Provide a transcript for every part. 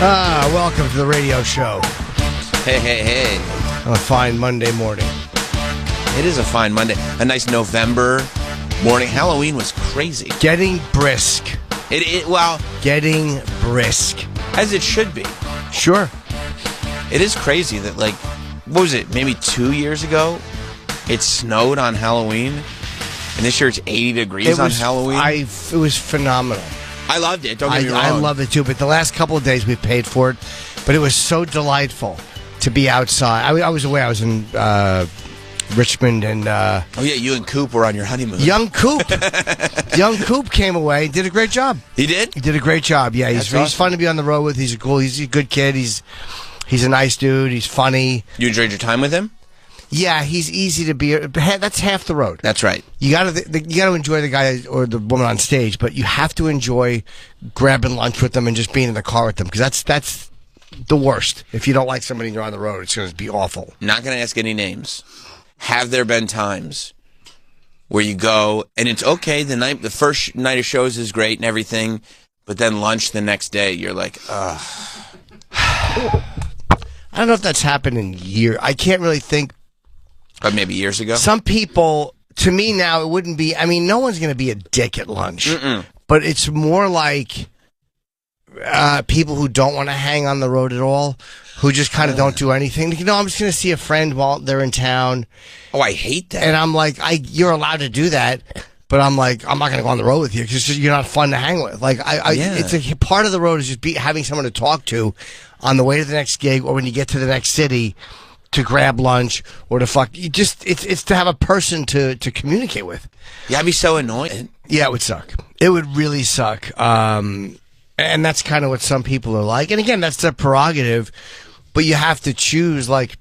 Welcome to the radio show. Hey. On a fine Monday morning. It is a fine Monday. A nice November morning. Halloween was crazy. Getting brisk. Getting brisk. As it should be. Sure. It is crazy that, like, what was it, maybe 2 years ago, it snowed on Halloween, and this year it's 80 degrees on Halloween. It was phenomenal. I loved it, don't get me wrong. I love it too, but the last couple of days we paid for it, but it was so delightful to be outside. I was away. I was in Richmond and... oh, yeah, you and Coop were on your honeymoon. Young Coop came away and did a great job. He did? He did a great job, yeah. He's fun to be on the road with. He's a good kid. He's a nice dude. He's funny. You enjoyed your time with him? Yeah, he's easy to be. That's half the road. That's right. You gotta enjoy the guy or the woman on stage, but you have to enjoy grabbing lunch with them and just being in the car with them, because that's the worst. If you don't like somebody and you're on the road, it's going to be awful. Not going to ask any names. Have there been times where you go and it's okay? The first night of shows is great and everything, but then lunch the next day, you're like, ugh. I don't know if that's happened in years. I can't really think. But maybe years ago? Some people, to me now, it wouldn't be, I mean, no one's going to be a dick at lunch. Mm-mm. But it's more like people who don't want to hang on the road at all, who just kind of don't do anything. You know, I'm just going to see a friend while they're in town. Oh, I hate that. And I'm like, you're allowed to do that. But I'm like, I'm not going to go on the road with you because you're not fun to hang with. Like, it's a part of the road is just having someone to talk to on the way to the next gig or when you get to the next city to grab lunch or to it's to have a person to communicate with. Yeah, I'd be so annoyed. Yeah, it would suck. It would really suck. And that's kind of what some people are like. And again, that's their prerogative, but you have to choose. Like,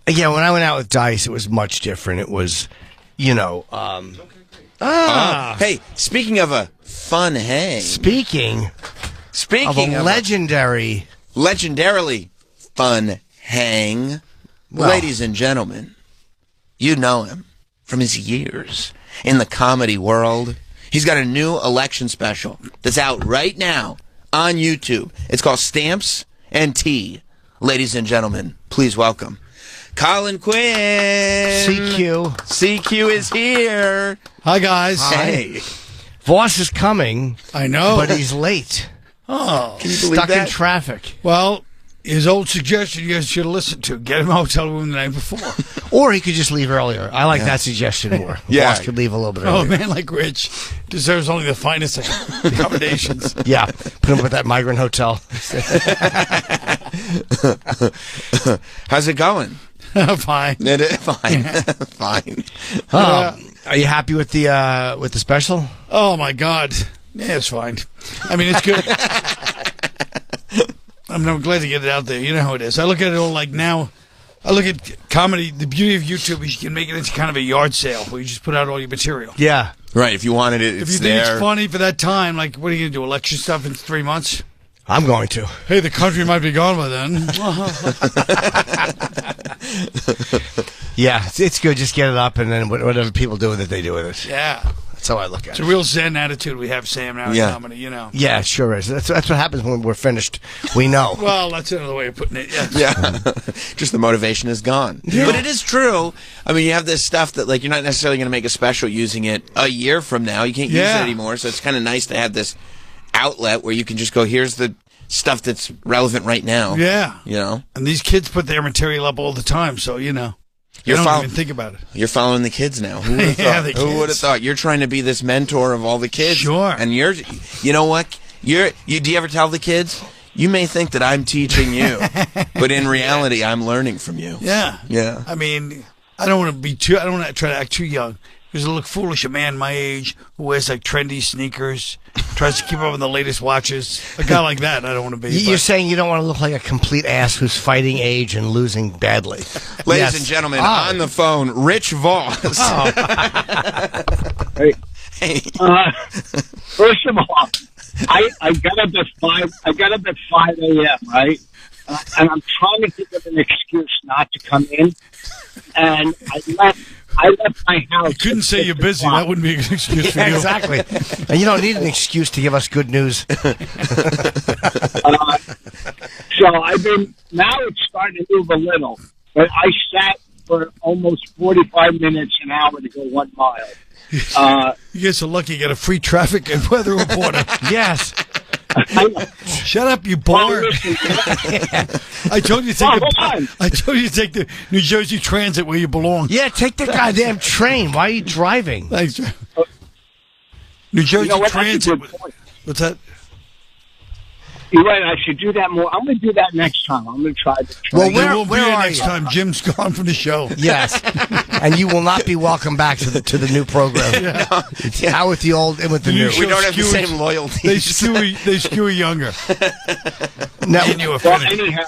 again, when I went out with Dice, it was much different. It was, hey, speaking of a fun hang. Speaking of a legendarily fun hang. Well, ladies and gentlemen, you know him from his years in the comedy world. He's got a new election special that's out right now on YouTube. It's called Stamps and Tea. Ladies and gentlemen, please welcome Colin Quinn. CQ is here. Hi, guys. Hey. Voss is coming. I know. But he's late. Oh. Can you believe that? Stuck in traffic. Well, his old suggestion you guys should have listened to. Get him a hotel room the night before. Or he could just leave earlier. I like that suggestion more. Yeah. Voss could leave a little bit earlier. Oh, man, like Rich deserves only the finest accommodations. Yeah. Put him with that migrant hotel. How's it going? Fine. Fine. Are you happy with the special? Oh, my God. Yeah, it's fine. I mean, it's good. I'm glad to get it out there. You know how it is. I look at it all like now. I look at comedy. The beauty of YouTube is you can make it into kind of a yard sale where you just put out all your material. Yeah. Right. If you wanted it, if you think it's funny for that time, like, what are you going to do? Election stuff in 3 months? I'm going to. Hey, the country might be gone by then. Yeah, it's good. Just get it up, and then whatever people do with it, they do with it. Yeah. That's how I look at it. It's a real Zen attitude we have, Sam, now in comedy, you know. Yeah, it sure is. That's what happens when we're finished. We know. Well, that's another way of putting it, Yeah. Just the motivation is gone. Yeah. But it is true. I mean, you have this stuff that, like, you're not necessarily going to make a special using it a year from now. You can't use it anymore, so it's kind of nice to have this outlet where you can just go, here's the stuff that's relevant right now. Yeah. You know? And these kids put their material up all the time, so, you know. You don't even think about it. You're following the kids now. Who would have thought? Who would have thought? You're trying to be this mentor of all the kids. Sure. And you know what? Do you ever tell the kids? You may think that I'm teaching you, but in reality, I'm learning from you. Yeah. Yeah. I mean, I don't want to try to act too young. Because it look foolish, a man my age who wears like trendy sneakers, tries to keep up with the latest watches. A guy like that, I don't want to be. You're saying you don't want to look like a complete ass who's fighting age and losing badly. Ladies and gentlemen, on the phone, Rich Voss. Oh. Hey. First of all, I got up at 5. I got up at 5 a.m. Right, and I'm trying to think of an excuse not to come in. and I left my house. You couldn't say you're busy. That wouldn't be an excuse for you. Exactly. And you don't need an excuse to give us good news. So now it's starting to move a little, but I sat for almost 45 minutes, an hour to go 1 mile. You guys are lucky you got a free traffic and weather reporter. Yes. Shut up, you bored. I told you to take the New Jersey Transit where you belong. Yeah, take the goddamn train. Why are you driving? Thanks. New Jersey Transit. What's that? You're right. I should do that more. I'm going to do that next time. I'm going to try the Well, train. where are next you? time Jim's gone from the show. Yes, and you will not be welcome back to the new program. No. Out with the old and with the new. We don't have the same loyalty. They skew younger. No, Well, anyhow,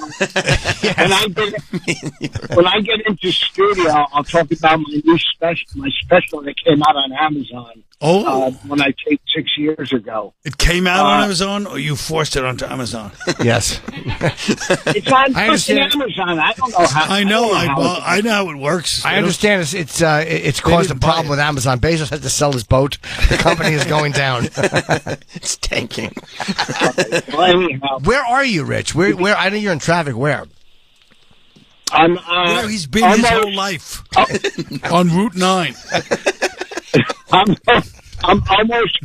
when I get into studio, I'll talk about my new special that came out on Amazon. When I taped 6 years ago. It came out on Amazon, or you forced it onto Amazon? Yes. It's on Amazon. I don't know how. I know. I know how it works. I understand it's caused a problem with Amazon. Bezos had to sell his boat. The company is going down. It's tanking. Well, anyhow, Where are you, Rich? Where? I know you're in traffic. Where? He's been his whole life on Route 9. I'm almost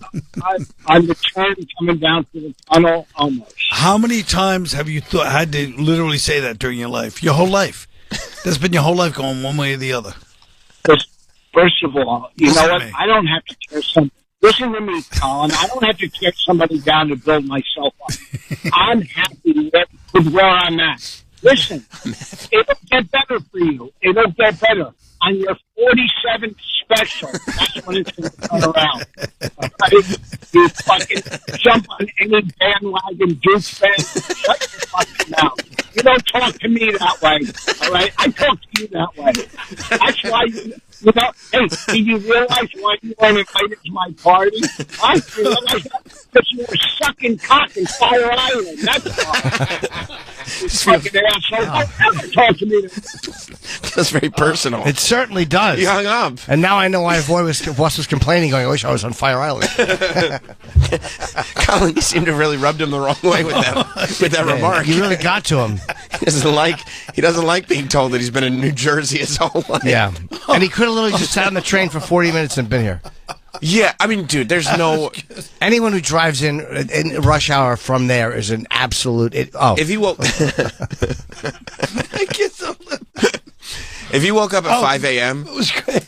on the turn coming down to the tunnel. Almost. How many times have you had to literally say that during your life? Your whole life. That's been your whole life going one way or the other. First of all, you know what? I don't have to tear something. Listen to me, Colin. I don't have to tear somebody down to build myself up. I'm happy with where I'm at. Listen, it'll get better for you. It'll get better. On your 47th special, that's when it's going to turn around. All right? You fucking jump on any bandwagon, Duke fan. Shut your fucking mouth. You don't talk to me that way. All right? I talk to you that way. That's why hey, did you realize why you weren't invited to my party? I realized that because you were sucking cock in Fire Island. That's why. You fucking asshole. Don't ever talk to me. That's very personal. It certainly does. You hung up. And now I know why Voss was complaining, going, I wish I was on Fire Island. Colin, you seem to have really rubbed him the wrong way with that remark. You really got to him. He doesn't like being told that he's been in New Jersey his whole life. Yeah. And he could have literally just sat on the train for 40 minutes and been here. Yeah, I mean, dude, there's no... Anyone who drives in rush hour from there is an absolute... If you woke... If you woke up at 5 a.m... It was great.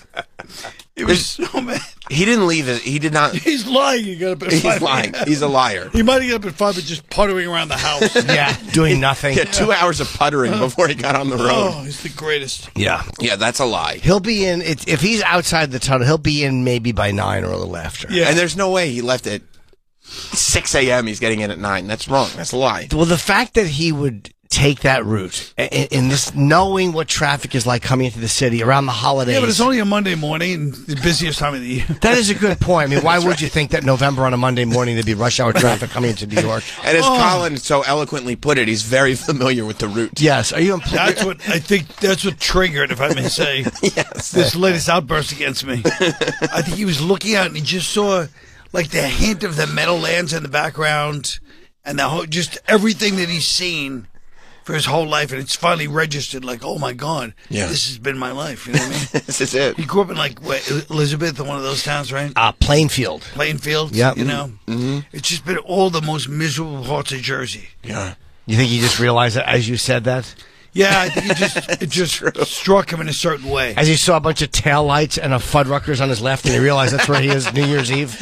It was so mad. He didn't leave it. He did not... He's lying. He got up at 5 He's lying. He's a liar. He might have got up at 5 but just puttering around the house. Yeah, doing nothing. He had 2 hours of puttering before he got on the road. Oh, he's the greatest. Yeah. Yeah, that's a lie. He'll be in... If he's outside the tunnel, he'll be in maybe by 9 or a little after. Yeah. And there's no way he left at 6 a.m. He's getting in at 9. That's wrong. That's a lie. Well, the fact that he would take that route in this, knowing what traffic is like coming into the city around the holidays. Yeah, but it's only a Monday morning and the busiest time of the year. That is a good point. I mean, why would you think that November on a Monday morning there'd be rush hour traffic coming into New York? And as Colin so eloquently put it, he's very familiar with the route. Yes. Are you? That's what triggered, if I may say, this latest outburst against me. I think he was looking out and he just saw like the hint of the Meadowlands in the background and the whole, just everything that he's seen for his whole life, and it's finally registered like, oh my God, this has been my life. You know what I mean? This is it. He grew up in like Elizabeth, one of those towns, right? Plainfield. Plainfield, yeah. You know? Mm-hmm. It's just been all the most miserable parts of Jersey. Yeah. You think he just realized that as you said that? Yeah, I think it just struck him in a certain way. As he saw a bunch of taillights and a Fuddruckers on his left, and he realized that's where he is New Year's Eve.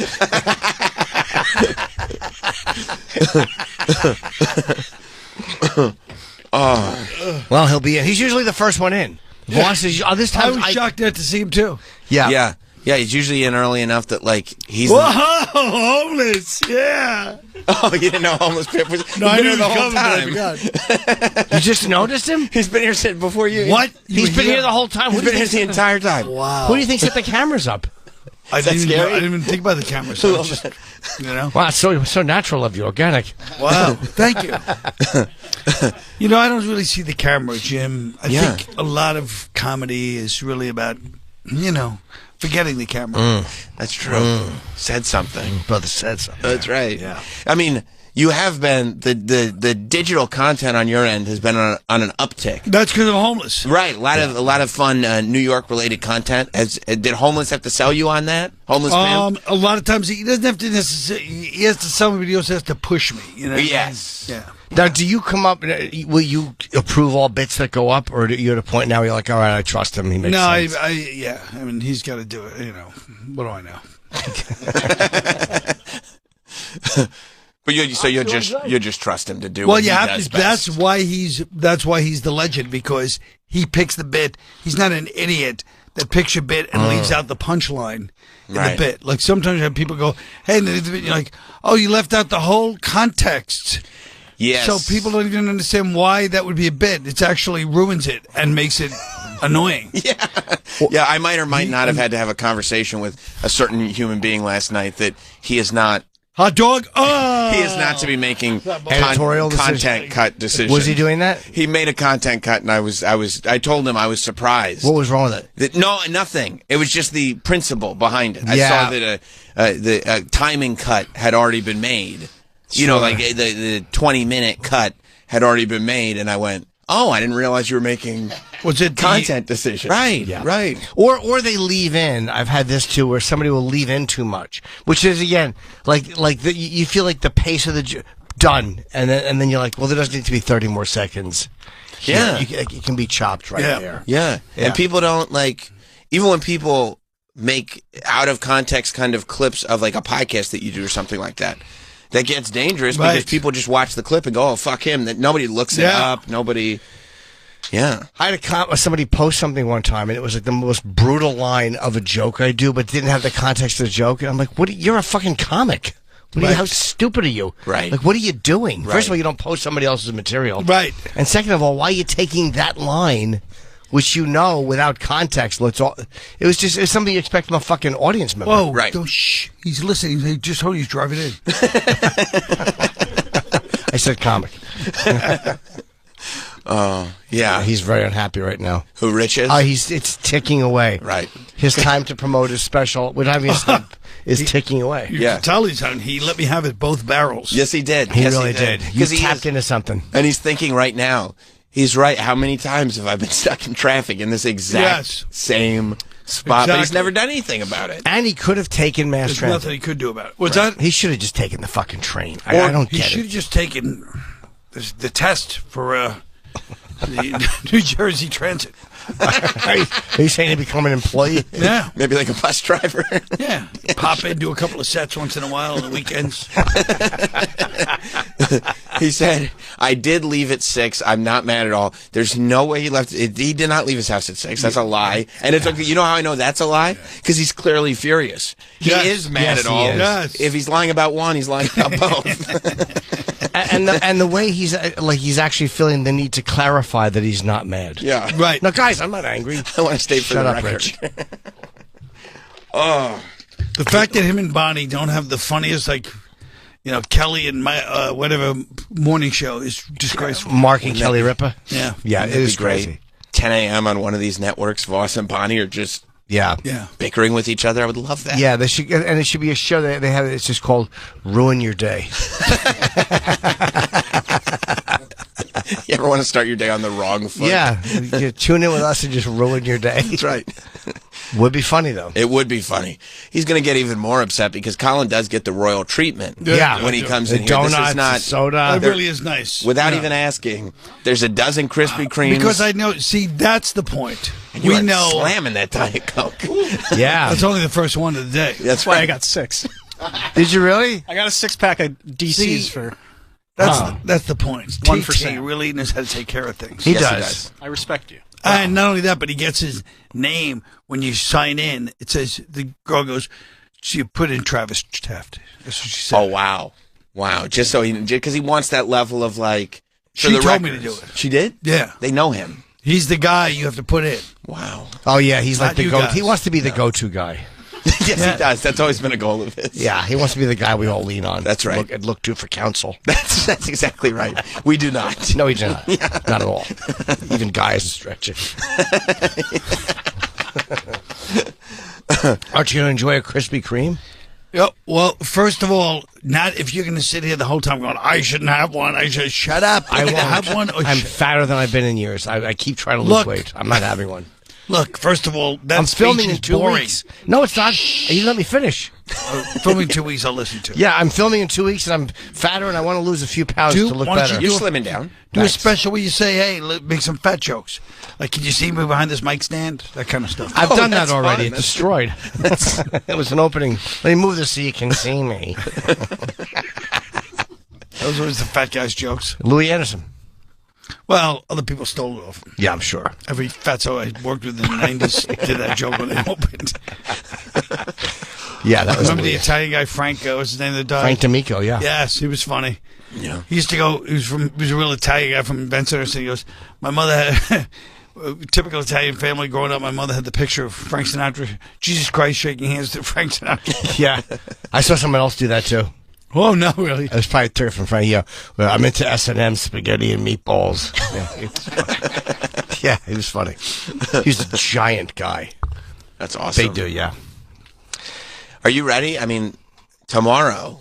Well, he'll be in. He's usually the first one in. Voss is, this time I was shocked to see him too. Yeah. Yeah, he's usually in early enough that, like, he's... Whoa, homeless, yeah. Oh, you didn't know homeless Pip was... No, I knew the whole coming, time. You just noticed him? He's been here before you... What? He's been here the whole time? He's been here the entire time. Wow. Who do you think set the cameras up? I didn't even think about the camera. So it's just, Wow, so natural of you, organic. Wow, thank you. I don't really see the camera, Jim. I think a lot of comedy is really about, forgetting the camera. That's true. Said something. Brother said something. That's right. Yeah. I mean, you have been the digital content on your end has been on an uptick. That's because I'm homeless. Right. A lot of fun New York related content. Did Homeless have to sell you on that? Homeless man? A lot of times he doesn't have to necessarily. He has to sell me, but he also has to push me. Yes. Yeah. Now, do you come up? Will you approve all bits that go up, or are you at a point now where you're like, all right, I trust him. He makes sense. I mean, he's got to do it. What do I know? But you just trust him to do. Well, what you he have does to. best. That's why he's the legend, because he picks the bit. He's not an idiot that picks your bit and leaves out the punchline in the bit. Like sometimes you have people go, "Hey," and you're like, "Oh, you left out the whole context." Yes. So people don't even understand why that would be a bit. It actually ruins it and makes it annoying. Yeah. I might or might not have had to have a conversation with a certain human being last night that he is not. Hot dog. Oh, he is not to be making editorial content cut decisions. Was he doing that? He made a content cut, and I told him I was surprised. What was wrong with it? No, nothing. It was just the principle behind it. I saw that the timing cut had already been made. Sure. Like the 20-minute cut had already been made, and I went, "Oh, I didn't realize you were making content decisions." Right, right. Or they leave in. I've had this too, where somebody will leave in too much, which is again you feel like the pace of the done, and then you're like, well, there doesn't need to be 30 more seconds. Yeah, it can be chopped right there. Yeah, and people don't even when people make out of context kind of clips of like a podcast that you do or something like that. That gets dangerous because people just watch the clip and go, "Oh, fuck him." That nobody looks it up. Nobody. Yeah. I had somebody post something one time, and it was like the most brutal line of a joke I do, but didn't have the context of the joke. And I'm like, you're a fucking comic. How stupid are you? Right. Like, what are you doing? Right. First of all, you don't post somebody else's material. Right. And second of all, why are you taking that line, which without context? It was something you expect from a fucking audience member. Whoa, right. Shh. He's listening. He just told you he's driving in. I said comic. Yeah. He's very unhappy right now. Who, Rich is? It's ticking away. Right. His time to promote his special, without having a snip, is ticking away. You can tell he let me have it both barrels. Yes, he did. He really did. You tapped into something. And he's thinking right now, he's right. How many times have I been stuck in traffic in this exact same spot? But he's never done anything about it. And he could have taken mass There's transit. nothing he could do about it. What's that? He should have just taken the fucking train. I don't get it. He should have just taken the test for the New Jersey Transit. Are you saying to become an employee? Yeah. Maybe like a bus driver. Yeah. Pop in, do a couple of sets once in a while on the weekends. He said, "I did leave at 6. I'm not mad at all. There's no way he left. He did not leave his house at 6. That's a lie. And it's okay. You know how I know that's a lie? Because he's clearly furious. He is mad at all. Yes. If he's lying about one, he's lying about both." and the way he's actually feeling the need to clarify that he's not mad. Yeah. Right. No, guys, I'm not angry. I want to stay for Shut the up, record. Rich. The fact that him and Bonnie don't have the funniest, Kelly and my whatever morning show is disgraceful. Mark and Kelly Ripa. Yeah. Yeah, it is great. crazy. 10 a.m. on one of these networks, Voss and Bonnie are just Yeah. bickering with each other. I would love that. Yeah, they should, and it should be a show that they have. It's just called "Ruin Your Day." You ever want to start your day on the wrong foot? Yeah, you tune in with us and just ruin your day. That's right. Would be funny though. It would be funny. He's going to get even more upset because Colin does get the royal treatment. Yeah. When he comes The in here. donuts, This is not soda. It really is nice. Without even asking, there's a dozen Krispy Kremes. Because I know, see, that's the point. And you we are know. slamming that Diet Coke. Yeah, That's only the first one of the day. That's why I right. got 6. Did you really? I got a 6-pack of DCs See, for. That's the point. One for TT Sam. really knows how to take care of things. He Yes, does. I respect you. And not only that, but he gets his name when you sign in. It says, the girl goes, so you put in Travis Taft. That's what she said. Oh, wow. Wow. Just so because he wants that level of like. for She the told me to records. do it. She did? Yeah. They know him. He's the guy you have to put in. Wow. Oh yeah, he's like Not the you go. guys. He wants to be the go-to guy. Yes, he does. That's always been a goal of his. Yeah, he wants to be the guy we all lean on. That's right. Look to for counsel. That's exactly right. We do not. No, he does not. Yeah. Not at all. Even guys stretch it. Aren't you going to enjoy a Krispy Kreme? Yep. Well, first of all, not if you're going to sit here the whole time going, I shouldn't have one. I should shut up. I won't have one. I'm fatter than I've been in years. I keep trying to lose weight. I'm not having one. Look, first of all, that I'm filming in is 2 boring. weeks. No, it's not. You didn't let me finish. Filming 2 weeks, I'll listen to. Yeah, I'm filming in 2 weeks, and I'm fatter, and I want to lose a few pounds to look better. You're slimming down. Do a special where you say, hey, make some fat jokes. Like, can you see me behind this mic stand? That kind of stuff. I've done that that's already. fun. It's destroyed. It was an opening. Let me move this so you can see me. Those were the fat guy's jokes. Louis Anderson. Well, other people stole it off him. Yeah, I'm sure. Every fatso I worked with in the 90s did that joke when they opened. Yeah, that was Remember the Italian guy, Frank, what's his name that died? Frank D'Amico, yeah. Yes, he was funny. Yeah. He used to go, he was a real Italian guy from Benson, so he goes, my mother had, a typical Italian family growing up, my mother had the picture of Frank Sinatra, Jesus Christ, shaking hands to Frank Sinatra. Yeah. I saw someone else do that, too. Oh, no, really? I was probably took it from Frank. Yeah, well, I'm into S&M spaghetti and meatballs. Yeah, he was funny. He was a giant guy. That's awesome. They do, yeah. Are you ready? I mean, tomorrow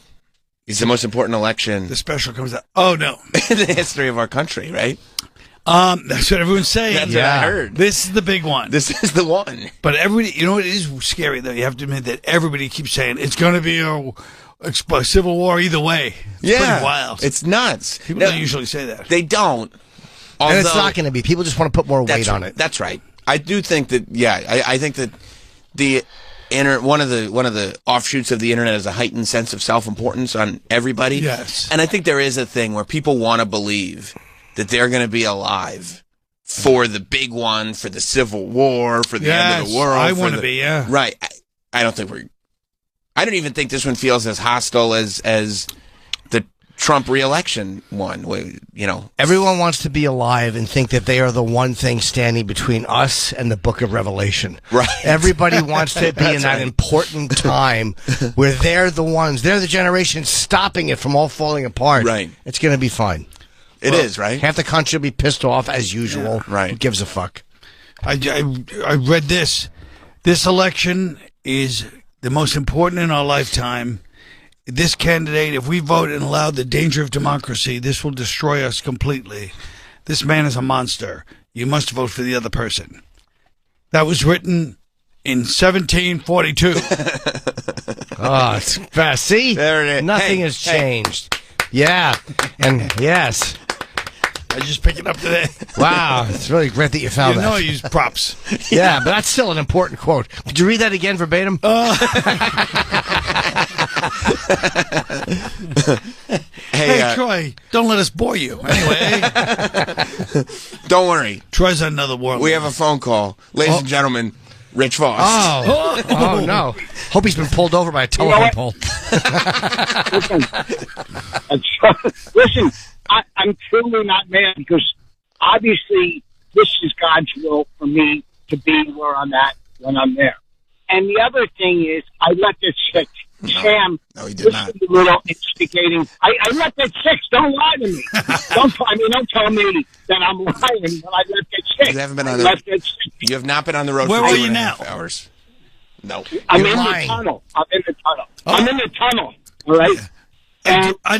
is the most important election The special comes out. Oh, no. in the history of our country, right? That's what everyone's saying. That's what I heard. This is the big one. This is the one. But everybody, you know what, it is scary, though. You have to admit that everybody keeps saying it's going to be a civil war either way. It's pretty wild. It's nuts. People Now, don't usually say that. They don't. And it's Although- not going to be. People just want to put more weight on it. That's right. I do think that. Yeah, I think that the one of the offshoots of the internet is a heightened sense of self-importance on everybody. Yes. And I think there is a thing where people want to believe that they're going to be alive for the big one, for the Civil War, for the end of the world. I want to be. Yeah. Right. I don't think I don't even think this one feels as hostile as the Trump re-election one. You know, Everyone wants to be alive and think that they are the one thing standing between us and the Book of Revelation. Right. Everybody wants to be in that right. important time where they're the ones, they're the generation stopping it from all falling apart. Right. It's going to be fine. It is, right? Half the country will be pissed off as usual. Yeah, right. Who gives a fuck? I read this. This election is the most important in our lifetime. This candidate, if we vote and allow the danger of democracy, this will destroy us completely. This man is a monster. You must vote for the other person. That was written in 1742. Oh, it's fast. See? There it is. Nothing Hey, has changed. Yeah. And yes. I just picked it up today. Wow. It's really great that you found You know I that. use props. Yeah, but that's still an important quote. Could you read that again verbatim? Hey, Troy, don't let us bore you. Anyway, Don't worry. Troy's on another war. We have a phone call. Ladies and gentlemen, Rich Voss. Oh, no. Hope he's been pulled over by a telephone pole. Listen, I'm truly not mad because obviously this is God's will for me to be where I'm at when I'm there. And the other thing is, I let this sit. Sam, no, he did this not. is a little instigating. I let that sit. Don't lie to me. Don't tell me that I'm lying when I let that sit. You haven't been on I let that sit. You have not been on the road Where for are 2.5 you now? hours. No. I'm You're in lying. the tunnel. I'm in the tunnel. All right. And I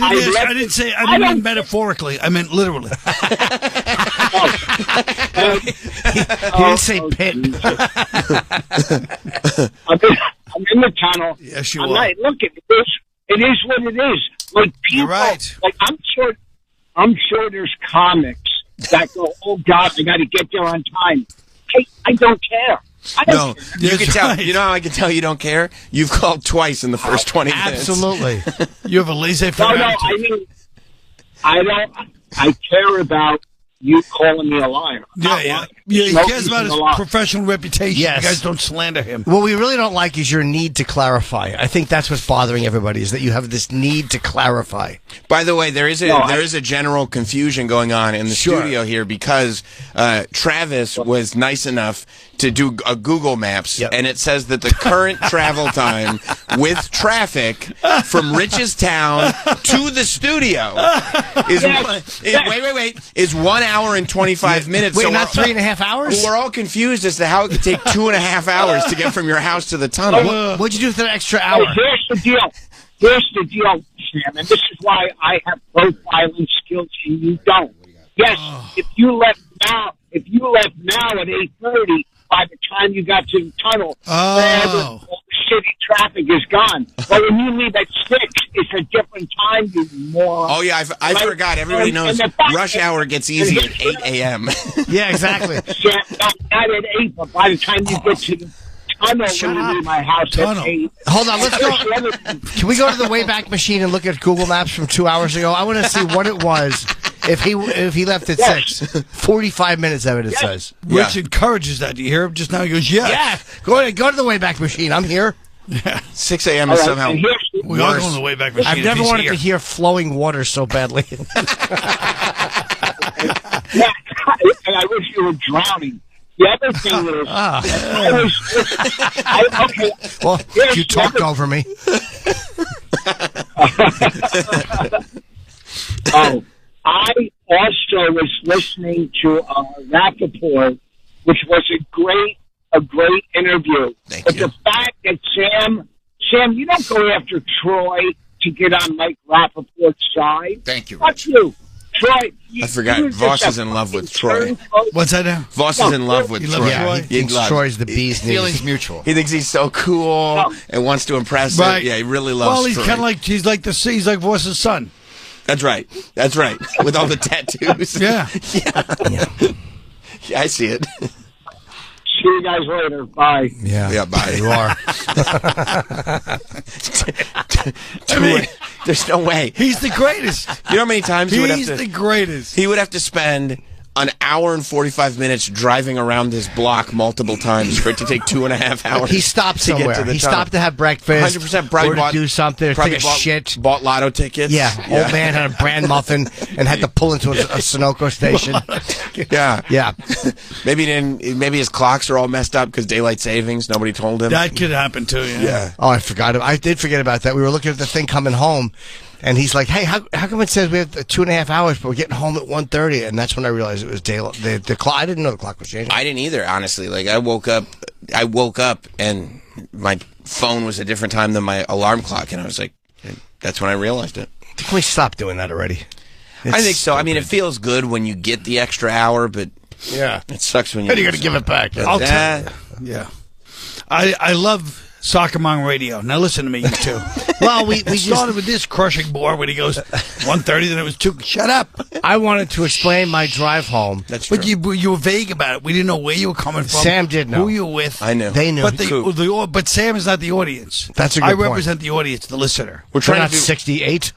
didn't mean metaphorically. I meant literally. He didn't say pit. I'm in the tunnel. Yes, you I'm are. not, look, it is what it is. Like people, You're right. like I'm sure there's comics that go, oh God, I got to get there on time. I don't care. No, you That's can tell. right. You know how I can tell you don't care? You've called twice in the first 20 minutes. Absolutely. You have a laissez-faire No, attitude. I mean, I care about you calling me a liar. Yeah. He cares about his professional reputation. Yes. You guys don't slander him. What we really don't like is your need to clarify. I think that's what's bothering everybody, is that you have this need to clarify. By the way, there is a general confusion going on in the studio here because Travis was nice enough to do a Google Maps, and it says that the current travel time with traffic from Rich's town to the studio is 1 hour and 25 minutes. Wait, so not 3.5 hours? We're all confused as to how it could take 2.5 hours to get from your house to the tunnel. What'd you do for the extra hour? Here's the deal. Sam, and this is why I have profiling skills and you don't. Yes, if you left now at 8:30, by the time you got to the tunnel, all the city traffic is gone. But when you leave at 6, it's a different time, you moron. Oh, yeah, I forgot. Everybody knows rush hour gets easy at 8 a.m. Yeah, exactly. Yeah, not at 8, but by the time you get to the tunnel, when you leave my house at 8. Hold on, let's go. Can we go to the Wayback Machine and look at Google Maps from 2 hours ago? I want to see what it was if he left at 6. 45 minutes of it says. Rich encourages that. Do you hear him just now? He goes, yes. Yeah. Go to the Wayback Machine. I'm here. Yeah. 6 a.m. is somehow we are going to the Wayback Machine. I've never wanted to hear flowing water so badly. And I wish you were drowning. The other thing is, well, you talked over me. I also was listening to Rappaport, which was a great interview. But the fact that Sam, you don't go after Troy to get on Mike Rappaport's side. Thank you, Fuck you. Troy, I forgot. Voss is in love with Troy. What's that now? Voss is in love with Troy. Yeah, he thinks Troy's the bee's knees. Feelings mutual. He thinks he's so cool and wants to impress him. Yeah, he really loves Well, he's Troy. kind of like he's like Voss's son. That's right. With all the tattoos. Yeah. Yeah, I see it. See you guys later. Bye. Yeah, bye. You are. There's no way. He's the greatest. You know how many times He's the greatest. He would have to spend an hour and 45 minutes driving around this block multiple times for it to take 2.5 hours. He stopped to get somewhere. to the He tunnel. stopped to have breakfast. 100% probably or to do something, or take a shit. Bought lotto tickets. Yeah, old man had a bran muffin and had to pull into a Sunoco station. Yeah. Maybe his clocks are all messed up because daylight savings. Nobody told him. That could happen too. Yeah. Oh, I forgot. I did forget about that. We were looking at the thing coming home, and he's like, "Hey, how come it says we have 2.5 hours, but we're getting home at 1:30?" And that's when I realized it was daylight. The clock. I didn't know the clock was changing. I didn't either, honestly. Like I woke up and my phone was a different time than my alarm clock, and I was like, that's when I realized it. Can we stop doing that already? I think so. I mean, it feels good when you get the extra hour, but it sucks when you. And you got to give it back. I'll tell you. Yeah. I love Soccer Mom Radio. Now listen to me, you two. Well, we started with this crushing bore when he goes 1:30, then it was 2. Shut up. I wanted to explain my drive home. That's true. But you were vague about it. We didn't know where you were coming from. Sam did know. Who you were with. I knew. They knew. But Sam is not the audience. That's a good I point. represent the audience, the listener. We're trying not to do 68.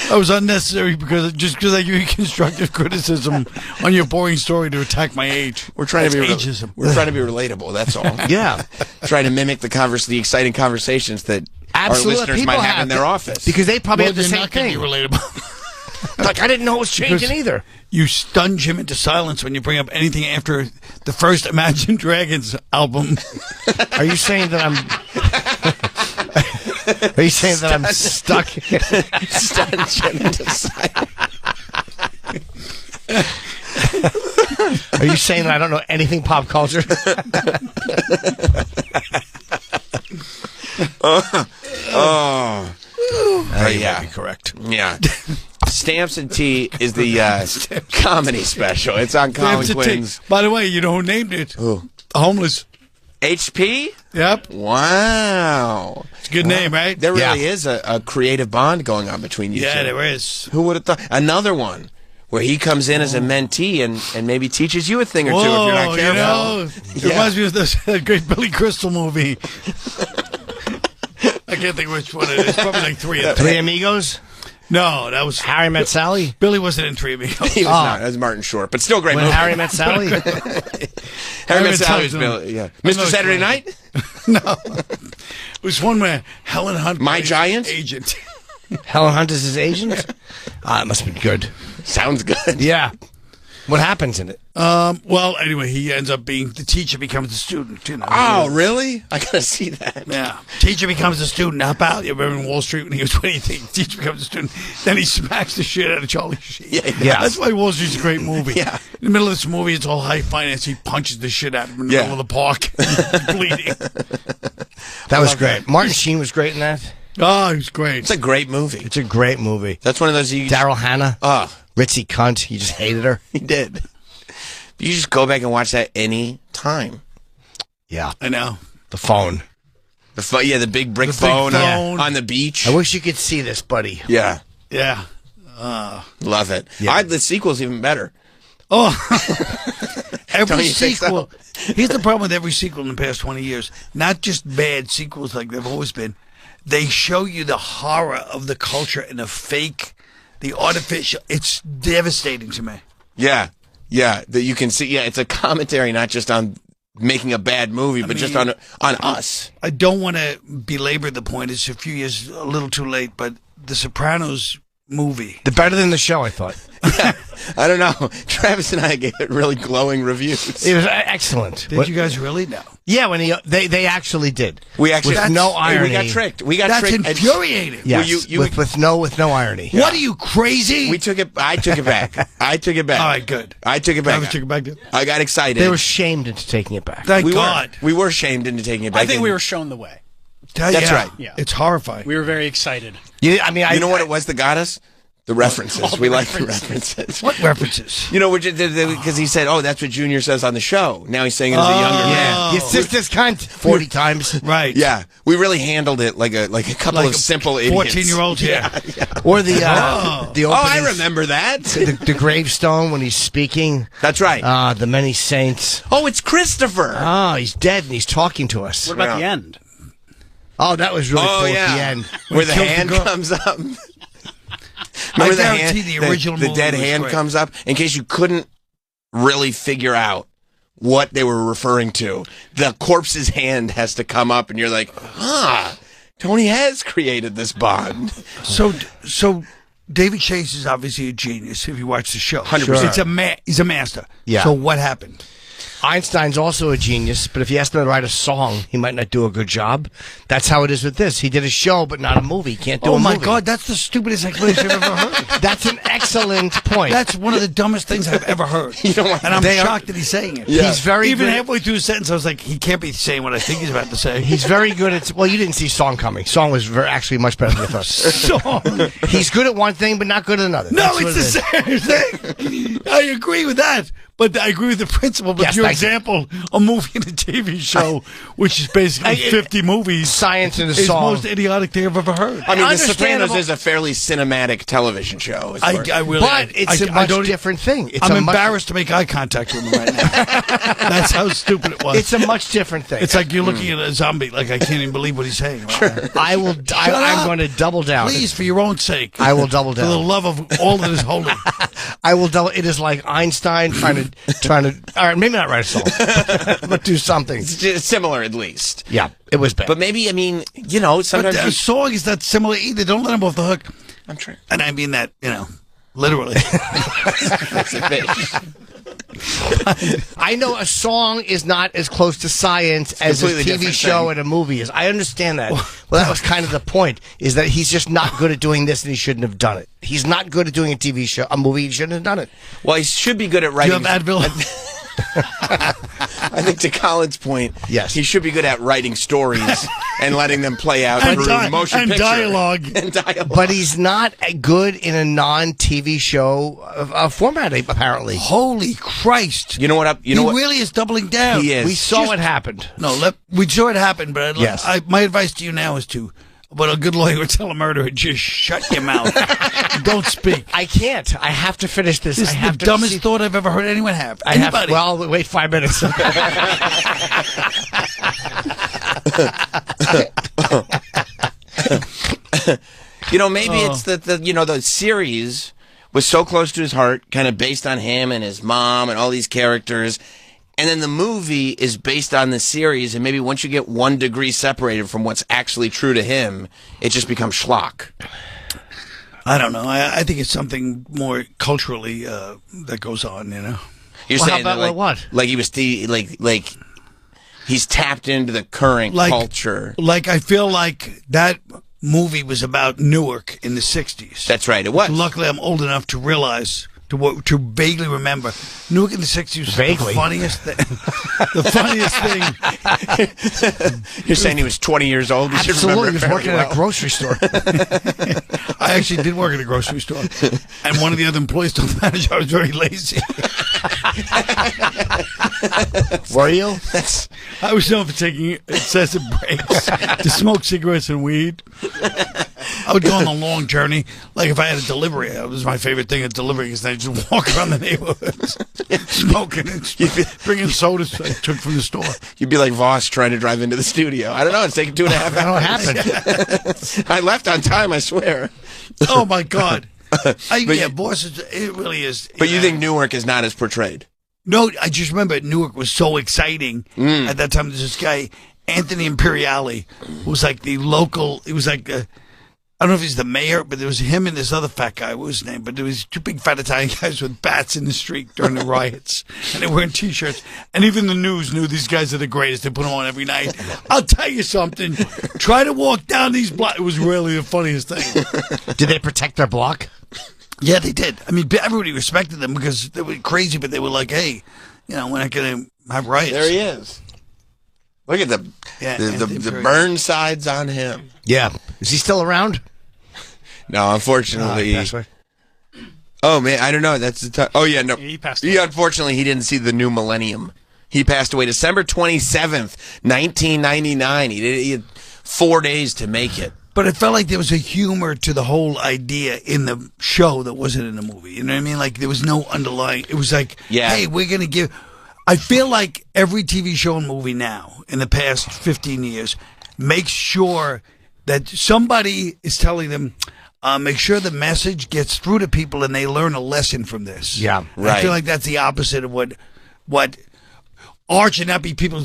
That was unnecessary because I gave you constructive criticism on your boring story to attack my age. We're trying to be ageism. We're trying to be relatable. That's all. Yeah. Trying to mimic the exciting conversations that our listeners people might have in their office. Because they probably have the you're same not going thing. to be relatable. Like, I didn't know it was changing either. You stun Jim into silence when you bring up anything after the first Imagine Dragons album. Are you saying that I'm... Are you saying that I'm stuck? Stun Jim into silence. Are you saying that I don't know anything pop culture? Yeah. Be correct. Yeah. Stamps and Tea is the comedy special. It's on Colin Quinn's. By the way, you know who named it? Who? Homeless. HP? Yep. Wow. It's a good name, right? There really is a creative bond going on between you two. Yeah, there is. Who would have thought? Another one where he comes in as a mentee and maybe teaches you a thing or two if you're not careful. You know, it reminds me of that great Billy Crystal movie. I can't think which one it is. Probably like 3 of them. Three Amigos? No, that was Harry Met Sally? Billy wasn't in 3 Amigos. He was not. That was Martin Short, but still a great When movie. Harry Met Sally? Harry Met Sally was Billy. Yeah. Mr. Saturday Night? No. It was one where Helen Hunt My played Giant? Helen Hunt is his agent? It must have been good. Sounds good. Yeah. What happens in it? Well, anyway, he ends up being the teacher becomes the student. You know. Oh, really? I gotta see that. Yeah. Teacher becomes a student. How about you remember in Wall Street when he was 20? Teacher becomes a student. Then he smacks the shit out of Charlie Sheen. Yeah. That's why Wall Street's a great movie. Yeah. In the middle of this movie, it's all high finance. He punches the shit out of him in the middle of the park. Bleeding. That was great. Martin Sheen was great in that. Oh, he was great. It's a great movie. It's a great movie. That's one of those. Daryl Hannah. Oh, Ritzy cunt. He just hated her. he did. You just go back and watch that any time. Yeah. I know. The phone. The big brick phone on the beach. I wish you could see this, buddy. Yeah. Yeah. Love it. Yeah. The sequel's even better. Oh. Every Don't you think sequel. Here's the problem with every sequel in the past 20 years. Not just bad sequels like they've always been. They show you the horror of the culture and the fake, the artificial. It's devastating to me. Yeah. Yeah. That you can see. Yeah. It's a commentary, not just on making a bad movie, but just on us. I don't want to belabor the point. It's a few years a little too late, but The Sopranos movie. The better than the show, I thought. Yeah. I don't know. Travis and I gave it really glowing reviews. It was excellent. Did you guys really know? Yeah, when they actually did. We actually with no irony. We got tricked. That's infuriating. Yes, with no irony. What are you, crazy? I took it back. I took it back. All right, good. I took it back. Travis took it back. I got excited. They were shamed into taking it back. Thank God. We were shamed into taking it back. I think we were shown the way. That's right. Yeah. It's horrifying. We were very excited. You know what it was that got us? The references. We like the references. What references? You know, because he said, "Oh, that's what Junior says on the show." Now he's saying it as a younger man. Your sister's cunt 40 times. Right. Yeah, we really handled it like a couple of simple idiots. 14-year-olds. Yeah. Or the opening. I remember that. The gravestone when he's speaking. That's right. The many saints. Oh, it's Christopher. Oh, he's dead and he's talking to us. What about the end? Oh, that was really cool at the end. Where the hand comes up. Remember the original the dead movie was hand great. comes up in case you couldn't really figure out what they were referring to. The corpse's hand has to come up, and you're like, Tony has created this bond. So David Chase is obviously a genius. If you watch the show, 100%. He's a master. Yeah. So what happened? Einstein's also a genius, but if you ask him to write a song, he might not do a good job. That's how it is with this. He did a show, but not a movie. He can't do a movie. Oh, my God. That's the stupidest explanation I've ever heard. That's an excellent point. That's one of the dumbest things I've ever heard. And I'm shocked that he's saying it. Yeah. He's very Even good. halfway through the sentence, I was like, he can't be saying what I think he's about to say. He's very good at... Well, you didn't see Song coming. Song was actually much better than you thought. Song. He's good at one thing, but not good at another. No, That's what it's the same thing. I agree with that. But I agree with the principle. But Yes, your thank you. example, a movie and a TV show, which is basically 50 movies, Science in a is the song. most idiotic thing I've ever heard. I mean, The Sopranos Understandable. is a fairly cinematic television show. I really, But it's a much don't- different thing. It's I'm a much- embarrassed to make eye contact with him right now. That's how stupid it was. It's a much different thing. It's like you're looking at a zombie. Like I can't even believe what he's saying. Right now. I'm going to double down. Please, for your own sake. I will double For the down. love of all that is holy. I will double. It is like Einstein trying to. All right, maybe not write a song, but do something. It's just similar, at least. Yeah, it was bad. But maybe, I mean, you know, But sometimes a song is not similar either. Don't let him off the hook. I'm trying. And I mean that, literally. That's a fish. I know a song is not as close to science as a completely TV different show thing. and a movie is. I understand that. Well, that was kind of the point, is that he's just not good at doing this and he shouldn't have done it. He's not good at doing a TV show, a movie, he shouldn't have done it. Well, he should be good at Do writing. you have Advil? I think to Colin's point, Yes. he should be good at writing stories and letting them play out through motion and picture. dialogue. And dialogue. But he's not good in a non-TV show format, apparently. Holy Christ. You know what? He really is doubling down. He is. We saw what happened. No, we saw it happen, but Yes. my advice to you now is but a good lawyer would tell a murderer, just shut your mouth. Don't speak. I can't. I have to finish this. This I is have the to dumbest see- thought I've ever heard anyone have. I have. Anybody. Well, wait 5 minutes. Maybe it's the series was so close to his heart, kind of based on him and his mom and all these characters. And then the movie is based on the series, and maybe once you get 1 degree separated from what's actually true to him, it just becomes schlock. I don't know. I think it's something more culturally that goes on, you know. You're Well, how saying about that, what? Like he was like he's tapped into the current culture. Like I feel like that movie was about Newark in the 60s. That's right, it was. Luckily, I'm old enough to realize, to vaguely remember. Newark in the 60s was Vaguely. the funniest thing. The funniest thing. You're saying he was 20 years old? You should Absolutely, he remember was working very at a well. grocery store. I actually did work at a grocery store. And one of the other employees told the manager I was very lazy. Were you? I was known for taking excessive breaks to smoke cigarettes and weed. I would go on a long journey. Like if I had a delivery, that was my favorite thing at delivery, because I just walk around the neighborhood smoking and bringing sodas I took from the store. You'd be like Voss trying to drive into the studio. I don't know. It's taking 2.5 hours. Happened. I left on time, I swear. Oh my God! Boss, it really is. But you think Newark is not as portrayed? No, I just remember Newark was so exciting at that time. There's this guy, Anthony Imperiali, who was like the local. It was like I don't know if he's the mayor, but there was him and this other fat guy. What was his name? But there was two big fat Italian guys with bats in the street during the riots, and they were wearing T-shirts. And even the news knew these guys are the greatest. They put them on every night. I'll tell you something. Try to walk down these blocks. It was really the funniest thing. Did they protect their block? Yeah, they did. I mean, everybody respected them because they were crazy, but they were like, hey, we're not going to have riots. There he is. Look at the burn sides on him. Yeah. Is he still around? No, unfortunately. Oh man, I don't know. That's the oh yeah, no. He passed away. Unfortunately, he didn't see the new millennium. He passed away December 27th, 1999. He had 4 days to make it. But it felt like there was a humor to the whole idea in the show that wasn't in the movie. You know what I mean? Like there was no underlying. It was like, hey, we're going to give. I feel like every TV show and movie now in the past 15 years makes sure that somebody is telling them, make sure the message gets through to people and they learn a lesson from this. Yeah, right. I feel like that's the opposite of what art should not be. People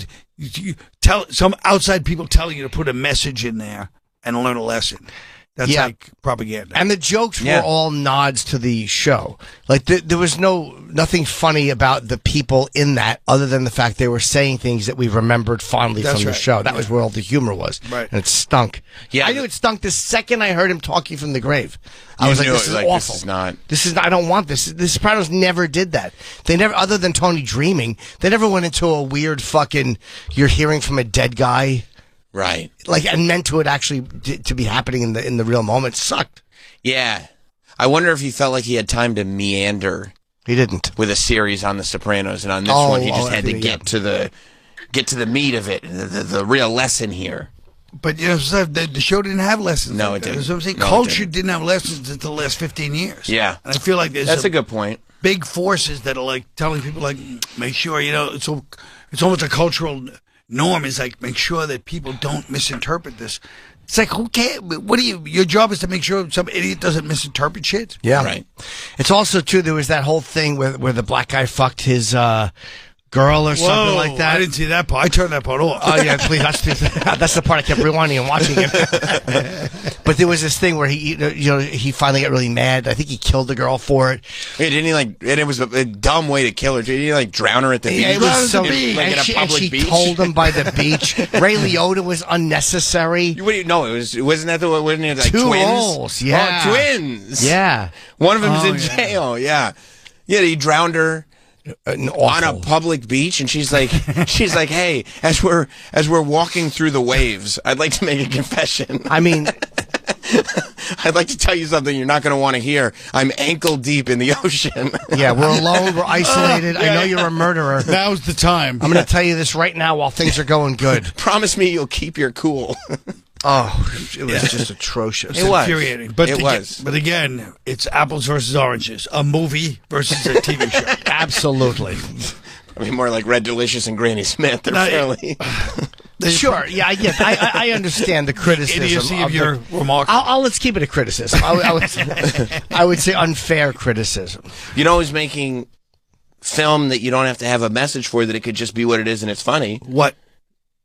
tell some outside people telling you to put a message in there and learn a lesson. That's like propaganda. And the jokes were all nods to the show. Like there was nothing funny about the people in that other than the fact they were saying things that we remembered fondly from the show. That was where all the humor was. Right. And it stunk. Yeah. I knew it stunk the second I heard him talking from the grave. I was like, this is awful. This is I don't want this. The Sopranos never did that. They never, other than Tony dreaming, they never went into a weird fucking, you're hearing from a dead guy. Right. Like, and meant to it actually to be happening in the real moment. It sucked. Yeah. I wonder if he felt like he had time to meander. He didn't. With a series on The Sopranos, and on this one, he just had to get to the meat of it, the real lesson here. But the show didn't have lessons. No, like it didn't. That's what I'm saying. No, Culture didn't have lessons until the last 15 years. Yeah. And I feel like that's a good point. Big forces that are like telling people like, make sure it's almost a cultural norm is like, make sure that people don't misinterpret this. It's like, who cares? Your job is to make sure some idiot doesn't misinterpret shit? Yeah. Right. It's also, too, there was that whole thing where the black guy fucked his girl or something like that. I didn't see that part. I turned that part off. Oh, yeah, please. That's the part I kept rewinding and watching it. But there was this thing where he finally got really mad. I think he killed the girl for it. Yeah, didn't he and it was a dumb way to kill her. Didn't he drown her at the beach? It was so beach. Like and in a public beach? She told him by the beach. Ray Liotta was unnecessary. No, wasn't it like two twins? roles, yeah. Oh, twins. Yeah. One of them is in jail, yeah. Yeah, he drowned her. On a public beach, and she's like, hey, as we're walking through the waves, I'd like to make a confession. I mean, I'd like to tell you something you're not going to want to hear. I'm ankle deep in the ocean. Yeah, we're alone, we're isolated. I know you're a murderer. Now's the time. I'm going to tell you this right now while things are going good. Promise me you'll keep your cool. Oh, it was just atrocious. It was infuriating. But But again, it's apples versus oranges. A movie versus a TV show. Absolutely. I mean, more like Red Delicious and Granny Smith. They're fairly... Sure, yeah, I understand the criticism. Idiocy of your remark. Let's keep it a criticism. I would say unfair criticism. You know who's making film that you don't have to have a message for, that it could just be what it is and it's funny? What?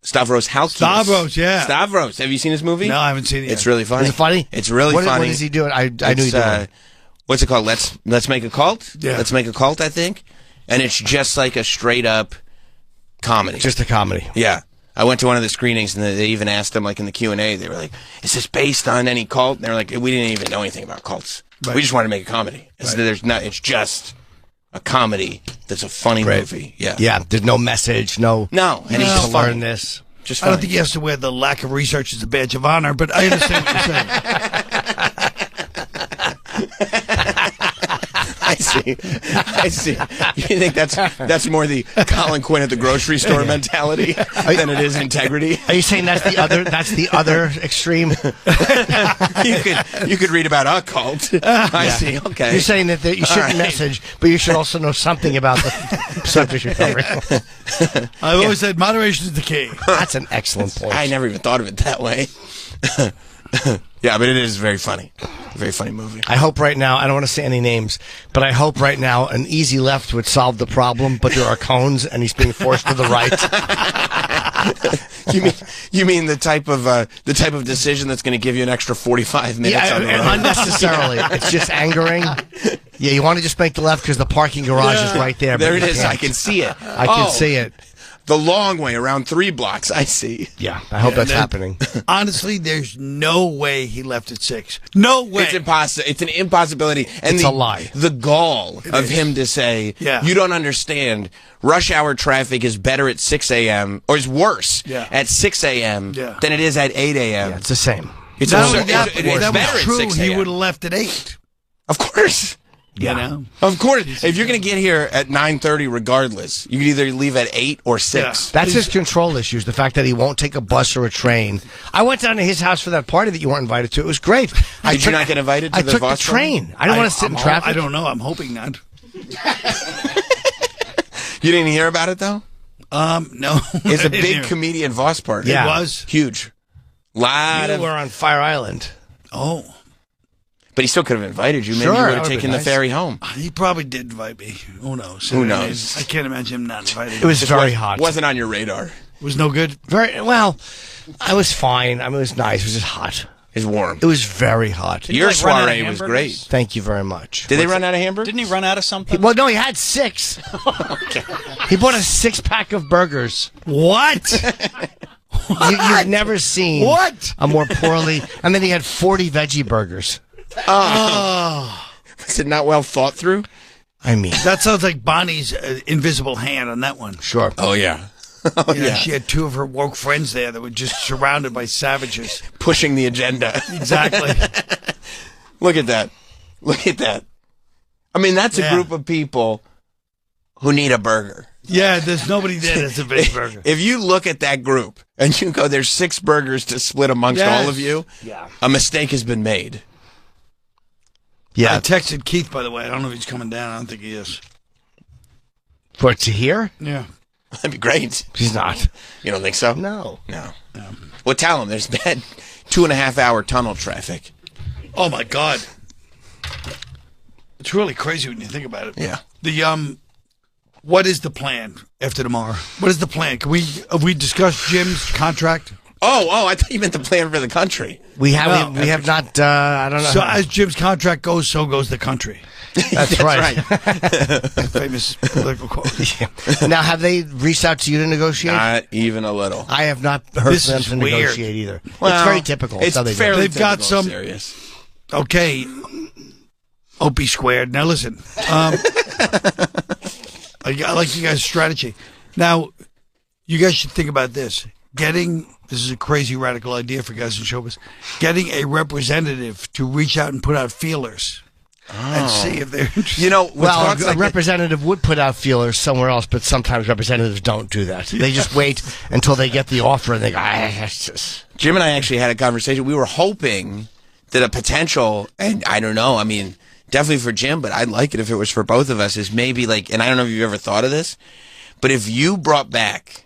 Stavros Halkias. Stavros, yeah. Stavros. Have you seen this movie? No, I haven't seen it yet. It's really funny. Is it funny? It's really funny. What is he doing? I knew he did. What's it called? Let's make a cult. Yeah. Let's make a cult. I think, and it's just like a straight up comedy. Just a comedy. Yeah. I went to one of the screenings, and they even asked them, like, in the Q&A, they were like, is this based on any cult? And they were like, we didn't even know anything about cults. Right. We just wanted to make a comedy. Right. It's just a comedy that's a funny movie. Yeah. Yeah, there's no message, And he's to just learn funny. this. Just I funny. don't think he has to wear the lack of research as a badge of honor, but I understand what you're saying. I see. You think that's more the Colin Quinn at the grocery store mentality than it is integrity? Are you saying that's the other extreme? You could read about a cult. I see. Okay. You're saying that you shouldn't message, but you should also know something about the subject you're covering. I've always said moderation is the key. That's an excellent point. I never even thought of it that way. Yeah, but it is very funny. A very funny movie. I hope right now, I don't want to say any names, but I hope right now an easy left would solve the problem, but there are cones and he's being forced to the right. You mean the type of decision that's going to give you an extra 45 minutes on the road? Unnecessarily. It's just angering. Yeah, you want to just make the left because the parking garage is right there. There but it you is. can't. I can see it. I can see it. The long way around 3 blocks. I see. Yeah, I hope that's happening. Honestly, there's no way he left at 6. No way. It's impossible. It's an impossibility. And It's a lie. The gall of him to say, Yeah. you don't understand. Rush hour traffic is better at 6 a.m. or is worse at 6 a.m. than it is at 8 a.m. Yeah, it's the same. It's Not also- only that, but if that better was at true, 6 he a.m. would have left at 8. Of course. You know? Of course. If you're going to get here at 9:30 regardless, you can either leave at 8 or 6. That's his control issues, the fact that he won't take a bus or a train. I went down to his house for that party that you weren't invited to. It was great. Did you not get invited to I the took Voss the train. I didn't want to sit in traffic. I don't know. I'm hoping not. You didn't hear about it, though? No. It's a big comedian Voss party. Yeah. It was. Huge. Lot You of... were on Fire Island. Oh. But he still could have invited you. Maybe Sure, you that would have would've taken been the nice. ferry home. He probably did invite me. Who knows? Who knows? I can't imagine him not inviting It was me. very hot. Wasn't on your radar. It was no good. Very well. I was fine. I mean, it was nice. It was just hot. It's warm. It was very hot. Your like, run out of soiree was hamburgers? great. Thank you very much. Did they run out of hamburgers? Didn't he run out of something? Well, no, he had 6. He bought a 6-pack of burgers. What? You've never seen What? a more poorly. And then he had 40 veggie burgers. Is it not well thought through? I mean, That sounds like Bonnie's invisible hand on that one. sure. Oh, yeah. She had 2 of her woke friends there that were just surrounded by savages. Pushing the agenda. Exactly. Look at that. Look at that. I mean, that's a Yeah. group of people who need a burger. Yeah, there's nobody there that's a big burger. If you look at that group and you go, there's 6 burgers to split amongst Yes. all of you, a mistake has been made. I Yeah. texted Keith, by the way. I don't know if he's coming down. I don't think he is. For to hear? Yeah. That'd be great. He's not. You don't think so? No. No. Well, tell him there's bad 2.5 hour tunnel traffic. Oh, my God. It's really crazy when you think about it. Yeah. What is the plan after tomorrow? What is the plan? Have we discussed Jim's contract? Oh, I thought you meant the plan for the country. We have not. I don't know. So as Jim's contract goes, so goes the country. That's right. Famous political quote. Yeah. Now, have they reached out to you to negotiate? Not even a little. I have not heard This from them is to weird. negotiate either. Well, it's very typical. It's how they do it. fairly They've got typical, some- serious. Okay. Opie squared. Now listen. I like you guys' strategy. Now, you guys should think about this. This is a crazy radical idea for guys in showbiz, getting a representative to reach out and put out feelers and see if they're interested. You know, Well, talks a like representative would put out feelers somewhere else, but sometimes representatives don't do that. They just wait until they get the offer and they go, it's just... Jim and I actually had a conversation. We were hoping that a potential, and I don't know, I mean, definitely for Jim, but I'd like it if it was for both of us, is maybe like, and I don't know if you've ever thought of this, but if you brought back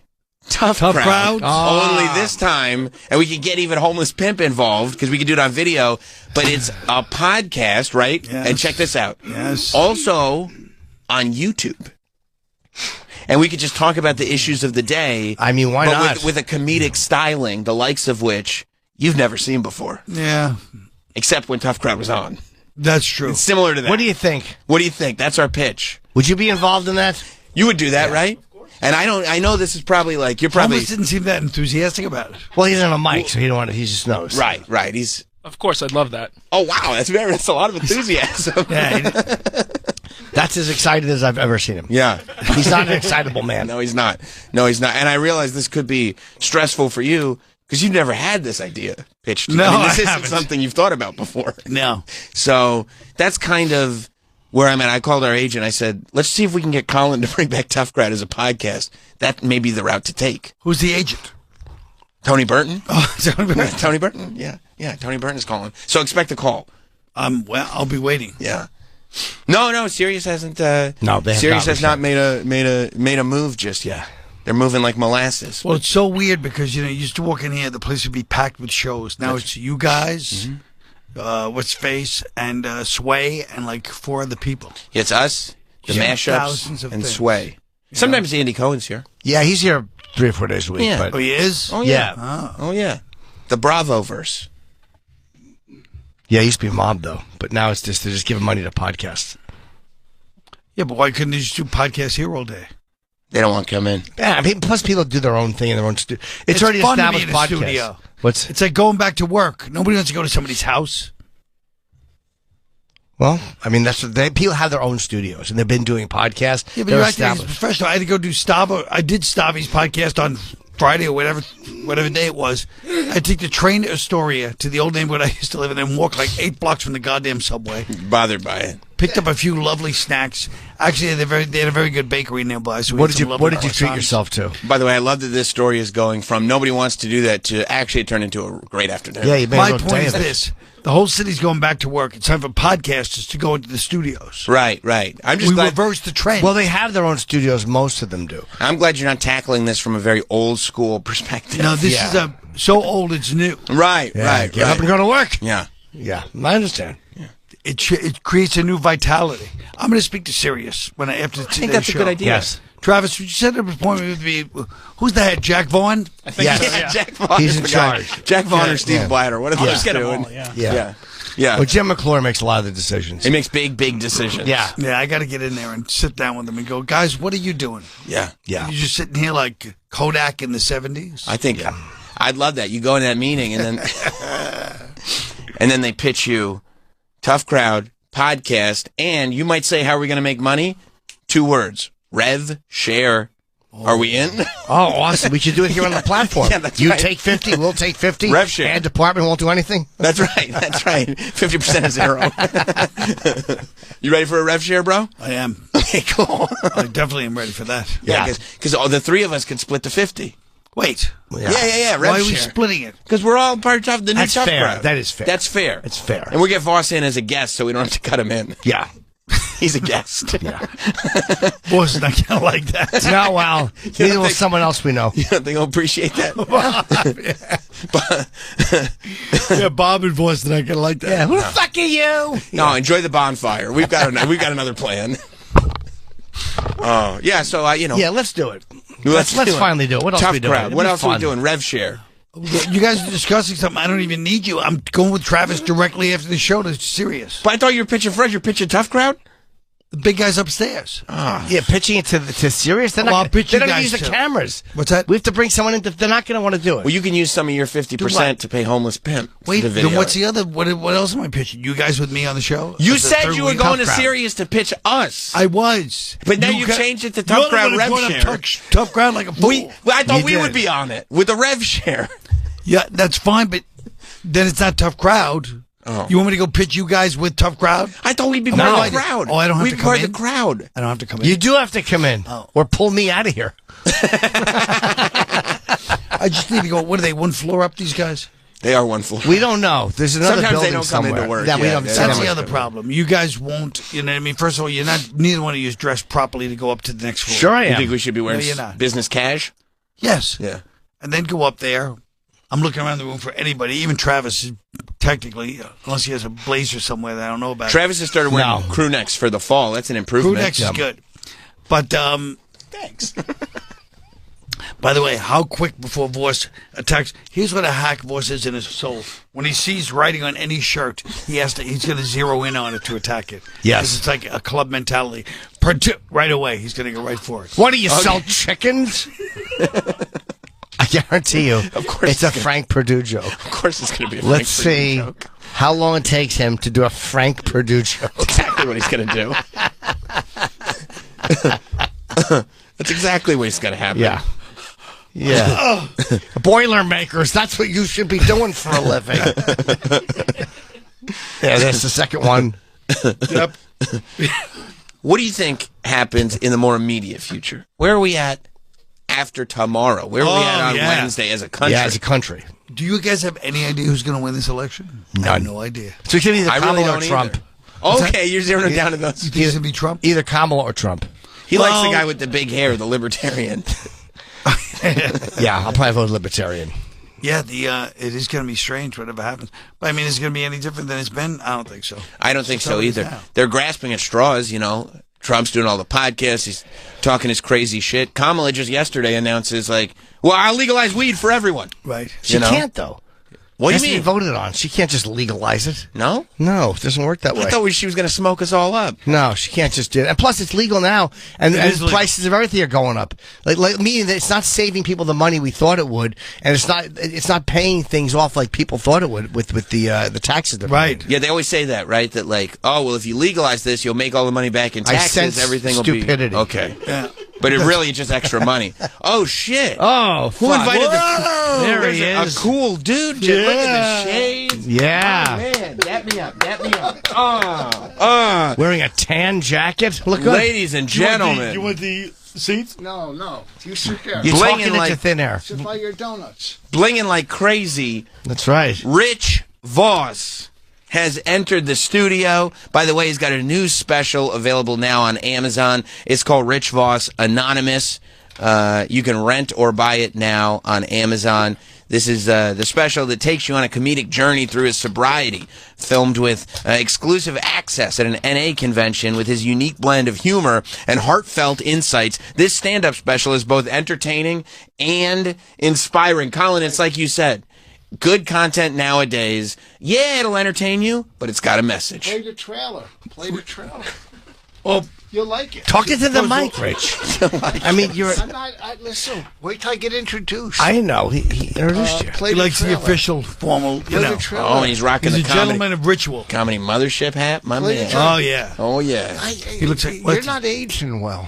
Tough Crowd, only this time, and we could get even Homeless Pimp involved, because we could do it on video, but it's a podcast, right? Yes. And check this out. Yes. Also on YouTube. and we could just talk about the issues of the day. I mean, why but not? With a comedic styling, the likes of which you've never seen before. Yeah. Except when Tough Crowd was on. That's true. It's similar to that. What do you think? What do you think? That's our pitch. Would you be involved in that? You would do that, right? And I know this is probably like, you're probably... Almost didn't seem that enthusiastic about it. Well, he doesn't have a mic, so he don't want to. He just knows. Right. He's... Of course, I'd love that. Oh, wow. That's a lot of enthusiasm. Yeah. That's as excited as I've ever seen him. Yeah. He's not an excitable man. No, he's not. And I realize this could be stressful for you because you've never had this idea pitched. No, this I isn't haven't. something you've thought about before. No. So that's kind of where I'm at. I called our agent. I said, let's see if we can get Colin to bring back Tough Crowd as a podcast. That may be the route to take. Who's the agent? Tony Burton? Oh, Tony Burton? Yeah. Tony Burton's calling. So expect a call. Well, I'll be waiting. Yeah. No. Sirius hasn't. No, they have Sirius not has not made a move just yet. They're moving like molasses. Well, it's so weird because, you used to walk in here, the place would be packed with shows. Now it's you guys, What's Face, and Sway, and like 4 other people. It's us, the Thousands mashups, of and things. Sway. Sometimes Andy Cohen's here. Yeah, he's here 3 or 4 days a week. Yeah. But Oh, he is? Oh yeah. Yeah. Oh yeah. The Bravo verse. yeah, he used to be mobbed though, but now it's just they're just giving money to podcasts. Yeah, but why couldn't they just do podcasts here all day? They don't want to come in. Yeah, I mean, plus people do their own thing in their own studio. It's already fun to be established in a podcast. studio. What's It's like going back to work. Nobody wants to go to somebody's house. well? I mean, that's what people have their own studios and they've been doing podcasts. Yeah, but They're you're acting like a established. professional. I had to go do Stava. I did Stavi's podcast on Friday or whatever day it was. I take the train to Astoria to the old neighborhood I used to live in and walk like 8 blocks from the goddamn subway. Bothered by it. Picked up a few lovely snacks. Actually, they had a very good bakery nearby. So we What had did some you lovely What did you treat croissants. yourself to? By the way, I love that this story is going from nobody wants to do that to actually turn into a great afternoon. Yeah, you made My a real point day is of it. this. The whole city's going back to work. It's time for podcasters to go into the studios. Right. I'm just We glad. reversed the trend. Well, they have their own studios. Most of them do. I'm glad you're not tackling this from a very old school perspective. no, this is so old it's new. Right. Get up and go to work. Yeah. Yeah, I understand. It creates a new vitality. I'm going to speak to Sirius after I think today's that's a show. good idea. Yes. Travis, would you set up an appointment with me? Who's the head? Jack Vaughn? I think Yes. so, yeah. Jack Vaughn He's is in the guy. charge. Jack Vaughn Yeah. or Steve Yeah. Blatter. What are I'll those just get them doing? all, yeah. Yeah. Well, Jim McClure makes a lot of the decisions. He makes big decisions. Yeah. Yeah, I got to get in there and sit down with them and go, guys, what are you doing? Yeah. Yeah. You're just sitting here like Kodak in the 70s? I think I'd love that. You go in that meeting and then and then they pitch you Tough Crowd podcast and you might say, how are we going to make money? 2 words. Rev share. Are we in? Oh, awesome. We should do it here on the platform. Yeah, that's you right. take 50, we'll take 50. Rev share. And department won't do anything. That's right. 50% is 0. You ready for a rev share, bro? I am. Okay, cool. I definitely am ready for that. Yeah, because the 3 of us could split the 50. Wait. Yeah. Rev Why are we share. splitting it? Because we're all part of the new That's Tough fair. Crowd. That is fair. That's fair. It's fair. And we'll get Voss in as a guest so we don't have to cut him in. Yeah. He's a guest. Boss not going to like that. No, well, neither will someone else we know. You don't think he'll appreciate that? Yeah, Bob and Boss not going to like that. Yeah, who the fuck are you? No, enjoy the bonfire. We've got another plan. Oh, yeah, so, Yeah, let's do it. let's Let's finally do it. What else Tough are we doing? Crowd. It'd What be else are we fun. doing? Rev share. You guys are discussing something. I don't even need you. I'm going with Travis directly after the show to Sirius. But I thought you were pitching Fred. You're pitching Tough Crowd? The big guy's upstairs. Yeah, pitching it to Sirius. They're Well, not. I'll pitch They you don't guys use the too. cameras. What's that? We have to bring someone in. They're not going to want to do it. Well, you can use some of your 50% to pay homeless pimp. Wait, the video. then what's the other? What else am I pitching? You guys with me on the show? You As the said third you were week going to Tough Crowd. Sirius to pitch us. I was. But now you got- changed it to Tough You're the Crowd one who Rev brought up share. Tough Crowd like a fool. I thought You we did. would be on it with the Rev share. Yeah, that's fine, but then it's not Tough Crowd. Oh. You want me to go pitch you guys with Tough Crowd? I thought we'd be No, part I of the didn't. crowd. Oh, I don't have we'd to be come part of in? the crowd. I don't have to come in. You do have to come in, or pull me out of here. I just need to go. What are they? 1 floor up? These guys? They are 1 floor. We don't know. There's another Sometimes they building don't come somewhere. into work. That we Yeah, don't yeah. see That's them. the other problem. You guys won't. You know what I mean? First of all, you're not. Neither one of you is dressed properly to go up to the next floor. Sure, I You am. think we should be wearing No, you're not. business cash? Yes. Yeah. And then go up there. I'm looking around the room for anybody. Even Travis, is technically, unless he has a blazer somewhere that I don't know about. Travis has started wearing No. crew necks for the fall. That's an Crew improvement. necks is good. But Thanks. By the way, how quick before Vos attacks? Here's what a hack Vos is in his soul. When he sees writing on any shirt, he's going to zero in on it to attack it. Yes. 'Cause it's like a club mentality. Right away, he's going to go right for it. What do you sell chickens? I guarantee you, Of course it's a Frank Perdue joke. Of course, it's going to be. Let's see how long it takes him to do a Frank Perdue joke. Exactly what he's going to do. That's exactly what he's going to happen. Yeah. Yeah. Boilermakers, that's what you should be doing for a living. Yeah, that's the second one. Yep. What do you think happens in the more immediate future? Where are we at after tomorrow? Where are we at on Wednesday as a country? Yeah, as a country. Do you guys have any idea who's going to win this election? I have no idea. So it's either I Kamala really or don't Trump. either. Okay, you're zeroing down to those. You think it's going to be Trump? Either Kamala or Trump. He likes the guy with the big hair, the libertarian. Yeah, I'll probably vote Libertarian. Yeah, it is going to be strange whatever happens. But I mean, is it going to be any different than it's been? I don't think so. I don't think so either. Now. They're grasping at straws, you know. Trump's doing all the podcasts. He's talking his crazy shit. Kamala just yesterday announces, like, well, I'll legalize weed for everyone. Right. She can't, though. What do Has you to mean? be voted on. She can't just legalize it. No? No, it doesn't work that way. I thought she was going to smoke us all up. No, she can't just do it. And plus, it's legal now, and prices of everything are going up. Like meaning that it's not saving people the money we thought it would, and it's not paying things off like people thought it would with the taxes. Right. Yeah, they always say that, right? That like, oh well, if you legalize this, you'll make all the money back in taxes. I sense everything stupidity. will be okay. Yeah. But it really is just extra money. Oh shit! Oh, who fuck. invited Whoa! There he a is. cool dude? Look at the shades. Yeah. Oh, man, dap me up, dap me up. Wearing a tan jacket. Look good. Ladies and gentlemen, You want the seats? No. You sit there. You're blinging talking into like- thin air. Sit by your donuts. blinging like crazy. That's right. Rich Vos has entered the studio. By the way, he's got a new special available now on Amazon. It's called Rich Vos Anonymous. You can rent or buy it now on Amazon. This is the special that takes you on a comedic journey through his sobriety, filmed with exclusive access at an NA convention with his unique blend of humor and heartfelt insights. This stand-up special is both entertaining and inspiring. Colin, it's like you said. Good content nowadays. Yeah, it'll entertain you, but it's got a message. Play the trailer. Oh, You'll like it. Talk into the mic, Rich. I mean, you're. Listen, wait till I get introduced. I know. He introduced you. Play he the likes the trailer. official, formal, Play the trailer. Oh, and he's rocking He's the a gentleman of ritual. comedy mothership hat, my Play the man. trailer. Oh, yeah. Oh yeah. He looks like- You're not aging well.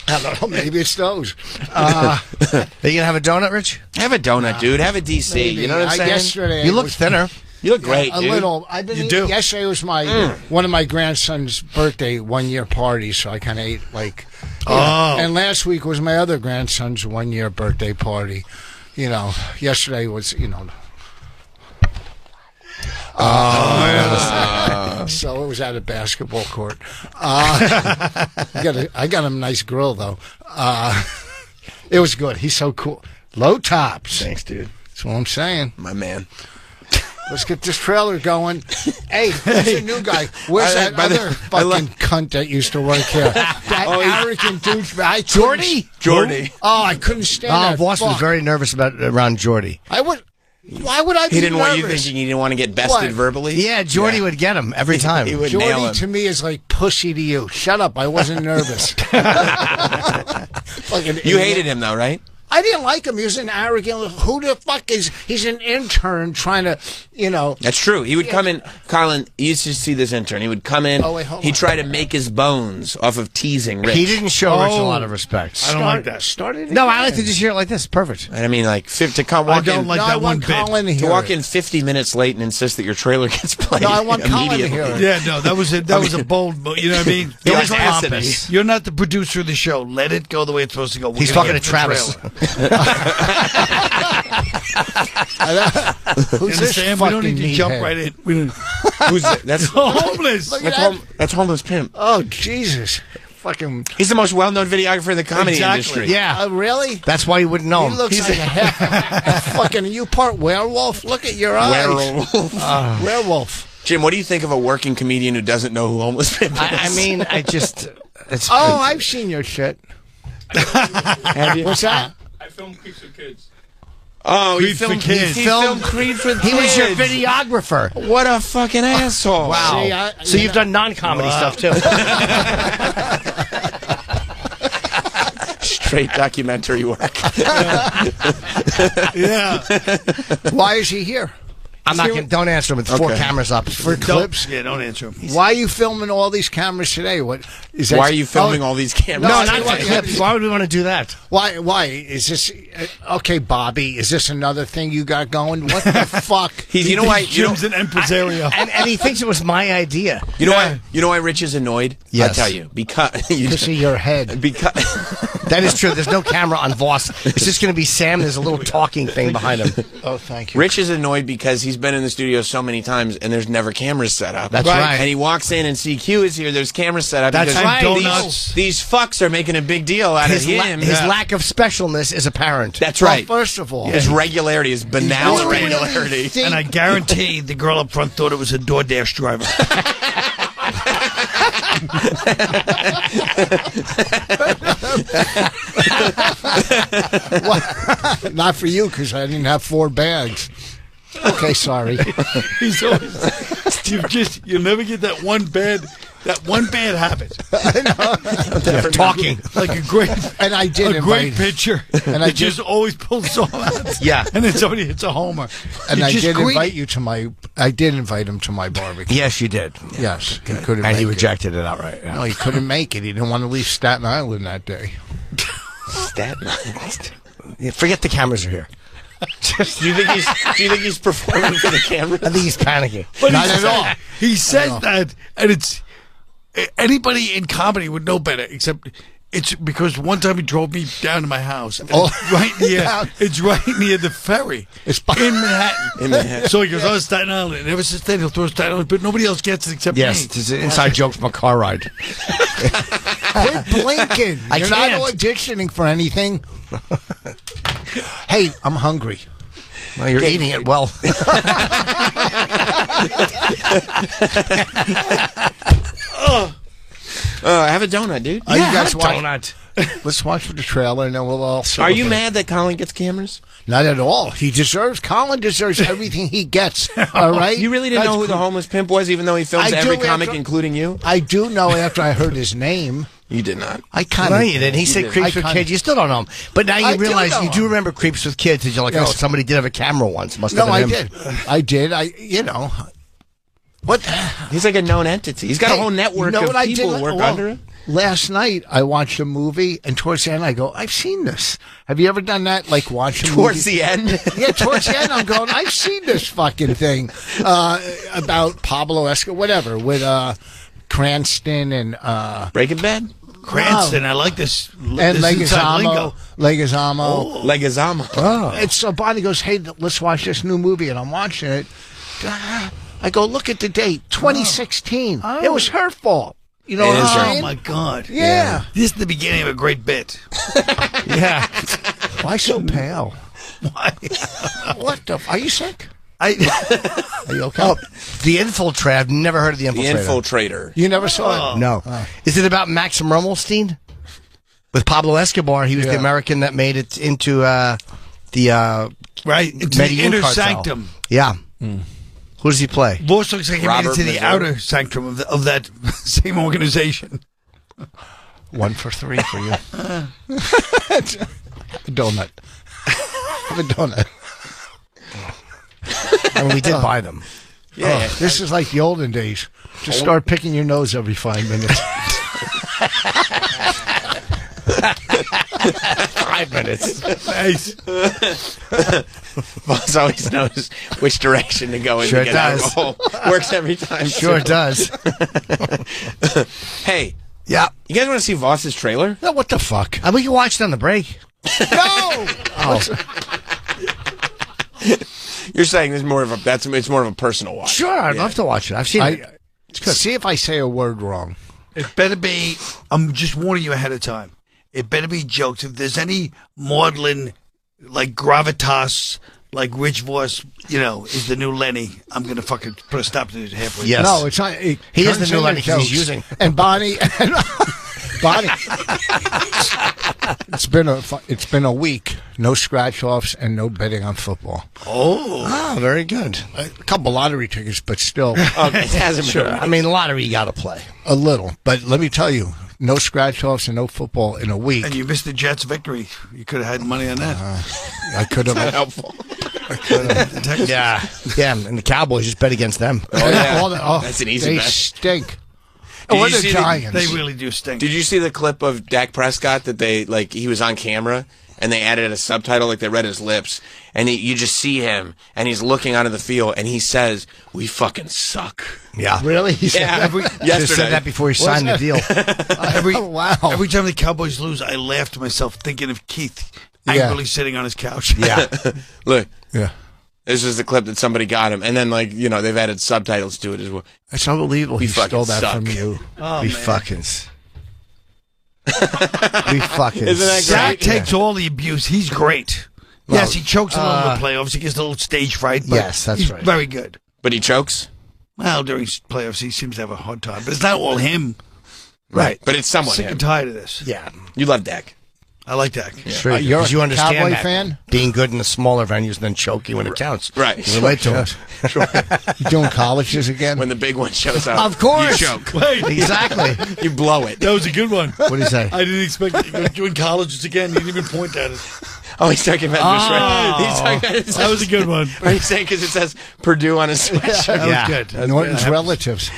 I don't know. Maybe it's those. Are you gonna have a donut, Rich? Have a donut, dude. Have a DC. Maybe. You know what I'm saying? Yesterday, You I look was- thinner. You look great, a dude. little. I've been You eating- do. Yesterday was my one of my grandson's birthday 1-year party, so I kind of ate like. Oh. And last week was my other grandson's 1-year birthday party. You know, yesterday was so it was at a basketball court. I got him a nice grill though. It was good. He's so cool. Low tops. Thanks, dude. That's what I'm saying. My man. Let's get this trailer going. Hey, there's a new guy. Where's that by the- other fucking cunt that used to work here? That arrogant douchebag. Jordy? Jordy. Oh, I couldn't stand that. Voss was fuck. very nervous around Jordy. Why would I be He didn't want you nervous? thinking he didn't want to get bested What? verbally? Yeah, Jordy would get him every time. He would nail Jordy him. to me is like pussy to you. Shut up. I wasn't nervous. Fucking You idiot. hated him, though, right? I didn't like him. He was an arrogant. Who the fuck is? He's an intern trying to, That's true. He would come in, Colin, you used to see this intern. He would come in, Oh, wait, hold he'd on. try to make his bones off of teasing Rich. He didn't show Rich a lot of respect. I don't like that. Started. No, I like to just hear it like this. Perfect. And I mean, like, to come I walk don't in, like No, that I one want bit. Colin to to hear walk it. in 50 minutes late and insist that your trailer gets played No, I want Colin to immediately. hear it. Yeah, no, that was a bold move. You know what I mean? He Don't likes pomp acidity. it. You're not the producer of the show. Let it go the way it's supposed to go. We're He's gonna talking to get the Travis. Who's this Sam, we don't fucking need to jump meathead? right in. We don't, Who's that? That's homeless. Look at That's, that. that's homeless pimp. Oh Jesus! fucking. He's the most well-known videographer in the comedy Exactly. industry. Yeah. Really? That's why you wouldn't know He him. looks like a half. Fucking, you part werewolf? Look at your eyes. Werewolf. Werewolf. Jim, what do you think of a working comedian who doesn't know who Homeless Pimp is? I mean, I just. It's Oh, I've seen your shit. Have you? What's that? I filmed Creeps with Kids. Oh, Creeps for Kids. He filmed Creeps with He Kids. was your videographer. What a fucking asshole. Wow. See, So you've done non-comedy stuff too. Straight documentary work. Yeah. Why is he here? I'm not gonna. Don't answer him. It's 4 Okay. cameras up. For clips? Yeah, don't answer him. Why are you filming all these cameras today? What is that? Why are you filming all these cameras? No, I not see what for you- clips. Why would we want to do that? Why is this? Okay, Bobby, is this another thing you got going? What the fuck? You know why? You know, Jim's an impresario. And he thinks it was my idea. you know why? You know why Rich is annoyed? Yes. I'll tell you. Because you To see your head. because That is true. There's no camera on Voss. It's just going to be Sam. There's a little talking thing behind him. Oh, thank you. Rich is annoyed because he's been in the studio so many times and there's never cameras set up. That's right. And he walks in and CQ is here. There's cameras set up. That's because right. Donuts. These fucks are making a big deal out of him. His lack of specialness is apparent. That's Well, right. first of all, His regularity, his banal You really regularity. think- And I guarantee the girl up front thought it was a DoorDash driver. not for you because I didn't have 4 bags. Okay, sorry. He's always you'll never get that one bad habit. Talking. Like a great And I did a great invite. pitcher. And And I it just always pulls off. Yeah. And then somebody hits a homer. And You're I just did greedy. invite you to my. I did invite him to my barbecue. Yes, you did. Yes, he couldn't. And make he it. rejected it outright. No, he couldn't make it. He didn't want to leave Staten Island that day. Staten Island. Yeah, forget the cameras are here. Do you think he's performing for the camera? I think he's panicking. But Not he at said- all. He says that, and it's anybody in comedy would know better. Except it's because one time he drove me down to my house. And it's right near the ferry. It's in Manhattan. In Manhattan. So he goes, "Oh, Staten Island." And ever since then, he'll throw Staten Island, but nobody else gets it except Yes, me. it's an inside joke from a car ride. Quit blinking. I You're can't. not auditioning for anything. Hey, I'm hungry. Well, you're eating it well. Have a donut, dude. Are you guys have a watch- donut. Let's watch the trailer and then we'll all Are celebrate. you mad that Colin gets cameras? Not at all. He deserves. Colin deserves everything he gets. All right. You really didn't That's know who the cool. homeless pimp was, even though he films I every do comic, after- including you? I do know after I heard his name. You did not. I kind No, of. you didn't. He said did. Creeps I with kinda- Kids. You still don't know him. But now I you do realize know you do him. remember Creeps with Kids. And you're like, Yes. oh, somebody did have a camera once. Must No, have I been him. did. I did. You know. What? He's like a known entity. He's got a whole network you know of what I people did? who work Well, under him. Last night I watched a movie, and towards the end I go, "I've seen this." Have you ever done that? Like watch a Towards movie? the end. Yeah, towards the end, I'm going, I've seen this fucking thing about Pablo Escobar, whatever, with Cranston and Breaking Bad? Cranston, I like this. and this inside lingo. Leguizamo. Leguizamo. Oh. And so Bonnie goes, "Hey, let's watch this new movie," and I'm watching it. I go, "Look at the date, 2016. It was her fault." You know It what is I'm her. Oh saying? my God! Yeah. This is the beginning of a great bit. Yeah. Why so pale? Why? What the? Are you sick? I, Are you okay? Oh, The Infiltrator. I've never heard of The The Infiltrator. Infiltrator. You never saw it? No. Is it about Max Rumelstein? With Pablo Escobar, he was the Yeah. American that made it into the right into the Medellin inner cartel. sanctum. Yeah. Who does he play? Voice looks like he made Robert it to the Mazur. outer sanctum of that same organization. 1 for 3 for you. Have a donut. Have a donut. I mean, we did buy them. Yeah. This is like the olden days. Just start picking your nose every 5 minutes. 5 minutes. Nice. Boss always knows which direction to go in Sure to get does. alcohol. Works every time. Sure too. does. Hey, Yeah. you guys want to see Voss's trailer? No, what the fuck? We can watch it on the break. No! You're saying it's more of a personal watch. Sure, I'd love to watch it. I've seen it. See if I say a word wrong. It better be. I'm just warning you ahead of time. It better be jokes. If there's any maudlin, like gravitas, like Rich Voss, is the new Lenny, I'm gonna fucking put a stop to it halfway. Yes. No, it's not. He is the new Lenny because he's using. And Bonnie. Bonnie. It's been a week. No scratch offs and no betting on football. Oh, very good. A couple lottery tickets, but still. Okay, it hasn't Sure. been. I mean, lottery you got to play. A little. But let me tell you, no scratch offs and no football in a week. And you missed the Jets' victory. You could have had money on that. I could have. Helpful. Yeah. And the Cowboys just bet against them. Oh, yeah. Oh, That's an easy they bet. stink. Did Or you the see Giants. They really do stink. Did you see the clip of Dak Prescott that he was on camera and they added a subtitle, like they read his lips, and you just see him and he's looking onto the field and he says, "We fucking suck." Yeah. Really? He said Yeah. that? Just said that before he signed the deal. Wow. Every time the Cowboys lose, I laugh to myself thinking of Keith Yeah. angrily sitting on his couch. Yeah. Look, Yeah. this is the clip that somebody got him, and then they've added subtitles to it as well. It's unbelievable. We He fucking stole that suck. from you. Oh, we man. fuckins. We fucking. Isn't that Zach great? takes all the abuse. He's great. Yes, he chokes a little in the playoffs. He gets a little stage fright. But Yes, that's he's right. very good. But he chokes, Well, during playoffs, he seems to have a hard time. But it's not all him. Right. but it's somewhat Sick him. and tired of this. Yeah. You love Dak. I like that. Sure. You're Because a you understand Cowboy that. fan? Being good in the smaller venues than choking when it counts. Right. You relate to it. You doing colleges again? When the big one shows up, Of course. you choke. Wait, Exactly. You blow it. that was a good one. What do you say? I didn't expect you to doing colleges again. You didn't even point at it. Oh, he's talking about He's talking about it. That was a good one. Are you saying because it says Purdue on his sweatshirt? That Yeah. was good. That was Norton's good. relatives.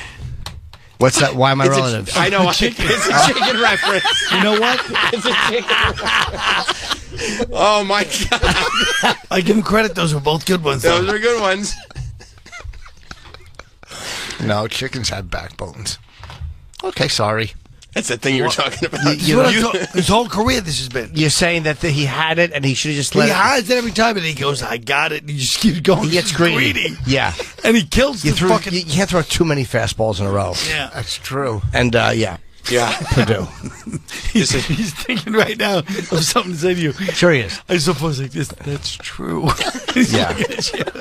What's that? Why am I It's a- relatives? I know. It's a chicken reference. You know what? It's a chicken reference. Oh, my God. I give him credit. Those were both good ones. Those Though. are good ones. No, chickens have backbones. Okay, sorry. That's the thing you were talking about. This is what I'm his whole career, this has been. You're saying that he had it and he should have just let He it. has it every time, and he goes, "I got it." And he just keeps going. He gets He's greedy. Yeah. and he kills You the threw. fucking. You can't throw too many fastballs in a row. Yeah, That's true. And yeah, Yeah. Purdue. he's thinking right now of something to say to you. Sure he is. I suppose like this. That's true. Yeah.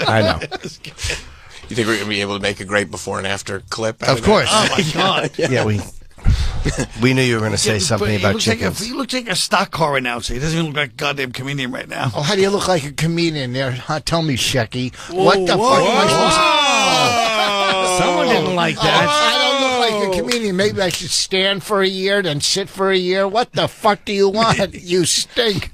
I know. You think we're going to be able to make a great before and after clip? out Of course. Oh my god. Yeah, we knew you were going to say Yeah, something but he about looks chickens. he looks like a stock car announcer. He doesn't even look like a goddamn comedian right now. Oh, how do you look like a comedian there? Huh? Tell me, Shecky. What the whoa, fuck am I supposed to... Someone didn't like I that. don't look like a comedian. Maybe I should stand for a year, then sit for a year. What the fuck do you want? You stink.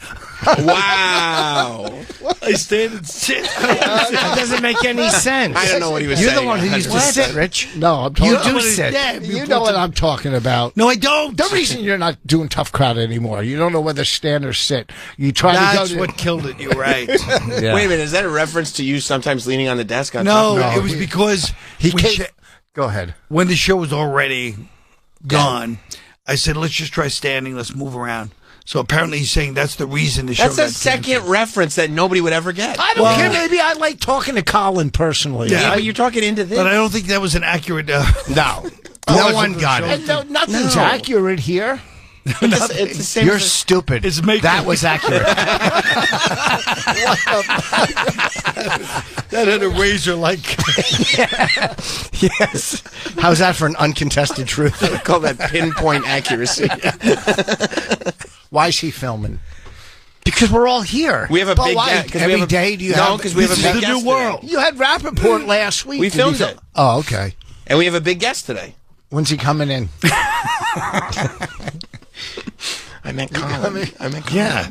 Wow. I stand and sit. That doesn't make any sense. I don't know what he was You're saying. the one who used to sit, Rich. No, I'm talking You about... do sit. Yeah, You know what I'm talking about. No, I don't. The reason you're not doing Tough Crowd anymore, you don't know whether stand or sit. You try That's to go... what killed it. You're right. Yeah. Wait a minute. Is that a reference to you sometimes leaning on the desk? On No, No, it was because He we came... Go ahead. when the show was already gone, I said, let's just try standing. Let's move around. So apparently he's saying that's the reason the show That's a got second canceled. reference that nobody would ever get. I don't Well- care. Maybe I like talking to Colin personally. Yeah, but you're talking into this. But I don't think that was an accurate... No. No one got it. And no, nothing's accurate here. it's the same. You're stupid. It's make- That was accurate. That had a razor like... Yes. How's that for an uncontested truth? We call that pinpoint accuracy. Why is he filming? Because we're all here. We have a But big why? guest. 'cause we Every have a- day do you No, have- because we have a This big is the guest new world. today. You had Rappaport last week. We Did filmed he it. Oh, okay. And we have a big guest today. When's he coming in? I meant Colin. I meant Colin. Yeah.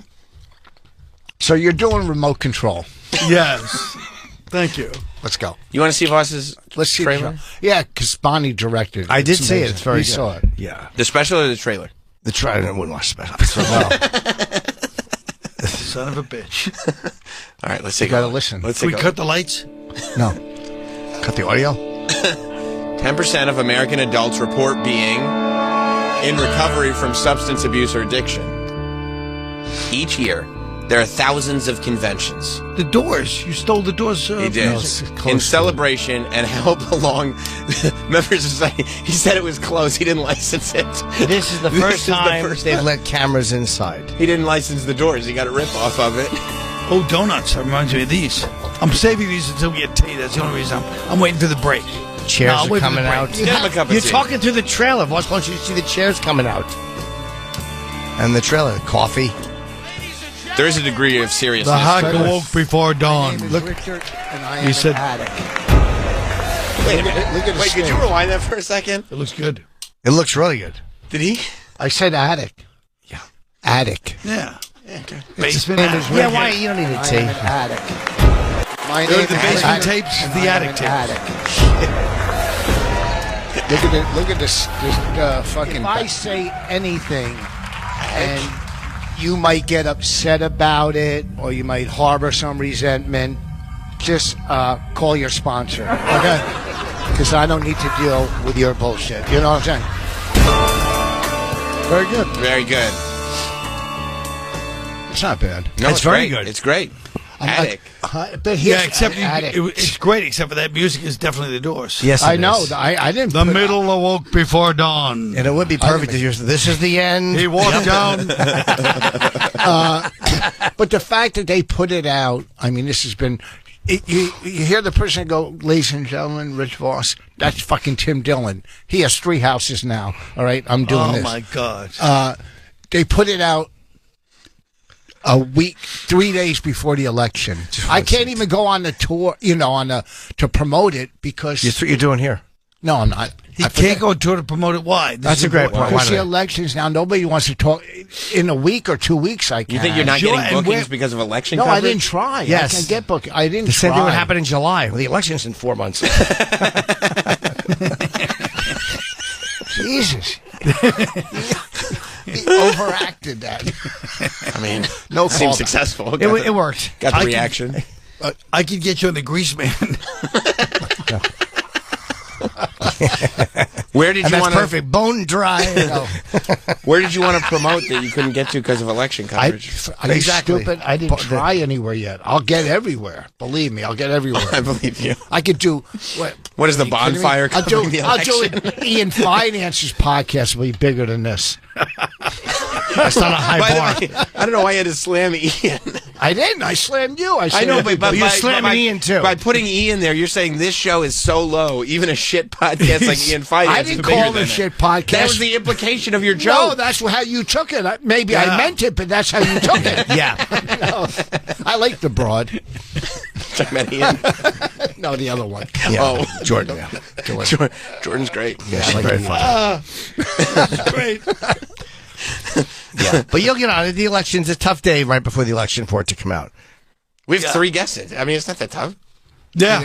So you're doing remote control. Yes. Thank you. Let's go. You want to see Voss's Let's see. trailer? Yeah, because Bonnie directed. I did It's see it. amazing. It's very We good. saw it. Yeah. The special or the trailer? The try. I wouldn't watch the special. Well, Son of a bitch. All right, let's You take gotta a look. listen. Let's Can we take a cut the lights? No. cut the audio. 10% of American adults report being in recovery from substance abuse or addiction. Each year, there are thousands of conventions. The Doors. You stole the Doors. He did. No, it's close In to celebration and help along members of society. He said it was closed. He didn't license it. This is the first time they've let cameras inside. He didn't license the Doors. He got a rip-off of it. Oh, donuts. That reminds me of these. I'm saving these until we get tea. That's the only reason I'm waiting for the break. Chairs No, are wait for coming the break. out. Get him a cup of You're tea. talking through the trailer. Why don't you see the chairs coming out? And the trailer, coffee. There is a degree of seriousness. The hawk awoke before dawn. Look, Richard, and I am You said- an addict. Wait a minute. Look at the Wait, could you stage. rewind that for a second? It looks good. It looks really good. Did he? I said attic. Yeah. Attic. Yeah. Okay. Basement. name is Yeah, why? You don't need a I tea. am an addict. My Go to name the is basement Attic, tapes, and the I am attic an tapes. Attic. Look at this fucking. If I say anything, and you might get upset about it, or you might harbor some resentment, just call your sponsor, okay? Because I don't need to deal with your bullshit. You know what I'm saying? Very good. Very good. It's not bad. No, It's it's very great. good. It's great. Attic. But Yeah, except attic. it's great, except for that music is definitely the Doors. Yes, I it know. is. I didn't. The put- middle awoke before dawn. And it would be perfect if you said, this is the end. He walked down. But the fact that they put it out, I mean, this has been. You hear the person go, ladies and gentlemen, Rich Voss, that's fucking Tim Dillon. He has 3 houses now. All right, I'm doing Oh this. my God. They put it out a week, 3 days before the election. I can't even go on the tour, to promote it because. That's what you're doing here. No, I'm not. He can't go tour to promote it. Why? This That's is a great important. point. Why Because the not? elections now, nobody wants to talk. In a week or 2 weeks, I can. You think you're not Sure, getting and bookings where- because of election No, coverage? I didn't try. Yes. I can get booked. I didn't The same try. thing would happen in July. Well, the election's in 4 months. Jesus. He overacted that. I mean, No seems callback. successful. It worked. Got the I reaction. I could get you on the Grease Man. Where did And you that's want to? perfect. Bone dry. Where did you want to promote that you couldn't get to because of election coverage? Are you Exactly. stupid? I didn't try anywhere yet. I'll get everywhere. Believe me, I'll get everywhere. I believe you. I could do What is the are you kidding me? bonfire I'll covering the I'll do election? it. Ian Finance's podcast will be bigger than this. That's not a high By bar. the way, I don't know why you had to slam Ian. I didn't. I slammed you. I I know, slammed but You're by, slamming by, Ian, too. By putting Ian there, you're saying this show is so low. Even a shit podcast like Ian Finance I is didn't bigger call than it a it. shit podcast. That was the implication of your No, joke. that's how you took it. Maybe Yeah. I meant it, but that's how you took it. Yeah. No, I like the broad. Talking about Ian. No, the other one. Yeah. Oh. Jordan. Yeah. Jordan's great. Yeah, she's very funny. Great. Yeah. But you'll get on it. The election's a tough day right before the election for it to come out. We have 3 guesses. I mean, it's not that tough. Yeah.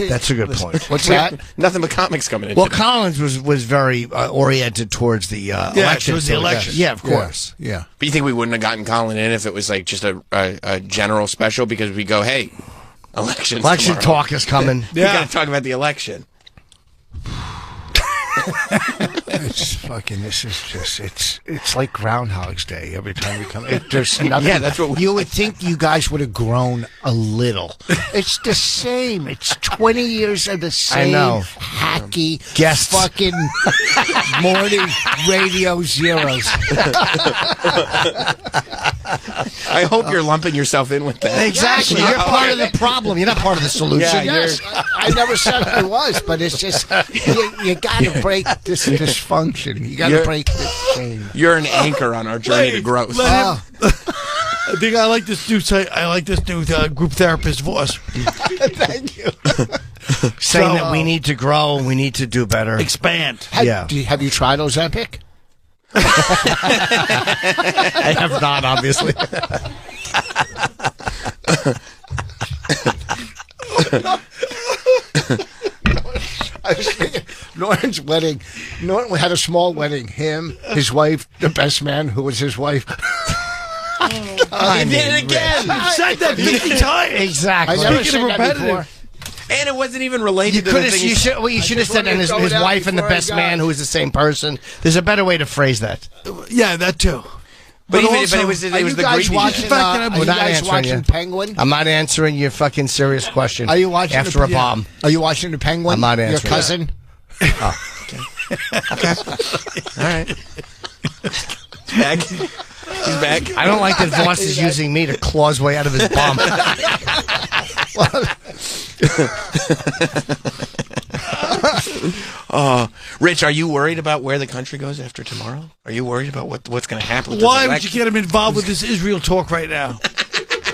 That's a good point. What's that? Nothing but comics coming in. Well, today. Collins was very oriented towards the election. towards the so election. Yeah, of course. Yeah. But you think we wouldn't have gotten Colin in if it was like just a general special because we go, hey, elections Election tomorrow. talk is coming. We got to talk about the election. It's fucking. This is just. It's like Groundhog's Day every time we come. There's nothing. Yeah, that's what we- you would think. You guys would have grown a little. It's the same. It's 20 years of the same. know. Hacky Guests. fucking morning radio zeros. I hope you're lumping yourself in with that. Exactly. You're part of the problem. You're not part of the solution. Yeah, Yes, I never said I was, but it's just you got to break this dysfunction. You got to You're- break this chain. You're an anchor on our journey to growth. Let him- I think I like this new. I like this new group therapist voice. Thank you. Saying that we need to grow and we need to do better. Expand. Yeah. Have you tried Ozempic? I have not, obviously. I was thinking, Norton's wedding. Norton had a small wedding. Him, his wife, the best man who was his wife. I did it again. You said that 50 times. Exactly. I never Speaking said of that repetitive. before. And it wasn't even related You to could the have. thing. You should. Well, you should have just said, and wanted to his throw it out wife and the before I best got man, it. who is the same person. There's a better way to phrase that. Yeah, that too. But even also, if it was Are the you guys greedy watching? shit. Are you not guys answering watching you. Penguin? I'm not answering your fucking serious question. Are you watching after a the, bomb? Are you watching the Penguin? I'm not Your answering. cousin. Okay. All right. Back. He's back. I don't like that Voss is using me to claw his way out of his bum. Rich, are you worried about where the country goes after tomorrow? Are you worried about what's going to happen with this Why would election? you get him involved with this Israel talk right now?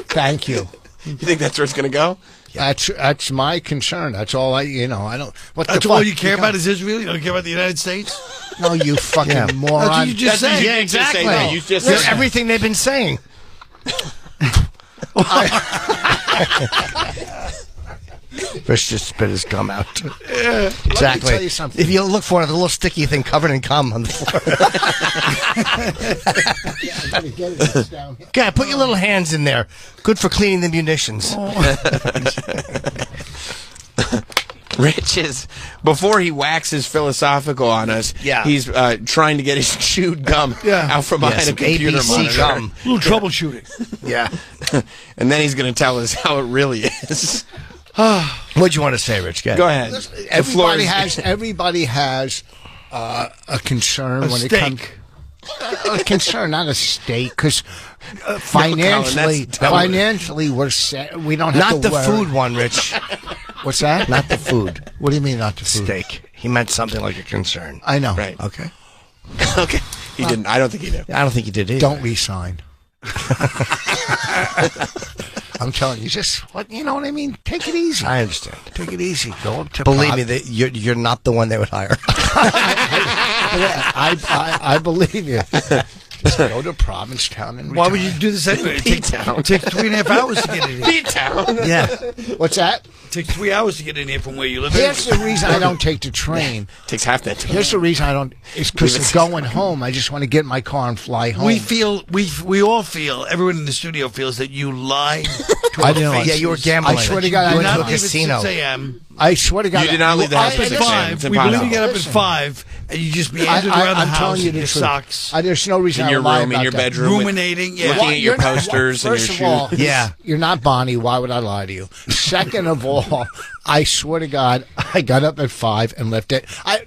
Thank you. You think that's where it's going to go? That's my concern. That's all I don't. What That's the all fuck? you care about is Israel? You don't care about the United States? No, you fucking Yeah. moron. That's what you just said. Yeah, exactly. Say that. You just You're said everything they've been saying. Rich just spit his gum out. Exactly. Let me tell you something. If you look for it, the little sticky thing covered in cum on the floor. I gotta get it. It's down here. God, put your little hands in there. Good for cleaning the munitions. Rich is, before he waxes philosophical on us, Yeah. he's trying to get his chewed gum out from behind Yes, a computer ABC monitor. gum. A little troubleshooting. Yeah. And then he's going to tell us how it really is. What'd you want to say, Rich? Go ahead. The floor Everybody has a concern A when steak. it comes. A concern, not a stake, because financially, we're set. We don't have Not to the worry. food one, Rich. What's that? Not the food. What do you mean, not the food? Steak. He meant something like a concern. I know. Right. Okay. Okay. He didn't. I don't think he did. I don't think you did either. Don't resign. I'm telling you, just what you know what I mean. Take it easy. I understand. Take it easy. Go up to. Believe me, that you're not the one they would hire. I believe you. Just go to Provincetown and Why retire. would you do this anyway? It takes 3.5 hours to get in here. P-Town. Yeah. What's that? It takes 3 hours to get in here from where you live. Here's the reason I don't take the train. Takes half that time. Here's the reason I don't. It's because of going home. I just want to get in my car and fly home. We all feel, everyone in the studio feels that you lied to I our didn't lie. faces. Yeah, you were gambling. I swear to God, You I did went not to a leave at casino. 6 a.m. I swear to God, You did not leave the house Up at at 6 a.m. 5. It's We believe you impossible. get up at Listen. 5 and you just meandered around the I'm house telling you in the your truth. socks. There's no reason In your I lie room, in about your that. bedroom. with- Ruminating, yeah. Looking at your You're not- posters and your First shoes. of all, Yeah. you're not Bonnie. Why would I lie to you? Second of all, I swear to God, I got up at 5 and left at. I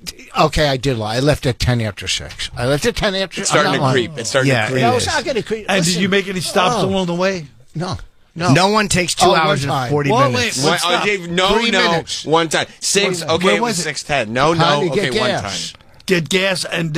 did lie. I left at 10 after 6. I left at 10 after. It's starting I'm to not creep. lying. It's starting Yeah, to creep. No, it's not going to creep. And did Listen. you make any stops along the way? No. No one takes 2 Oh, one hours and time. 40 Well, minutes. wait, What? stop. Oh, Dave, no, 3 minutes. one time. 6, okay, Where it was was it? 6:10. No, How to okay, get one gas. time. Get gas and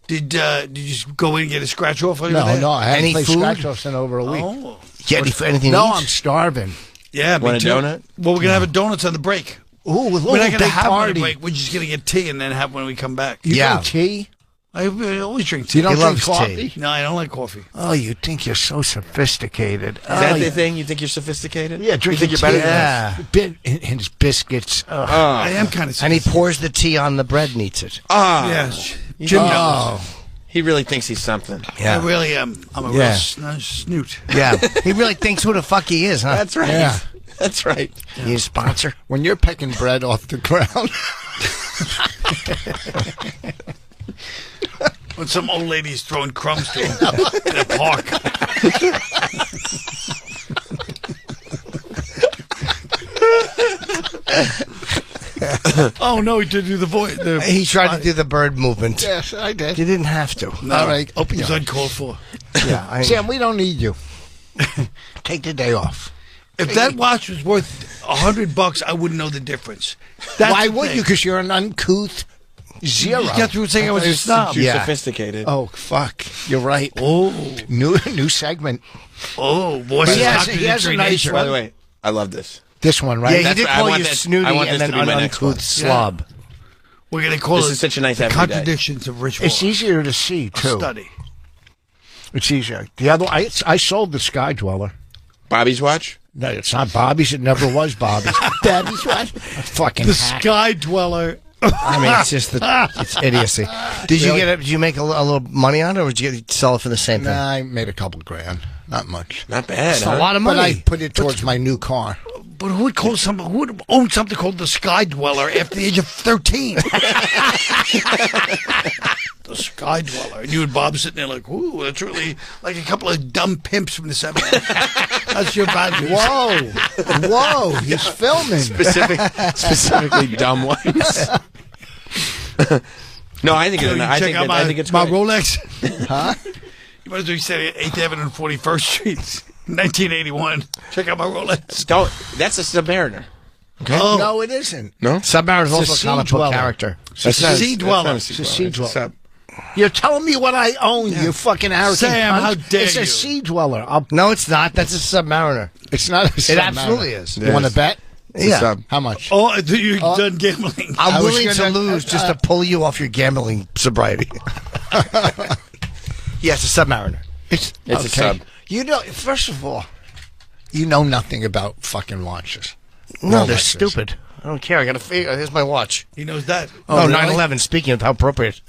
did you just go in and get a scratch off? No, I haven't Any played food? scratch offs in over a week. Oh. Anything No, to eat? I'm starving. Yeah, me Want a too. donut? Well, we're going to have a donuts on the break. Ooh, with a We're little not going to big have one on party. the break. We're just going to get tea and then have when we come back. You Yeah. drink tea? I always drink tea. You don't He drink loves coffee? tea. No, I don't like coffee. Oh, you think you're so sophisticated. Is that the thing? You think you're sophisticated? Yeah, You drinking think you're better tea. than us? Yeah. And his biscuits. I am kind of. And he pours the tea on the bread and eats it. Yes, Jim knows. He really thinks he's something. I really am. I'm a real Yeah. snoot. Yeah. He really thinks who the fuck he is, huh? That's right. Yeah. That's right. You a sponsor? When you're pecking bread off the ground. When some old lady's throwing crumbs to him in a park. Oh no, he did do the voice. He tried to do the bird movement. Yes, I did. You didn't have to. All right, open He's your uncalled for. Yeah. Sam, we don't need you. Take the day off. If that watch was worth $100, I wouldn't know the difference. That's Why the would thing. you? Because you're an uncouth zero. You got through saying I was a snob. You're Yeah. sophisticated. Oh, fuck. You're right. Oh, New segment. voices He has- contradictory he has a nice nature. By the way, I love this. This one, right? Yeah, he That's did right. I call want you this- snooty I want and this then to be an my next one. uncouth slob. We're going to call This it is such a nice the everyday. contradictions of Rich It's Wall. easier to see, too. Study. It's easier. The other, I sold the Sky Dweller. Bobby's watch? No, it's not Bobby's. It never was Bobby's. Daddy's what? A fucking The hack. Sky Dweller. I mean, it's just it's idiocy. Did you Did you make a little money on it, or did you sell it for the same thing? Nah, I made a couple grand. Not much. Not bad, It's huh? a lot of But money. I put it towards my new car. But who would own something called the Sky Dweller after the age of 13? the Sky Dweller. And you and Bob sitting there like, ooh, that's really like a couple of dumb pimps from the 70s. That's your badge. Whoa, he's filming. Specifically dumb ones. No, I think I think it's my great. Rolex. Huh? You might as well say 8th Avenue and 41st Street, 1981. Check out my Rolex. That's a Submariner. Okay. Oh. No, it isn't. No? Submariner is It's a also a sea comic book dweller. character. It's a sea dweller. It's a sea dweller. Sub. You're telling me what I own, you fucking arrogant Sam, cunt. how dare It's you. a sea dweller. No, it's not. That's a Submariner. It's not a It absolutely is. You want to bet? It's a sub. How much? Oh, I thought you were done gambling. I'm I was willing to gonna- lose just to pull you off your gambling sobriety. Yes, a Submariner. It's a sub. You know, first of all, you know nothing about fucking watches. No, they're Rolexes. stupid. I don't care. I got to figure. Here's my watch. He knows that. Oh, really? 9/11. Speaking of how appropriate.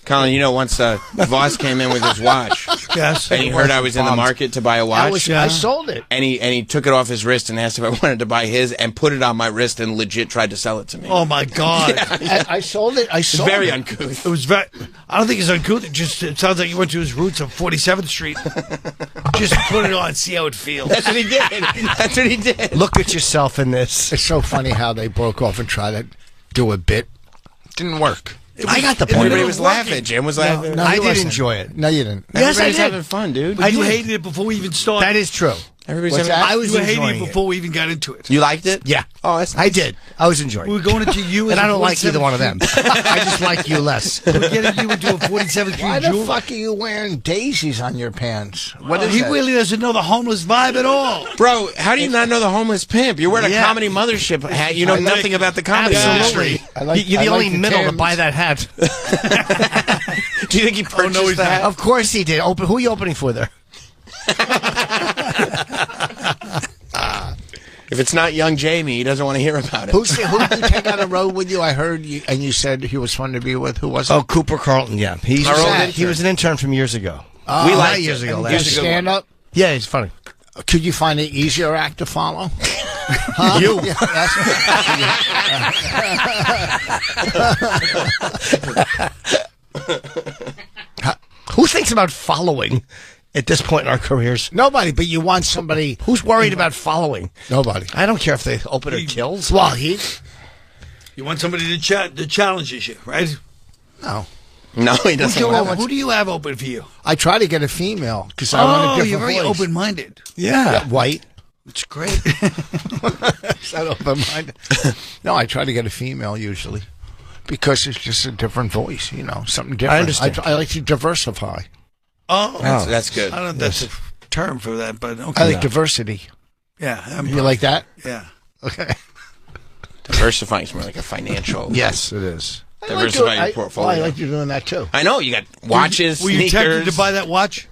Colin, you know, once Voss came in with his watch, Yes. and he heard I was in the Bombed. market to buy a watch, I sold it. and he took it off his wrist and asked if I wanted to buy his, and put it on my wrist and legit tried to sell it to me. Oh, my God. I sold it. I sold Very it. uncouth. It was very. I don't think it's uncouth. It sounds like you went to his roots of 47th Street. Just put it on, see how it feels. That's what he did. That's what he did. Look at yourself in this. It's so funny how they broke off and tried to do a bit. Didn't work. I got the point. Everybody of it. was laughing. Jim was laughing. No, I you did wasn't. enjoy it. No, you didn't. Yes, I Everybody's did. having fun, dude. But you hated it before we even started. That is true. Everybody's What's having that? I was You were hating enjoying it it. before we even got into it. You liked it? Yeah. Oh, that's I did. I was enjoying We it. were going into you as And a I don't like 47th either one of them. I just like you less. We're getting you into a 47th Street Why the jewel. fuck are you wearing daisies on your pants? What is He that? really doesn't know the homeless vibe at all. Bro, how do you not know the homeless pimp? You're wearing a Yeah. comedy mothership hat. You know I like- nothing about the comedy Absolutely. industry. I like- You're the I only like the middle to Timbs. buy that hat. Do you think he purchased he's the not. hat? Of course he did. Who are you opening for there? If it's not young Jamie, he doesn't want to hear about it. Who did you take on the road with you? I heard you, and you said he was fun to be with. Who was it? Oh, Cooper Carlton. Yeah, he Our old he was an intern from years ago. We Not liked years it. ago. He Last was year. stand up. Yeah, he's funny. Could you find an easier act to follow? Huh? You. Yeah, Who thinks about following at this point in our careers? nobody, but you want somebody. Who's worried about following? Nobody. I don't care if they open or kills. Well, he. You want somebody that challenges you, right? No. No, he doesn't want to. Who do you have open for you? I try to get a female because I want a Oh, different you're very voice. open-minded. Yeah. White. It's great. Is that open-minded? No, I try to get a female usually because it's just a different voice. You know, something different. understand. I like to diversify. Oh, That's good. I don't know if that's a term for that, but okay. I like diversity. Yeah. You like that? Yeah. Okay. Diversifying is more like a financial. Yes. It is. Diversify your portfolio. I like you doing that too. I know you got watches, Were you tempted sneakers to buy that watch?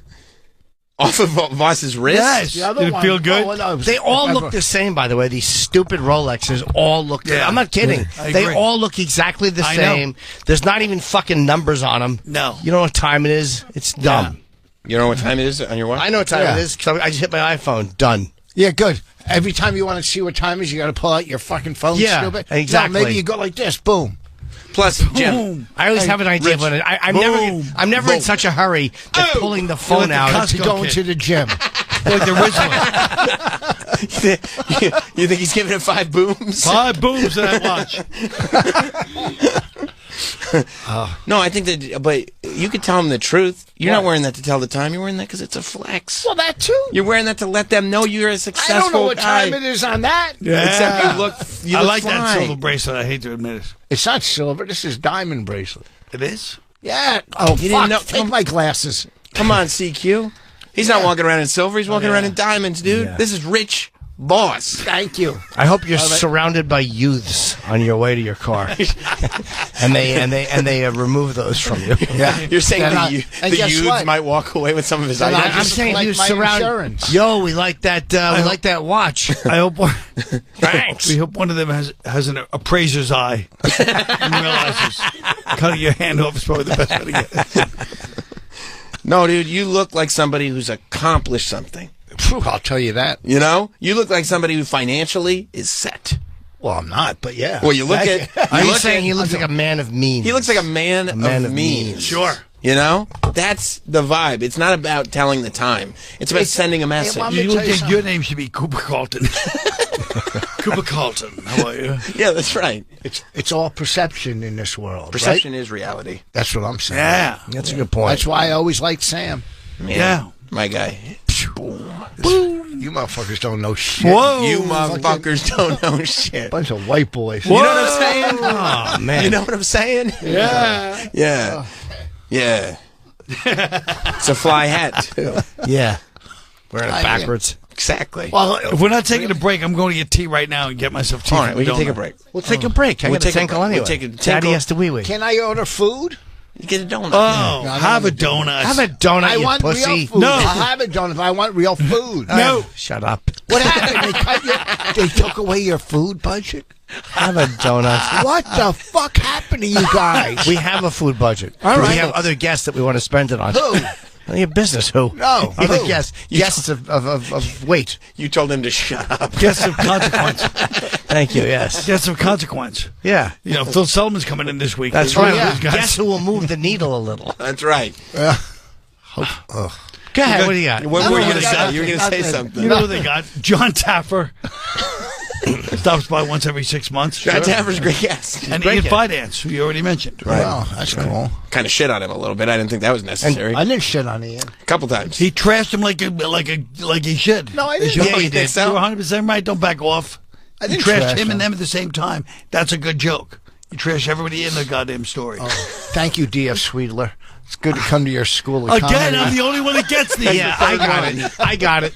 off of Voss's wrist. Yes. The other Did it one- feel good? oh, no, They all look the same, by the way. These stupid Rolexes all look. Yeah. I'm not kidding. I They agree. all look exactly the I know. same. There's not even fucking numbers on them. No. You know what time it is? It's dumb. You know what time it is on your watch? I know what time Yeah. it is because I just hit my iPhone. Done. Yeah, good. Every time you want to see what time is, you got to pull out your fucking phone. Yeah, stupid. exactly. No, maybe you go like this. Boom. Plus, Jim, Boom. I always have an idea of when I'm Boom. never in such a hurry that pulling the phone You're like the out. To Costco go kid. into the gym. Like the Rizzler. you think he's giving it 5 booms? 5 booms to that watch. No, I think that, but you could tell him the truth. You're not wearing that to tell the time. You're wearing that because it's a flex. Well, that too. You're wearing that to let them know you're a I successful don't know what guy. time it is on that. Except you I look like that fine. silver bracelet. I hate to admit it. It's not silver. This is diamond bracelet. It is? Yeah. Oh, You fuck. didn't know- Take my glasses. Come on, CQ. He's not walking around in silver. He's walking around in diamonds, dude. Yeah. This is rich boss. Thank you. I hope you're surrounded by youths on your way to your car, and they remove those from you. Yeah. You're saying And the and guess youths what? might walk away with some of his And items. I'm just saying collect you're my surrounded. insurance. Yo, we like that. We like that watch. I hope one, Thanks. we hope one of them has an appraiser's eye and realizes cutting your hand off is probably the best way to get it. No, dude, you look like somebody who's accomplished something. Phew, I'll tell you that. You know? You look like somebody who financially is set. Well, I'm not, but yeah. Well, you look at. Are you saying he looks like a man of means? He looks like a man of means. Sure. You know, that's the vibe. It's not about telling the time. It's about sending a message. Your name should be Cooper Carlton. Cooper Carlton, how are you? Yeah, that's right. It's all perception in this world. Perception right? is reality. That's what I'm saying. Yeah. That's a good point. That's why I always liked Sam. Man, Yeah. my guy. You motherfuckers don't know shit. Whoa. You motherfuckers don't know shit. Bunch of white boys. You know what I'm saying? Oh, man. You know what I'm saying? Yeah. Yeah. Yeah. It's a fly hat, too. Yeah. Wearing it backwards. Exactly. Well, if we're not taking a break, I'm going to get tea right now and get myself tea. All right, we can take a break. We'll take a break. I We'll got a take a tinkle break. anyway. We'll take a Daddy tinkle. has to wee-wee. Can I order food? You get a donut. Oh, No, have a donut. Have a donut, I you want pussy. real food. No. I'll have a donut if I want real food. No. Shut up. What happened? They took away your food budget? Have a donut. What the fuck happened to you guys? We have a food budget. All right. We have other guests that we want to spend it on. Who? None of your business. Who? No. Other Who? guests. Guests of weight. You told him to shut up. Guess of consequence. Thank you. Yes. Guess of consequence. Yeah. You know, Phil Sullivan's coming in this week. That's One right. of yeah. those guys. Guess who will move the needle a little? That's right. Go ahead. What do you got? What were you going to got say? You were going to say nothing. something. You know what they got? John Taffer stops by once every 6 months. John Taffer's a great guest. And Great Ian guest. Finance, who you already mentioned. Wow, that's cool. Kind of shit on him a little bit. I didn't think that was necessary. I didn't shit on Ian. A couple times. He trashed him like he should. No, I didn't. Yeah, you you think did. so? You're 100% right. Don't back off. I You didn't trashed trash him and him. them at the same time. That's a good joke. You trash everybody in the goddamn story. Thank you, D.F. Sweedler. It's good to come to your school of Again, comedy. I'm the only one that gets these. Yeah, I got it. I got it.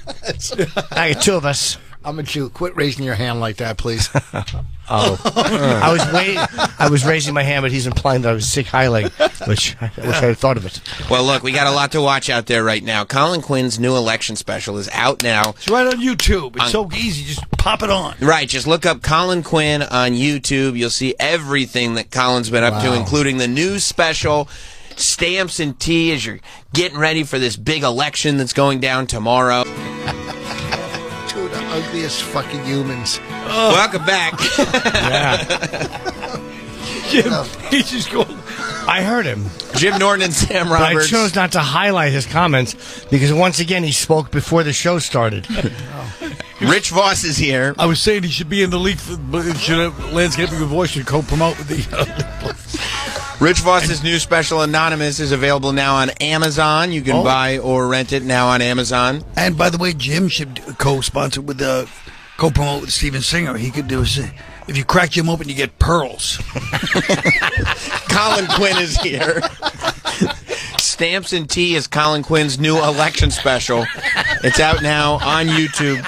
I got two of us. I'm a Jew. Quit raising your hand like that, please. I was raising my hand, but he's implying that I was sick highlighting, which I wish I had thought of it. Well, look, we got a lot to watch out there right now. Colin Quinn's new election special is out now. It's right on YouTube. It's so easy. Just pop it on. Right, just look up Colin Quinn on YouTube. You'll see everything that Colin's been up to, including the new special, Stamps and Tea, as you're getting ready for this big election that's going down tomorrow. Two of the ugliest fucking humans. Welcome back. Jim, he's just going. I heard him, Jim Norton and Sam but I Roberts. chose not to highlight his comments because once again he spoke before the show started. Rich Voss is here. I was saying he should be in the league. Landscaping with Voice should co-promote with the. Rich Voss's new special, Anonymous, is available now on Amazon. You can buy or rent it now on Amazon. And by the way, Jim should co-sponsor with co-promote with Steven Singer. He could do if you crack Jim open, you get pearls. Colin Quinn is here. Stamps and Tea is Colin Quinn's new election special. It's out now on YouTube.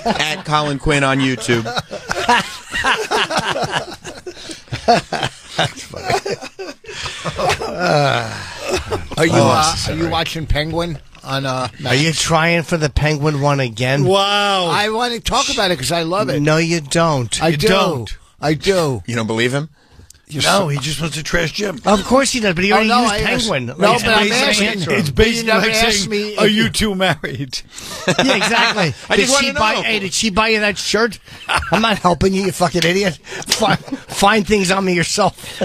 At Colin Quinn on YouTube. Are you watching Penguin on? Are you trying for the Penguin one again? Wow. I want to talk about it because I love it. No, you don't. I You do. don't. I do. You don't believe him? No, he just wants to trash Jim. Of course he does, but he already no, used I asked- Penguin. no, Like, but I'm it's asking- answer. It's But you basically never like asked saying, me "Are if you you- two married?" Yeah, exactly. I Did just wanna she buy? know. Hey, did she buy you that shirt? I'm not helping you, you fucking idiot. Find things on me yourself.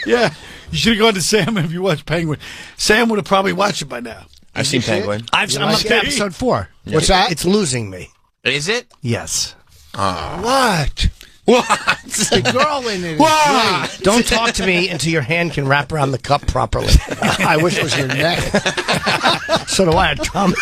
Yeah, you should have gone to Sam if you watched Penguin. Sam would have probably watched it by now. I've seen see it? Penguin. I'm up to episode 4. What's that? It's losing me. Is it? Yes. What? What? The girl in it is What? great. Don't talk to me until your hand can wrap around the cup properly. I wish it was your neck. So do I, Tom.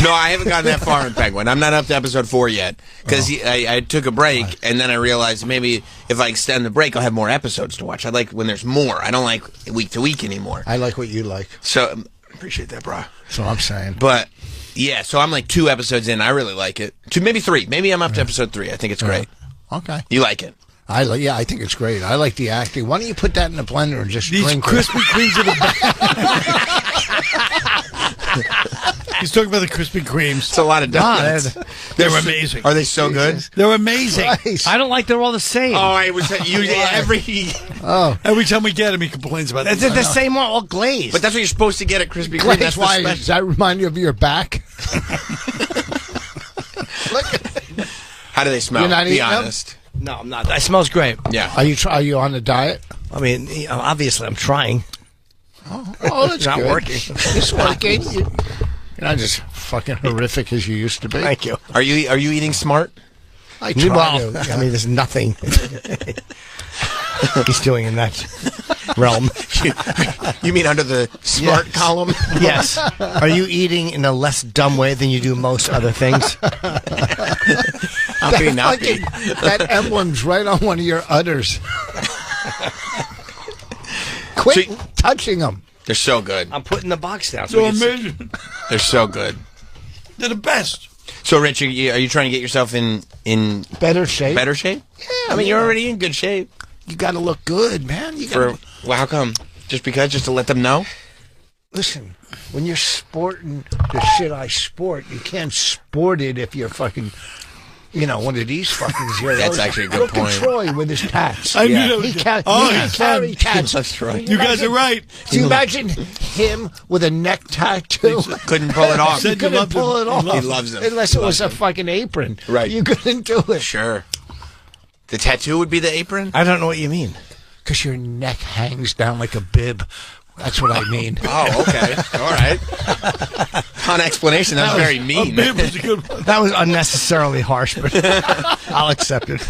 No, I haven't gotten that far in Penguin. I'm not up to episode 4 yet. Because I took a break, and then I realized maybe if I extend the break, I'll have more episodes to watch. I like when there's more. I don't like week to week anymore. I like what you like. So, appreciate that, brah. That's what I'm saying. But, yeah, so I'm like 2 episodes in. I really like it. 2, maybe 3. Maybe I'm up to episode 3. I think it's great. Okay. You like it? Yeah, I think it's great. I like the acting. Why don't you put that in the blender and just These drink Krispy Kremes are the best. He's talking about the Krispy Kremes. It's a lot of donuts. They're amazing. Are they so good? They're amazing. I don't like they're all the same. Oh, I was every time we get him, he complains about They're the same one, all glazed. But that's what you're supposed to get at Krispy Kreme. That's why. Does that remind you of your back? How do they smell? You're not Be eating them? honest. No, I'm not. That smells great. Yeah. Are you on a diet? I mean, obviously, I'm trying. Oh, that's It's not good. working. It's working. You're not just fucking horrific as you used to be. Thank you. Are you eating smart? I try Well, to. I mean, there's nothing he's doing in that realm. You mean under the smart column? Yes. Are you eating in a less dumb way than you do most other things? How can you not be? That emblem's right on one of your udders. Quit touching them. They're so good. I'm putting the box down. So amazing. They're so good. They're the best. So, Rich, are you trying to get yourself in Better shape. better shape? Yeah, I mean, you're already in good shape. You got to look good, man. You got Well, how come? Just to let them know? listen. When you're sporting the shit I sport, you can't sport it if you're fucking, one of these fucking zeros. That's actually a good Look point. at Troy with his tats. I knew Yeah. that was He good. can he's carry fun. tats. That's right. You guys are right. Do you imagine him with a neck tattoo? Couldn't pull it off. Said You you couldn't loved pull him. it off. He loves them. Unless it was a fucking apron. Right. You couldn't do it. Sure. The tattoo would be the apron? I don't know what you mean. Because your neck hangs down like a bib. That's what I mean. Oh, okay. All right. On explanation, that was very mean. Bib was a good one. That was unnecessarily harsh, but I'll accept it.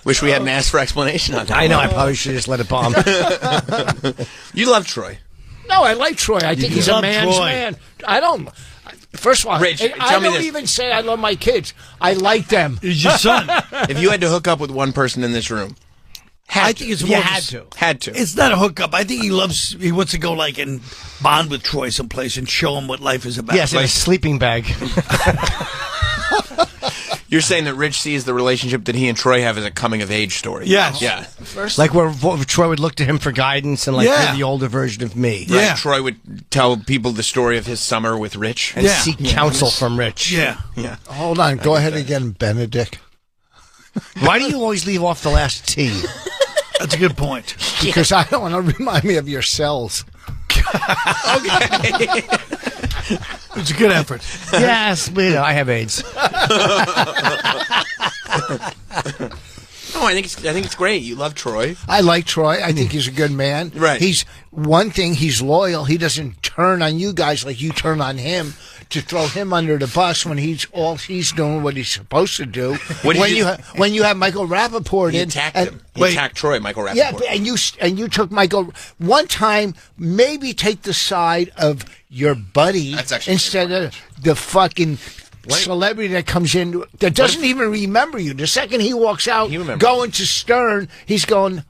Wish we hadn't asked for explanation on that. I know. I probably should just let it bomb. You love Troy. No, I like Troy. I think he's a love man's Troy. man. I don't. First of all, Rich, I tell me don't this. even say I love my kids. I like them. He's your son. If you had to hook up with one person in this room, I think it's more. had to. had to. It's not a hookup. I think he wants to go and bond with Troy someplace and show him what life is about. Yes, in a sleeping bag. You're saying that Rich sees the relationship that he and Troy have as a coming of age story. Yes. Yeah. Like where Troy would look to him for guidance and Yeah. you're the older version of me. Yeah. Right. Troy would tell people the story of his summer with Rich. And Yeah. seek counsel from Rich. Yeah. Yeah. Hold on. Go ahead again, Benedict. Why do you always leave off the last T? That's a good point. Because I don't want to remind me of your cells. It's a good effort. Yes, I have AIDS. No, I think it's great. You love Troy. I like Troy. I think he's a good man. Right. He's loyal. He doesn't turn on you guys like you turn on him to throw him under the bus when he's doing what he's supposed to do. What did you- when you have Michael Rappaport He in, attacked and- him. He attacked Troy, Michael Rappaport. Yeah, and you took Michael one time. Maybe take the side of your buddy That's actually instead of the fucking celebrity that comes in that doesn't even remember you. The second he walks out, He remembers. going to Stern, he's going.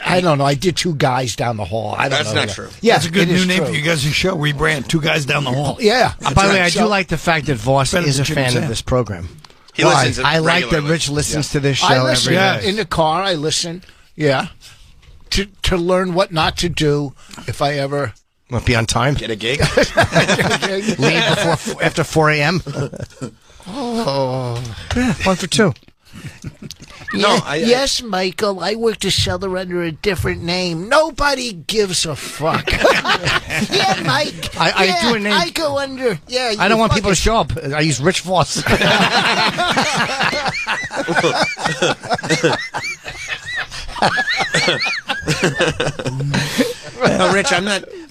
I don't know. I did two guys down the hall. I don't That's know. not true. Yeah, That's a good it is new name true. for you guys' show. Rebrand. Two guys down the hall. Yeah. By the way, I So- do like the fact that Voss Better is a than fan Jim&Sam. of this program. He Why? listens I like that regularly. Rich listens to this show I listen every day. in the car. I listen. Yeah. To learn what not to do if I ever Won't be on time. Get a gig. Leave after 4 a.m. Oh. Yeah, 1 for 2. No, Yes, Michael, I work to Sheller under a different name. Nobody gives a fuck. Yeah, Mike. I do a name. I go under. Yeah, I don't want people to show up. I use Rich Voss. No, Rich, I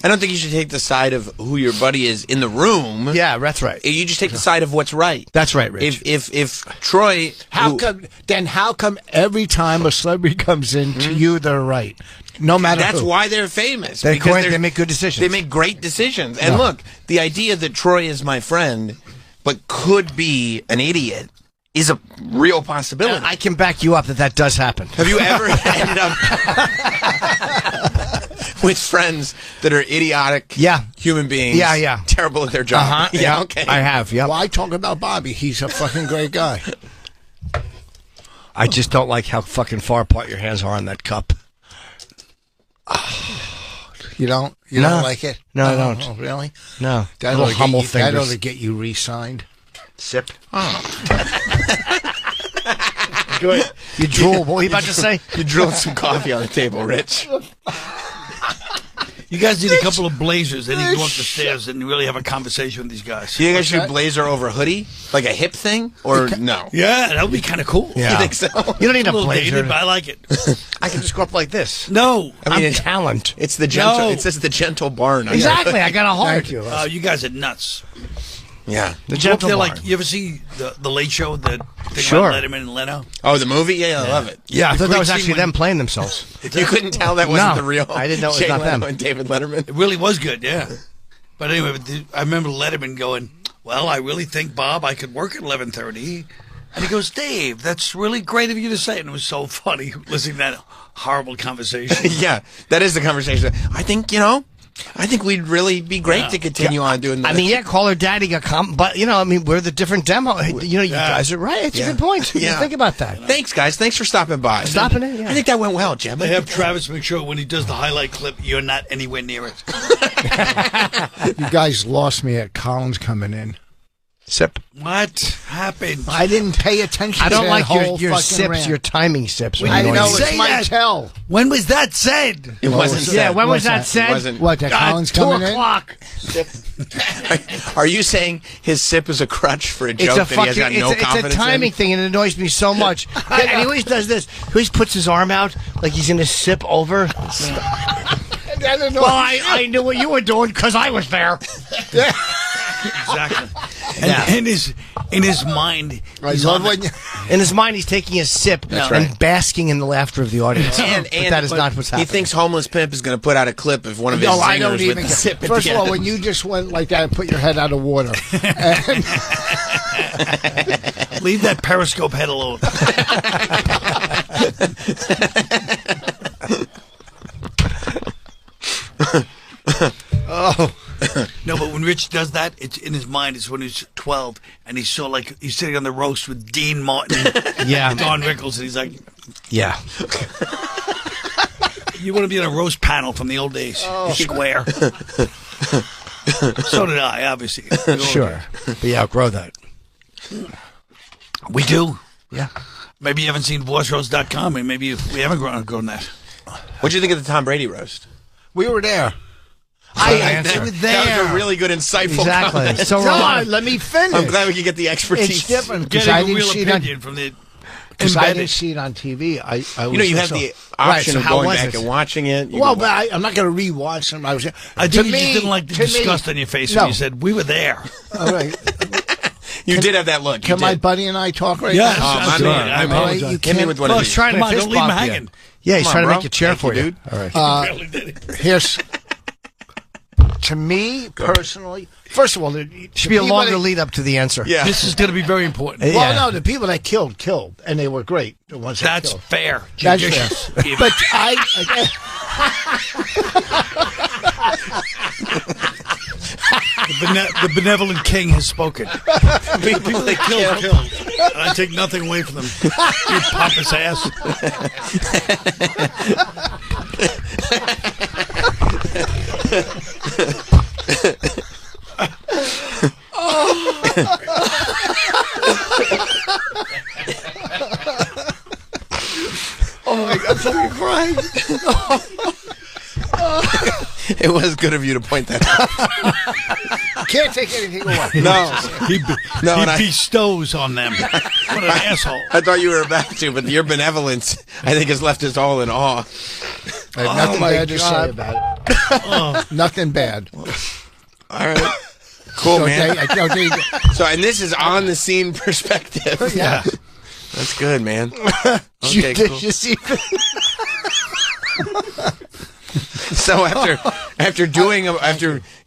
don't think you should take the side of who your buddy is in the room. Yeah, that's right. You just take the side of what's right. That's right, Rich. If Troy, How come every time a celebrity comes in to you, they're right? No matter that's who. why they're famous. They're because they make good decisions. They make great decisions. And look, the idea that Troy is my friend, but could be an idiot, is a real possibility. I can back you up that does happen. Have you ever ended up with friends that are idiotic human beings? Yeah. Terrible at their job. Uh-huh. Yeah, okay. I have, Well, I talk about Bobby. He's a fucking great guy. I just don't like how fucking far apart your hands are on that cup. You don't? You No. don't like it? No, I don't. Oh, really? No. That Little ought to get humble you- that fingers. ought to get you re-signed. Sip. Good. You drool. What were you about to say? You drilled some coffee on the table, Rich. You guys need a couple of blazers. Then you can go up the stairs and really have a conversation with these guys. Do you guys should blazer over hoodie? Like a hip thing? Or no? Yeah, that would be kind of cool. Yeah. You think so? You don't need A a little blazer. dated, but I like it. I can just go up like this. No. I'm it's- talent. It's the gentle. No. It's just the gentle barn. Exactly. I got a heart. Thank you. You guys are nuts. Yeah. The Go up gentle there, barn. like, you ever see the Late Show, the thing Sure. about Letterman and Leno? Oh, the movie? Yeah, I love it. Yeah, I The thought that great was scene actually when- them playing themselves. You couldn't tell that wasn't No, the real. I didn't know it was Jay not Leno them. and David Letterman. It really was good, yeah. But anyway, I remember Letterman going, well, I really think, Bob, I could work at 11:30. And he goes, Dave, that's really great of you to say. And it was so funny listening to that horrible conversation. Yeah, that is the conversation. I think we'd really be great to continue on doing that. I mean, yeah, call her daddy. But we're the different demo. You guys are right. It's a good point. Yeah. Think about that. Thanks, guys. Thanks for stopping by. Stopping it. Yeah. I think that went well, Jim. They have Travis make sure when he does the highlight clip, you're not anywhere near it. You guys lost me at Colin's coming in. Sip. What happened? I didn't pay attention I to don't that like whole your fucking sips, rant. your timing sips. when I you know, annoy me. it's Say my that. tell. When was that said? It wasn't was said. Yeah, when was What's that that? said? It wasn't. What, that Colin's 2 coming in? o'clock. Are you saying his sip is a crutch for a It's joke a that he fucking. has got no It's a confidence timing in? thing, and it annoys me so much. And he always does this. He always puts his arm out like he's going to sip over. Well, I knew what you were doing because I was there. Exactly. And in his mind, he's love on when the, In his mind, he's taking a sip and right. basking in the laughter of the audience. And but that is not what's happening. He thinks Homeless Pimp is going to put out a clip of one of his No, I don't zingers even. with the sip at First the of all, end. when you just went like that and put your head out of water, and leave that Periscope head alone. No, but when Rich does that, it's in his mind. It's when he's 12 and he's sitting on the roast with Dean Martin, Yeah. Don Rickles, and he's like, Yeah. "You want to be on a roast panel from the old days? You're square." So did I, obviously. We all Sure. But yeah, outgrow that. did. We do. Yeah. Maybe you haven't seen voiceroast.com, and maybe we haven't grown that. What'd you think of the Tom Brady roast? we were there. answer. was That was a really good, insightful Exactly. comment. So God, let me finish. I'm glad we could get the expertise. It's different because Getting I a didn't real see it on. opinion from the Because I embedded. didn't see it on TV. I was You have so- the Right, option so of how going was back it? and watching it. You Well, can but I'm not going to rewatch them. I was. I to think you me, just didn't like the to me- disgust on your face No. when you said, "We were there." All right. You did have that look. You Can my did. buddy and I talk right Yes, now? Oh, my absolutely. man. I I mean, apologize. you Hit me can't- with one Well, of he's these. trying Come to on, fist don't leave him bump you. hanging. Yeah, he's Come on, trying to bro. make a chair Thank for you, you. dude. All right. Here's to me personally. First of all, there Should be a longer lead up to the answer. Yeah. This is going to be very important. Well, Yeah. no, the people that killed, and they were great. The ones that That's killed. fair. That's Judicious. fair. But The benevolent king has spoken. People that killed. And I take nothing away from them. You pompous ass. oh my God, somebody crying. It was good of you to point that out. Can't take anything away. No. He and I- bestows on them. What an asshole. I thought you were about to, but your benevolence, I think, has left us all in awe. I have nothing my bad to say God. about it. Nothing bad. All right. Cool, man. Okay. So, and this is on the scene perspective. Yeah. That's good, man. Okay, cool. Judicious even. So after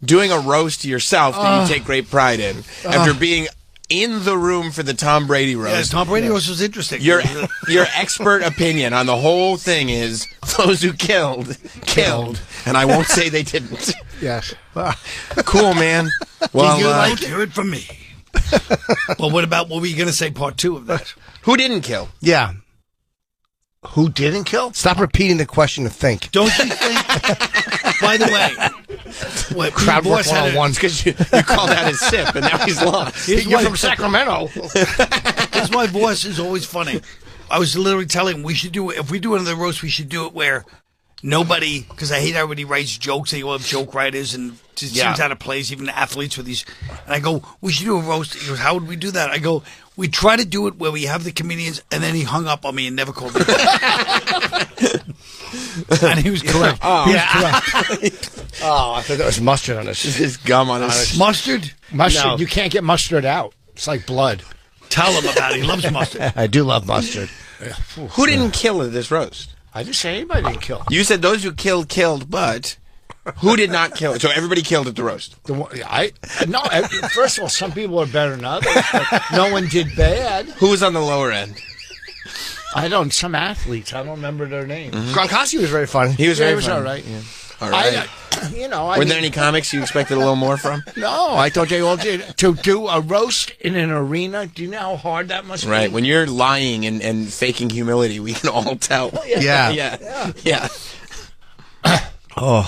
doing a roast yourself that you take great pride in, after being in the room for the Tom Brady roast, Yeah, Tom Brady roast was interesting. your expert opinion on the whole thing is those who killed, and I won't say they didn't. Yes. Cool, man. Well, you like to hear it from me. Well, what were you going to say part 2 of that? who didn't kill? Yeah. Who didn't kill? Stop repeating the question to think. Don't you think? By the way, what Crowd work Boss had a- 101. Because you called out his sip, and now he's lost. You're from Sacramento. Here's why Voss is always funny. I was literally telling him if we do another roast, we should do it where nobody, because I hate everybody writes jokes. They all have joke writers and just seems out of place, even athletes with these. And I go, we should do a roast. He goes, how would we do that? I go, we try to do it where we have the comedians, and then he hung up on me and never called me back. And he was correct. Oh, He was correct. Oh, I thought that was mustard on this. His gum on his. Mustard? Mustard, No. you can't get mustard out. It's like blood. Tell him about it. He loves mustard. I do love mustard. Who didn't kill at this roast? I didn't say anybody didn't kill. You said those who killed, but who did not kill? So everybody killed at the roast. First of all, some people are better than others, but no one did bad. Who was on the lower end? Some athletes. I don't remember their names. Gronkowski was very funny. He was Yeah, very it was funny. all right. Yeah. All right. Were there any comics you expected a little more from? No, I thought they all did. To do a roast in an arena, do you know how hard that must be? Right. When you're lying and faking humility, we can all tell. Yeah. Yeah. Oh.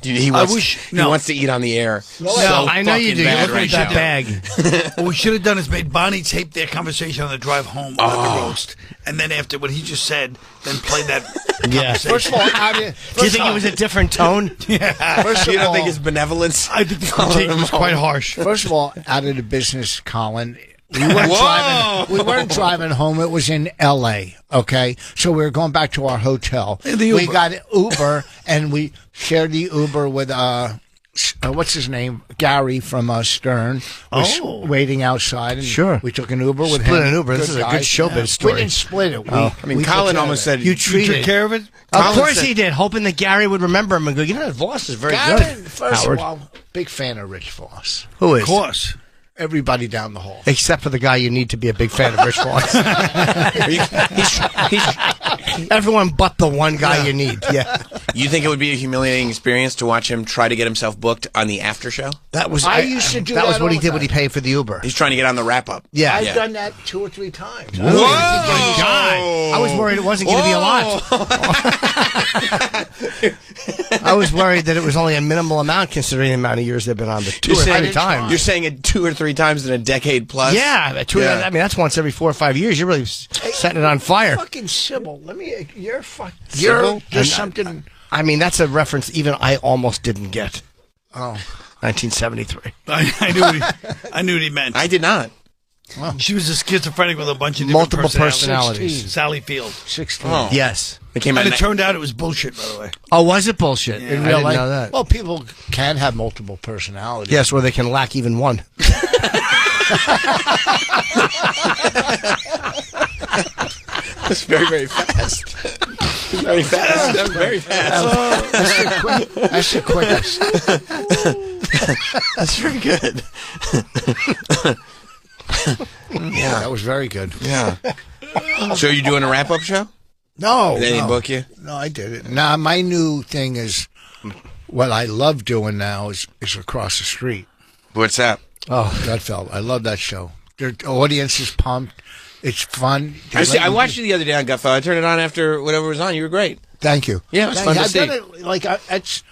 He wants to eat on the air. No, I know you do. You Bad look right at that now. bag. What we should have done is made Bonnie tape their conversation on the drive home on the roast, and then after what he just said, then play that conversation. First of all, Do you think it was a different tone? First You of don't all, think his benevolence? I think the critique was quite harsh. First of all, out of the business, Colin. We weren't driving home. It was in L.A., okay? So we were going back to our hotel. We got Uber, and we shared the Uber with, what's his name? Gary from Stern was waiting outside. And Sure. We took an Uber with him. Split an Uber. This is a guy. good showbiz story. We didn't split it. Colin almost said You You treated. took care of it? Of Colin course said- he did, hoping that Gary would remember him and go, Voss is very Gary, good. first Howard. of all, big fan of Rich Voss. Who is? Of course. Everybody down the hall. Except for the guy you need to be a big fan of Rich Voss. Everyone but the one guy you need. Yeah. You think it would be a humiliating experience to watch him try to get himself booked on the after show? That was I used to do that was that what he all did the when he time. paid for the Uber. He's trying to get on the wrap up. Yeah. I've done that 2 or 3 times. Whoa! I was worried it wasn't going to be a lot. I was worried that it was only a minimal amount considering the amount of years they've been on, but 2 or 3 times. You're saying it 2 or 3 times in a decade plus? Yeah, I mean that's once every 4 or 5 years. You're really setting it on fire. Fucking Sybil, you're Sybil? there's something. I mean that's a reference even I almost didn't get. Oh, 1973. I knew what he meant. I did not. She was a schizophrenic with a bunch of different Multiple personalities. 16. Sally Field. 16. Oh. Yes. It came out And it turned out it was bullshit, by the way. Oh, was it bullshit? Yeah. I In didn't real life, know that. well, people can have multiple personalities. Yes, where they can lack even one. That's very, very fast. Very fast. That's very fast. That's the quickest. That's very good. Yeah, that was very good. Yeah. So you doing a wrap-up show? No, They didn't no. book you? No, I did it. Now, my new thing is, what I love doing now is Across the Street. What's that? Oh, Gutfeld. I love that show. Their audience is pumped. It's fun. I watched you the other day on Gutfeld. I turned it on after whatever was on. You were great. Thank you. Yeah, it was fun to I've see. done it, like, it's,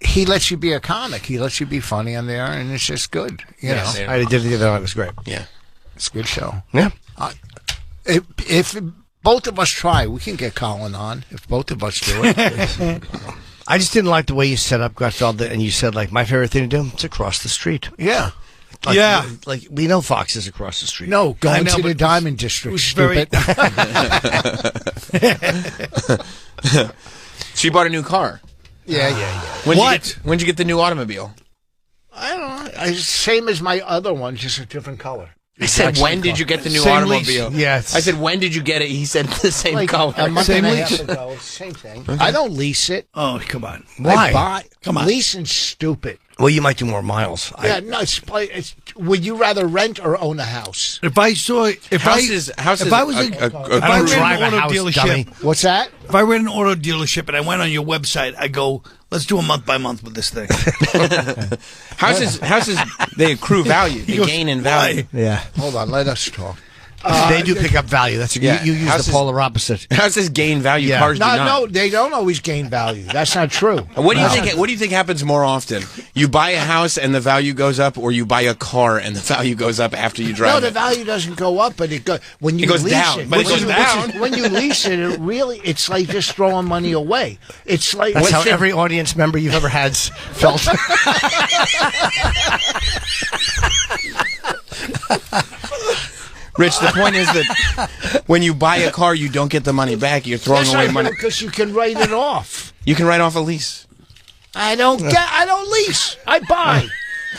he lets you be a comic. He lets you be funny on there, and it's just good. You know, I did it the other night. It was great. Yeah. it's a good show. Yeah. If both of us try, we can get Colin on. If both of us do it. I just didn't like the way you set up Gutfeld, and you said, like, my favorite thing to do is across the street. Yeah. Like, Yeah. Like, we know Fox is across the street. No, I going know, to but the it Diamond District, was very- stupid. So you bought a new car. Yeah. When'd you get the new automobile? I don't know. Same as my other one, just a different color. I said, when did you get the new Same automobile? lease. Yes. I said, when did you get it? He said the same Like color. a month Same and a lease? half ago. Same thing. I don't lease it. Oh, come on. Why? I buy. Come on. Leasing's stupid. Well, you might do more miles. Yeah, no. Would you rather rent or own a house? If I saw, if I was I don't drive a house, dummy. What's that? If I ran an auto dealership and I went on your website, I go, let's do a month by month with this thing. Houses, they accrue value. They gain in value. Yeah. Hold on. Let us talk. They do pick up value. That's you use the polar opposite. How does this gain value? Cars do not. No, they don't always gain value. That's not true. What do you think? What do you think happens more often? You buy a house and the value goes up, or you buy a car and the value goes up after you drive it? No, the value doesn't go up, but it goes when you It goes lease down, it. but it goes down. When you lease it, it's like just throwing money away. It's like That's how every audience member you've ever had felt. Rich, the point is that when you buy a car, you don't get the money back. You're throwing away money because you can write it off. You can write off a lease. I don't lease. I buy.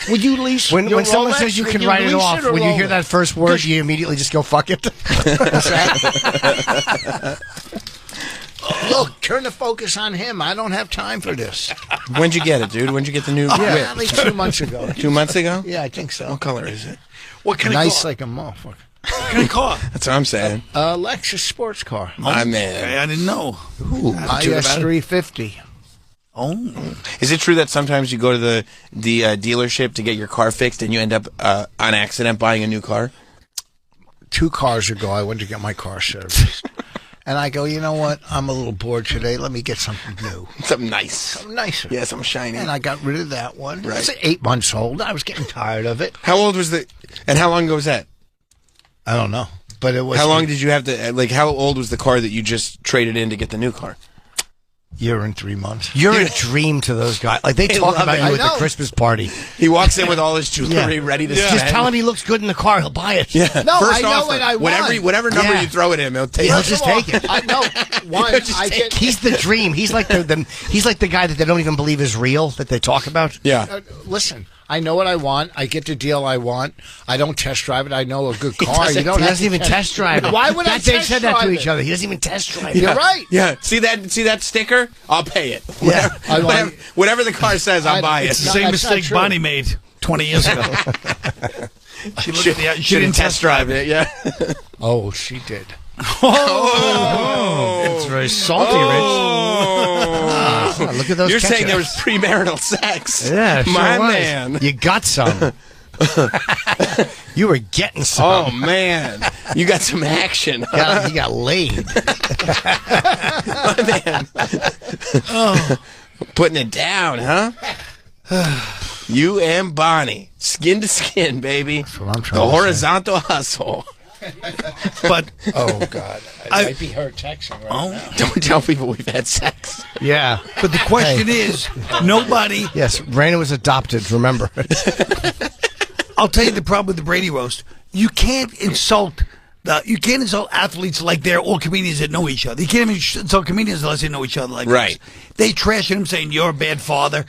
Would you lease? When someone says you can write it off, when you hear that first word, you immediately just go fuck it. Look, turn the focus on him. I don't have time for this. When'd you get it, dude? When'd you get the new whip? At least 2 months ago. 2 months ago? Yeah, I think so. What color is it? What kind nice of car? like a motherfucker. What kind of car? That's what I'm saying. Lexus sports car. My man. Okay, I didn't know. Ooh, IS 350. Oh. Is it true that sometimes you go to the dealership to get your car fixed and you end up on accident buying a new car? 2 cars ago, I went to get my car serviced. And I go, you know what? I'm a little bored today. Let me get something new. Something nice. Something nicer. Yeah, something shiny. And I got rid of that one. Right. It's 8 months old. I was getting tired of it. How old was and how long ago was that? I don't know. But it was. How long did you have to, how old was the car that you just traded in to get the new car? Year and 3 months. You're a dream to those guys. Like, they talk love about it. you at I know. the Christmas party. He walks in with all his jewelry ready to Just tell him he looks good in the car. He'll buy it. Yeah. No, First I know offer. what I want. Whatever number Yeah. you throw at him, he'll take He'll it. just take it. I know. One, Just I take get. He's the dream. He's like he's like the guy that they don't even believe is real, that they talk about. Yeah. Listen, I know what I want. I get the deal I want. I don't test drive it. I know a good car. doesn't- You don't He have doesn't to even test drive it. Why would I They test said that to drive each it? other. He doesn't even test drive You're it. right. Yeah. See that sticker? I'll pay it. Yeah. Whatever the car says, I'll buy it. It's the No, same that's not mistake true. Bonnie made 20 years ago. She looked at the, she didn't test drive it. Yeah. Oh, she did. It's very salty, Rich. Look at those. You're saying ketchup. there was premarital sex? Yeah, sure my was. man. You got some. You were getting some. Oh man, you got some action. You got laid. My man. Putting it down, huh? You and Bonnie, skin to skin, baby. That's what I'm The trying to say. horizontal hustle. But Oh God, I might be her texting right now. Don't tell people we've had sex. Yeah. but the question is, nobody. Yes, Raina was adopted. Remember. I'll tell you the problem with the Brady roast. You can't insult athletes like they're all comedians that know each other. You can't even insult comedians unless they know each other like Right. this. They trash him saying you're a bad father.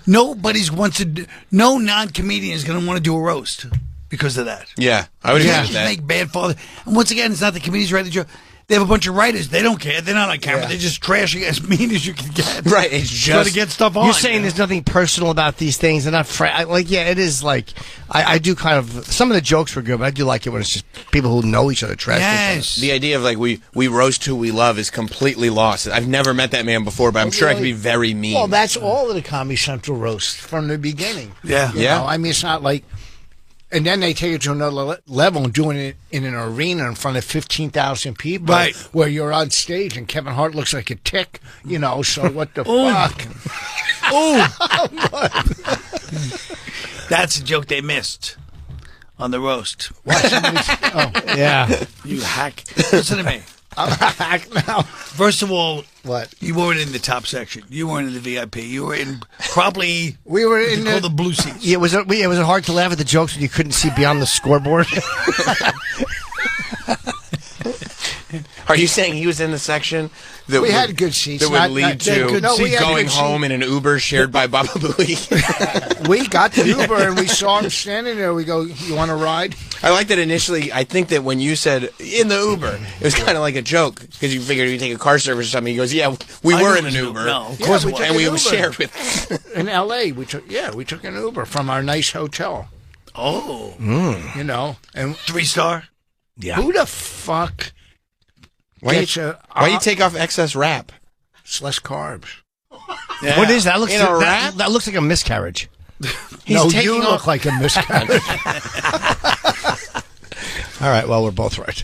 Nobody's wants to. No non-comedian is going to want to do a roast because of that. Yeah, I would agree You with just that. make bad father. And once again, it's not the comedians writing the joke. They have a bunch of writers. They don't care. They're not on camera. Yeah. They're just trashing as mean as you can get. Right, it's Try just to get stuff on. You're saying there's nothing personal about these things. They're not like, yeah, it is like, I do kind of, some of the jokes were good, but I do like it when it's just people who know each other trash each Yes. the idea of like we roast who we love is completely lost. I've never met that man before, but I'm sure I could be very mean. Well, that's all of the Comedy Central roast from the beginning. Yeah. You Yeah. know, I mean, it's not like. And then they take it to another level and doing it in an arena in front of 15,000 people. Right. Where you're on stage and Kevin Hart looks like a tick, you know, so what the fuck? That's a joke they missed on the roast. Yeah. You hack. Listen to me. I'm back now. First of all, What? you weren't in the top section. You weren't in the VIP. You were in probably We were in the blue seats. Yeah, was it hard to laugh at the jokes when you couldn't see beyond the scoreboard? Are you saying he was in the section that We would, had good seats. that would Not- lead not- to No, we had going good home in an Uber shared by Baba Booey? We got the Uber and we saw him standing there. We go, you want to ride? I like that initially. I think that when you said in the Uber, it was kind of like a joke because you figured we'd take a car service or something. He goes, "Yeah, we I were knew in it an was Uber, No, of Yeah, course we it was. took and we an was Uber. shared with." In L.A., we took an Uber from our nice hotel, Oh, you know. And 3-star. who the fuck Why gets you, a... why you take off excess wrap? It's less carbs. Yeah. What is that? Looks In a wrap? that looks like a miscarriage. He's no, taking you off. look like a miscarriage. All right. Well, we're both right.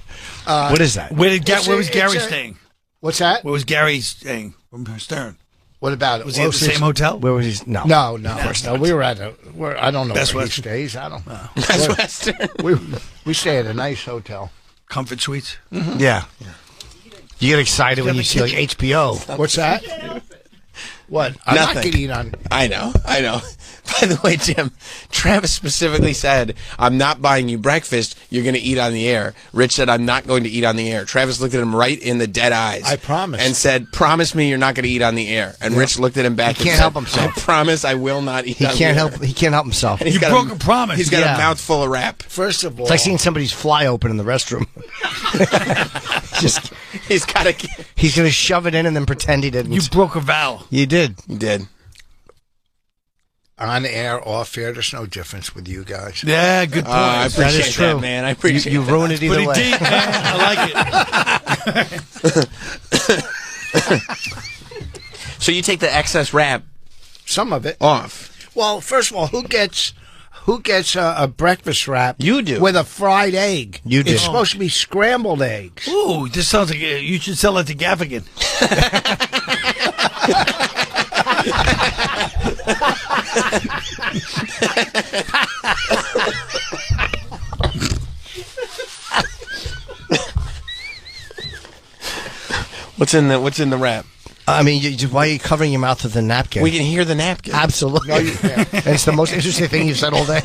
What is that? Where was Gary staying? What's that? Where was Gary staying from Stern? What about it? Was he at the same hotel? Where was he? No. No. We were at I don't know Best where Western. he stays. I don't know. Best Western. We stay at a nice hotel. Comfort Suites. Mm-hmm. Yeah. You get excited when you see like HBO. What's that? What? I'm not going to eat on. I know. By the way, Jim, Travis specifically said, I'm not buying you breakfast. You're going to eat on the air. Rich said, I'm not going to eat on the air. Travis looked at him right in the dead eyes. I promise. And said, promise me you're not going to eat on the air. And Rich looked at him back He can't and said, help himself. I promise I will not eat on the air. He can't help himself. And he's You got broke a promise. He's got Yeah. a mouthful of rap. First of all, It's like seeing somebody's fly open in the restroom. He's got a... He's going to shove it in and then pretend he didn't. You broke a vow. You did. He did. on air, off air, there's no difference with you guys. Yeah, good point. I That appreciate is true. man. I appreciate You ruin it either Pretty way. deep, man. I like it. So you take the excess rap Some of it. off. Well, first of all, who gets a breakfast wrap? You do. With a fried egg. You do. It's supposed to be scrambled eggs. Ooh, this sounds like you should sell it to Gaffigan. What's in the rap? I mean, why are you covering your mouth with a napkin? We can hear the napkin. Absolutely. No, you can't. And it's the most interesting thing you've said all day.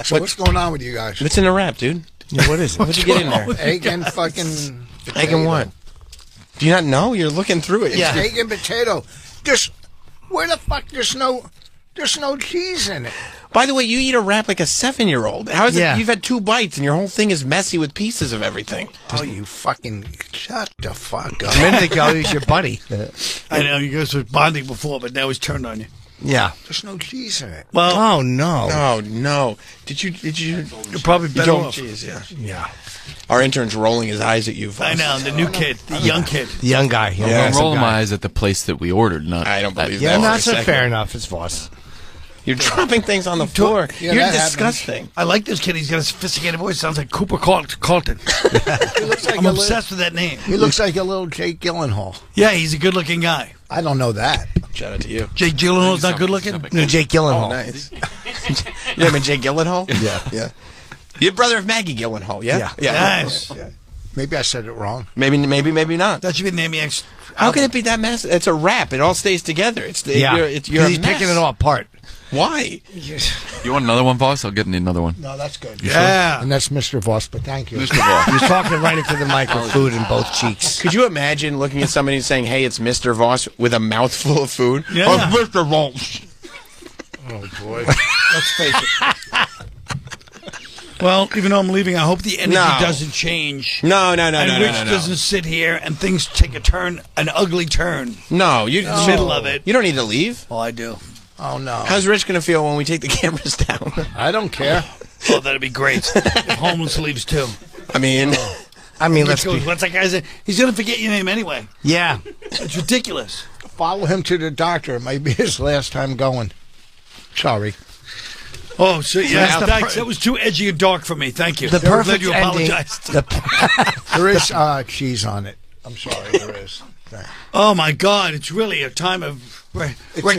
So what's going on with you guys? What's in the rap, dude? Yeah, what is it? What'd you get in there? Egg and fucking potato. Egg and what? Do you not know? You're looking through it. Yeah. Egg and potato. Where the fuck? There's no cheese in it. By the way, you eat a wrap like a 7-year-old. How is Yeah. it? You've had 2 bites and your whole thing is messy with pieces of everything. Oh, you fucking shut the fuck A up. minute ago, he was your buddy. I know you guys were bonding before, but now he's turned on you. Yeah. There's no cheese in it. Well, Oh, no. Oh no! Did you? you're probably better don't- off. Jeez, yeah. Yeah. Our intern's rolling his eyes at you. Folks. I know, the new kid, the young kid. The young guy. Yeah. I'm rolling my eyes at the place that we ordered, not. I don't believe Yeah, that. no, for a that's not second. fair enough. It's Voss. You're dropping things on the floor. Yeah, You're that disgusting. I like this kid. He's got a sophisticated voice. Sounds like Cooper Carlton. He looks like I'm a obsessed with that name. He looks like a little Jake Gyllenhaal. Yeah, he's a good-looking guy. I don't know that. Shout out to you. Jake Gyllenhaal's not good-looking? No, Jake Gyllenhaal. Oh, nice. You know Jake Gyllenhaal? Yeah. You're brother of Maggie Gyllenhaal, yeah? Nice. Maybe I said it wrong. Maybe not. That should be the name of the ex. How can it be that mess? It's a wrap. It all stays together. Yeah. You're 'Cause a he's mess. picking it all apart. Why? You want another one, boss? I'll get another one. No, that's good. Yeah. And that's Mr. Voss, but thank you. Mr. Boss. He was talking right into the mic with food in both cheeks. Could you imagine looking at somebody and saying, "Hey, it's Mr. Voss," with a mouthful of food? Yeah. Oh, Mr. Voss. Oh, boy. Let's face it. Well, even though I'm leaving, I hope the energy No. doesn't change. No. And Rich doesn't sit here and things take an ugly turn. No, you. Middle of it. You don't need to leave. Oh, I do. Oh, no. How's Rich going to feel when we take the cameras down? I don't care. Oh, that'd be great. If Homeless leaves too. I mean, I mean, Rich let's goes, be. what's that guy say? He's gonna forget your name anyway. Yeah. It's ridiculous. Follow him to the doctor. It might be his last time going. Sorry. Oh, so yeah, That's the thanks. That was too edgy and dark for me. Thank you. The I'm glad perfect you ending. apologized. There is cheese on it. I'm sorry, there is. Oh my God! It's really a time of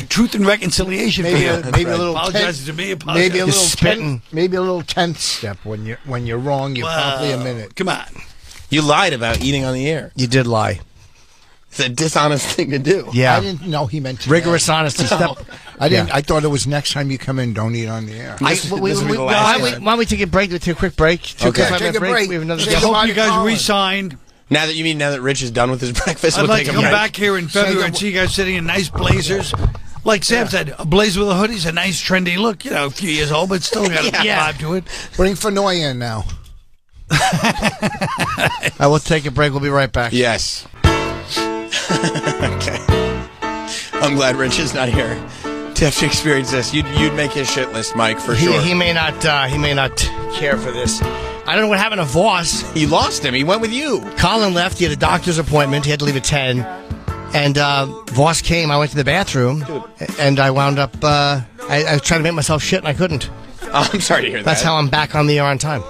truth and reconciliation Maybe for you. maybe a little Apologizing to me. Apologizing. maybe a You're little spitting. maybe a little 10th step when you're wrong. You're probably a minute. Come on. you lied about eating on the air. You did lie. It's a dishonest thing to do. Yeah. I didn't know he meant today. Rigorous honesty. Step. I didn't. Yeah. I thought it was next time you come in. Don't eat on the air. This will be the last Why don't we take a break? Take a quick break. Okay. 5-minute Take a break. We have another Say I guest. hope goodbye you to guys Colin. re-signed. Now that Rich is done with his breakfast, I'd we'll like take to a come break. back here in February and see you guys sitting in nice blazers. Like Sam said, a blazer with a hoodie's a nice trendy look. You know, a few years old, but still got a vibe to it. Bring Fenoy in now. I will take a break. We'll be right back. Yes. Okay. I'm glad Rich is not here to have to experience this. You'd make his shit list, Mike, for sure. He may not. He may not care for this. I don't know what happened to Voss. You lost him. He went with you. Colin left. He had a doctor's appointment. He had to leave at 10. And Voss came. I went to the bathroom, and I wound up I was trying to make myself shit and I couldn't. Oh, I'm sorry to hear that. That's how I'm back on the air on time.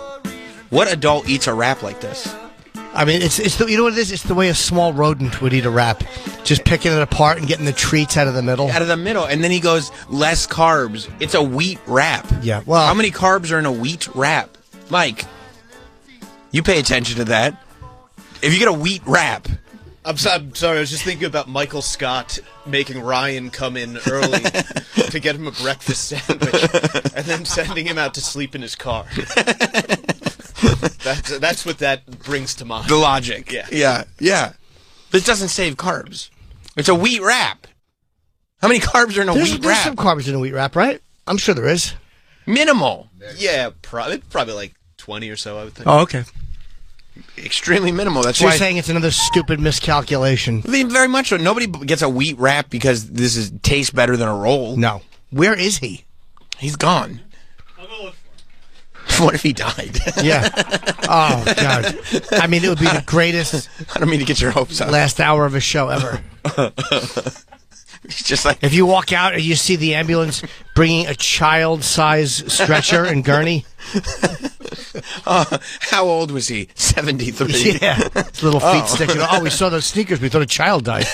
What adult eats a wrap like this? I mean, it's the, you know what it is? It's the way a small rodent would eat a wrap. Just picking it apart and getting the treats out of the middle. Out of the middle. And then he goes, less carbs. It's a wheat wrap. Yeah, well... How many carbs are in a wheat wrap? Mike, you pay attention to that. If you get a wheat wrap... I'm sorry, I was just thinking about Michael Scott making Ryan come in early to get him a breakfast sandwich and then sending him out to sleep in his car. That's what that brings to mind. The logic. Yeah. Yeah. But it doesn't save carbs. It's a wheat wrap. How many carbs are in a wheat There's wrap? some carbs in a wheat wrap, right? I'm sure there is. Minimal. Yeah, probably like 20 or so, I would think. Oh, okay. Extremely minimal. That's So why... you're saying it's another stupid miscalculation? I mean, very much so. Nobody gets a wheat wrap because tastes better than a roll. No. Where is he? He's gone. I'll go look for him. What if he died? Yeah. Oh, God. I mean, it would be the greatest I don't mean to get your hopes up. last hour of a show ever. He's just like... If you walk out and you see the ambulance bringing a child-size stretcher and gurney. How old was he? 73. Yeah. His little feet sticking out. Oh, we saw those sneakers. We thought a child died.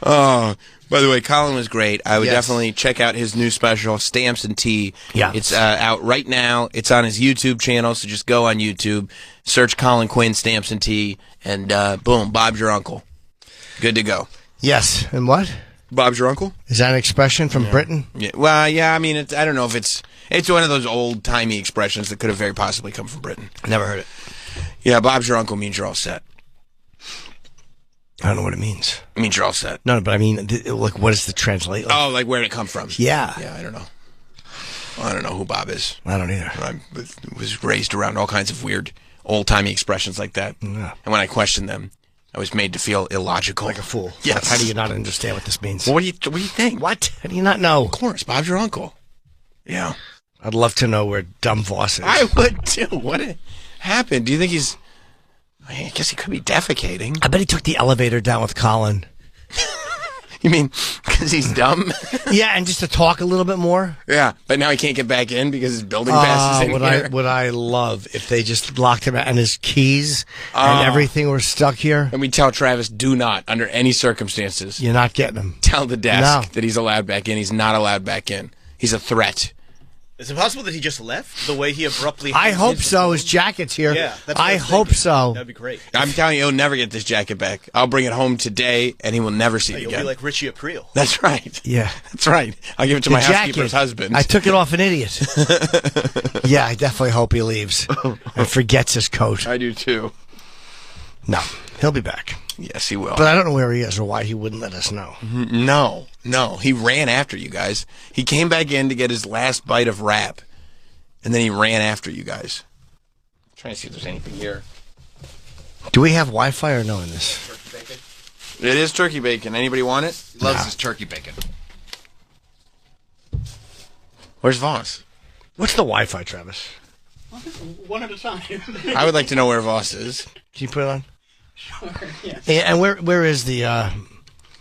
Oh, by the way, Colin was great. I would Yes. definitely check out his new special, Stamps and Tea. Yeah. It's out right now. It's on his YouTube channel, so just go on YouTube, search Colin Quinn Stamps and Tea, and boom, Bob's your uncle. Good to go. Yes. And what? Bob's your uncle? Is that an expression from Britain? Yeah. Well, yeah, I mean, I don't know if it's one of those old-timey expressions that could have very possibly come from Britain. Never heard it. Yeah, Bob's your uncle means you're all set. I don't know what it means. It means you're all set. No, but I mean, like, what is the translate? Like, Oh, like where did it come from? yeah. Yeah, I don't know. I don't know who Bob is. I don't either. I was raised around all kinds of weird old-timey expressions like that. Yeah. And when I questioned them, I was made to feel illogical. Like a fool. Yes. How do you not understand what this means? Well, what do you think? What? How do you not know? Of course, Bob's your uncle. Yeah. I'd love to know where Dumb Voss is. I would too. What happened? Do you think he's... I guess he could be defecating. I bet he took the elevator down with Colin. You mean because he's dumb? Yeah, and just to talk a little bit more. Yeah, but now he can't get back in because his building pass is in here. Would I love if they just locked him out and his keys and everything were stuck here? And we tell Travis, do not, under any circumstances, You're not getting him. tell the desk No. that he's allowed back in. He's not allowed back in. He's a threat. Is it possible that he just left the way he abruptly... I hope so. His jacket's here. Yeah, that's what I was hope thinking. so. That'd be great. I'm telling you, he'll never get this jacket back. I'll bring it home today, and he will never see it You'll again. be like Richie Aprile. That's right. Yeah. That's right. I'll give it to The my jacket. housekeeper's husband. I took it off an idiot. Yeah, I definitely hope he leaves and forgets his coat. I do too. No, he'll be back. Yes, he will. But I don't know where he is or why he wouldn't let us know. No. He ran after you guys. He came back in to get his last bite of wrap, and then he ran after you guys. I'm trying to see if there's anything here. Do we have Wi-Fi or no in this? It is turkey bacon. Anybody want it? Loves his turkey bacon. Where's Voss? What's the Wi-Fi, Travis? One at a time. I would like to know where Voss is. Can you put it on? Sure, yes. And where is the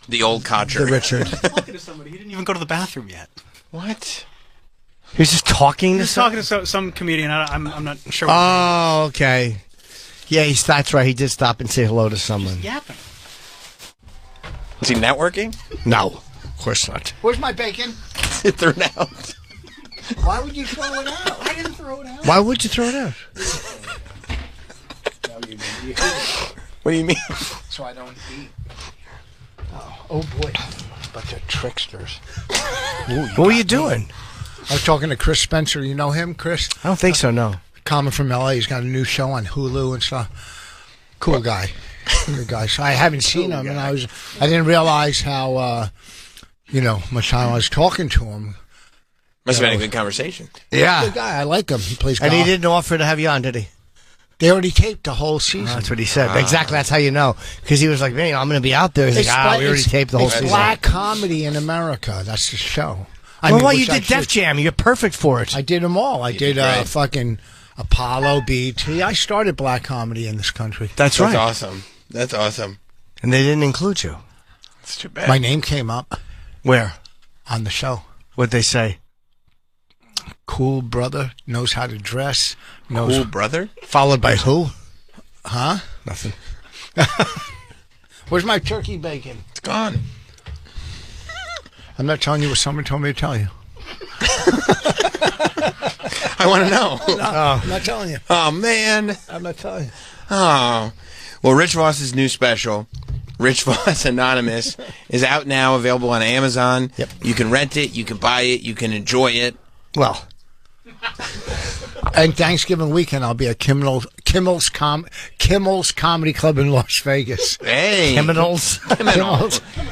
The old codger. Richard? Talking to somebody. He didn't even go to the bathroom yet. What? He was just talking to He's talking to some comedian. I'm not sure. Oh, okay. Yeah, that's right. He did stop and say hello to someone. Yapping. Is he networking? No, of course not. Where's my bacon? They're out. Why would you throw it out? I didn't throw it out. Why would you throw it out? What do you mean? So I don't eat. Oh boy, Bunch of tricksters. what were you doing? I was talking to Chris Spencer. You know him, Chris? I don't think so. No. Comic from LA. He's got a new show on Hulu and stuff. Cool guy. Good guy. So I haven't seen him, and I didn't realize how much time I was talking to him. Must have been a good conversation. Yeah. Good guy. I like him. He plays golf. And he didn't offer to have you on, did he? They already taped the whole season. That's what he said. Exactly. That's how you know. Because he was like, man, I'm going to be out there. He's like, we already taped the whole it's season. black comedy in America. That's the show. Well, you which I did Def should- Jam. You're perfect for it. I did them all. I did great. fucking Apollo, BT. I started black comedy in this country. That's right. That's awesome. That's awesome. And they didn't include you. It's too bad. My name came up Where? on the show. What'd they say? Cool brother, knows how to dress. Knows Cool brother? Followed by who? Huh? Nothing. Where's my turkey bacon? It's gone. I'm not telling you what someone told me to tell you. I want to know. I'm not telling you. Oh, man. I'm not telling you. Oh. Well, Rich Voss's new special, Rich Voss Anonymous, is out now, available on Amazon. Yep. You can rent it, you can buy it, you can enjoy it. Well, And Thanksgiving weekend, I'll be at Kimmel's Comedy Club in Las Vegas. Hey. criminals.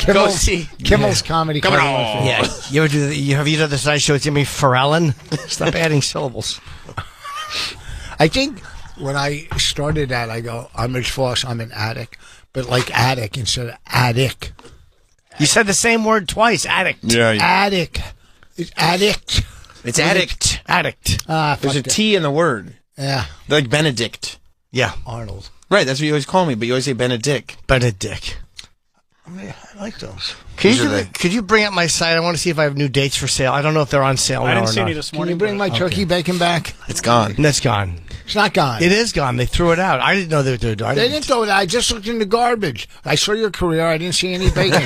Go see. Kimmel's Comedy Club in Las Vegas. Yeah. You ever do? Have you done the Tonight Show with Jimmy Fallon? Stop adding syllables. I think when I started that, I go, I'm Rich Voss, I'm an addict. But like addict instead of addict. You said the same word twice. Addict. Yeah. Addict. It's addict. It's addict. Addict. There's a T in the word. Yeah. Like Benedict. Yeah. Arnold. Right, that's what you always call me, but you always say Benedict. Benedict. I like those. Could you bring up my site? I want to see if I have new dates for sale. I don't know if they're on sale now I didn't or see not. any this Can morning. you bring my turkey bacon back? It's gone. That's gone. It's not gone. It is gone. They threw it out. I didn't know they were doing it. They didn't throw it out. I just looked in the garbage. I saw your career. I didn't see any bacon.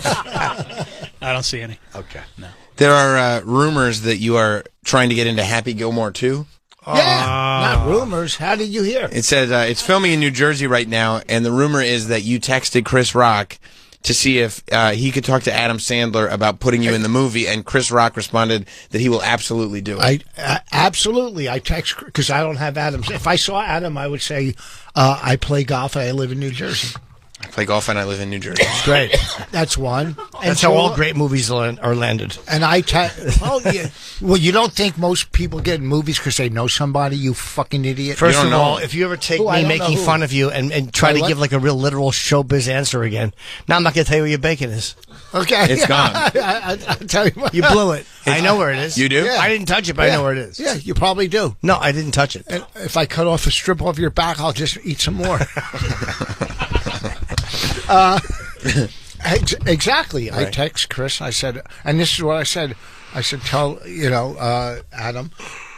I don't see any. Okay. No. There are rumors that you are trying to get into Happy Gilmore 2. Yeah, not rumors. How did you hear? It says it's filming in New Jersey right now, and the rumor is that you texted Chris Rock to see if he could talk to Adam Sandler about putting you in the movie, and Chris Rock responded that he will absolutely do it. Absolutely. I text because I don't have Adam. If I saw Adam, I would say I play golf and I live in New Jersey. I play golf and I live in New Jersey. Great. That's one. That's how all great movies are landed. And oh yeah. Well, you don't think most people get in movies because they know somebody? You fucking idiot. First don't of know. all, if you ever take Who? I me don't making know who. fun of you and try to What? give like a real literal showbiz answer again, now I'm not going to tell you where your bacon is. Okay, It's gone. I'll tell you what. You blew it. I know where it is. You do? Yeah. I didn't touch it, but I know where it is. Yeah, you probably do. No, I didn't touch it. And if I cut off a strip off your back, I'll just eat some more. Exactly. I text Chris. I said, and this is what I said. I said, tell Adam,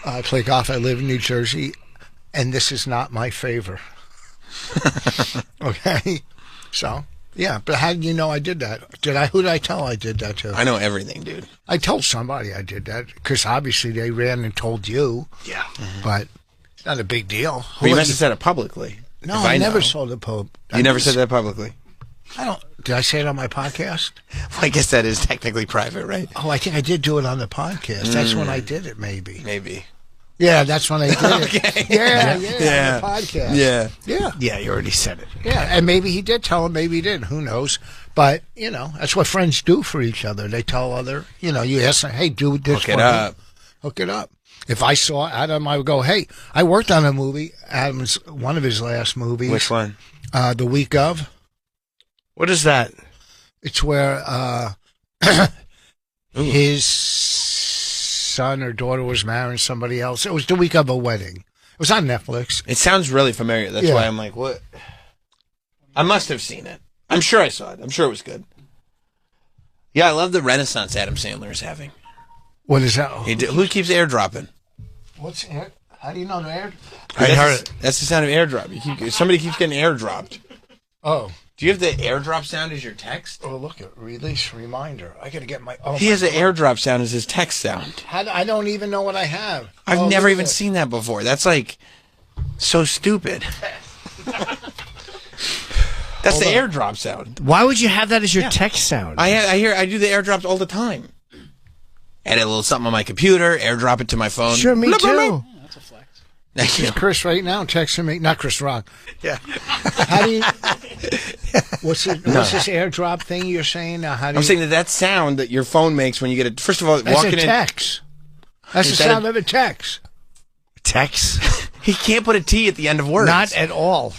I play golf. I live in New Jersey, and this is not my favor. Okay. So yeah, but how did you know I did that? Who did I tell I did that to? I know everything, dude. I told somebody I did that because obviously they ran and told you. Yeah. But it's not a big deal. Well, you must have said it publicly. No, If I never know. saw the Pope. You never said that publicly. I don't. Did I say it on my podcast? Well, I guess that is technically private, right? Oh, I think I did do it on the podcast. That's when I did it, maybe. Maybe. Yeah, that's when I did Okay. it. Yeah, on Yeah. the podcast. Yeah. Yeah, Yeah, you already said it. yeah. And maybe he did tell him, maybe he didn't. Who knows? But, that's what friends do for each other. They tell other, you ask them, hey, do this Hook it for me. up. Hook it up. If I saw Adam, I would go, hey, I worked on a movie. Adam's one of his last movies. Which one? The week of. What is that? It's where his son or daughter was marrying somebody else. It was the week of a wedding. It was on Netflix. It sounds really familiar. That's Yeah. why I'm like, what? I must have seen it. I'm sure I saw it. I'm sure it was good. Yeah, I love the renaissance Adam Sandler is having. What is that? Who keeps airdropping? What's air? How do you know the air? I heard it. That's the sound of airdrop. Somebody keeps getting airdropped. Oh. Do you have the airdrop sound as your text? Oh, look at release reminder. I got to get my. Oh, He has an airdrop sound as his text sound. I don't even know what I have. I've Oh, never look even at seen that before. That's like so stupid. That's the airdrop sound. Why would you have that as your text sound? I do the airdrops all the time. Edit a little something on my computer, airdrop it to my phone. Sure, me Blah, blah, too. blah. Thank you. It's Chris right now texting me. Not Chris Rock. Yeah. How do you? What's this airdrop thing you're saying? How do I'm saying that sound that your phone makes when you get it. First of all, that's walking a text. That's the Is that sound of a text. Text? he can't put a T at the end of words. Not at all.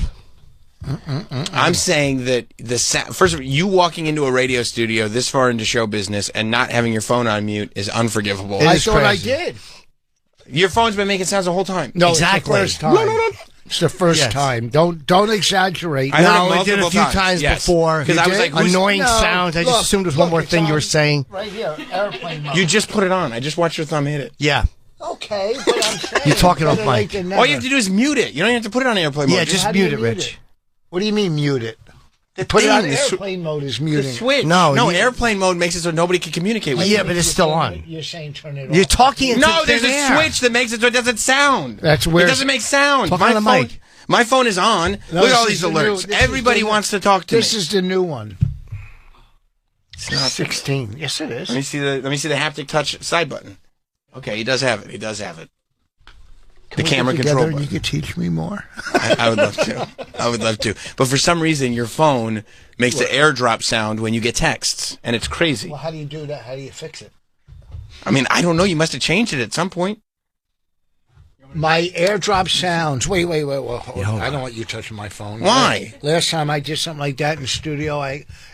I'm saying that first of all, you walking into a radio studio this far into show business and not having your phone on mute is unforgivable. It I is thought crazy. I did. Your phone's been making sounds the whole time. No, Exactly. It's the first time. It's the first time. Don't exaggerate. I heard No, it we did a few times Yes. before. Because I was like, annoying sounds. I just assumed it was one more thing you were saying. Right here, airplane mode. you just put it on. I just watched your thumb hit it. Yeah. Okay, but I'm saying. You're talking off better late mic. than All you never. have to do is mute it. You don't even have to put it on airplane mode. Yeah, just How do you mute it, mute Rich. it? What do you mean mute it? the Put it on thing, the airplane mode is the muting. switch. No, no, you- airplane mode makes it so nobody can communicate with you. Yeah, but it's still on. You're saying turn it off. You're talking into No, there's thin a air. switch that makes it so it doesn't sound. That's where- It doesn't make sound. Talk my on the phone, mic. My phone is on. No, Look at all this these is the new- alerts. this is Everybody the new- wants to talk to This me. is the new one. It's not. 16. Yes, it is. Let me see the haptic touch side button. Okay, he does have it. He does have it. The camera control You button. could teach me more. I would love to. I would love to. But for some reason, your phone makes the airdrop sound when you get texts, and it's crazy. Well, how do you do that? How do you fix it? I mean, I don't know. You must have changed it at some point. My airdrop sounds. Wait. Hold Yeah, on. hold I on. don't want you touching my phone. Why? Last time I did something like that in the studio,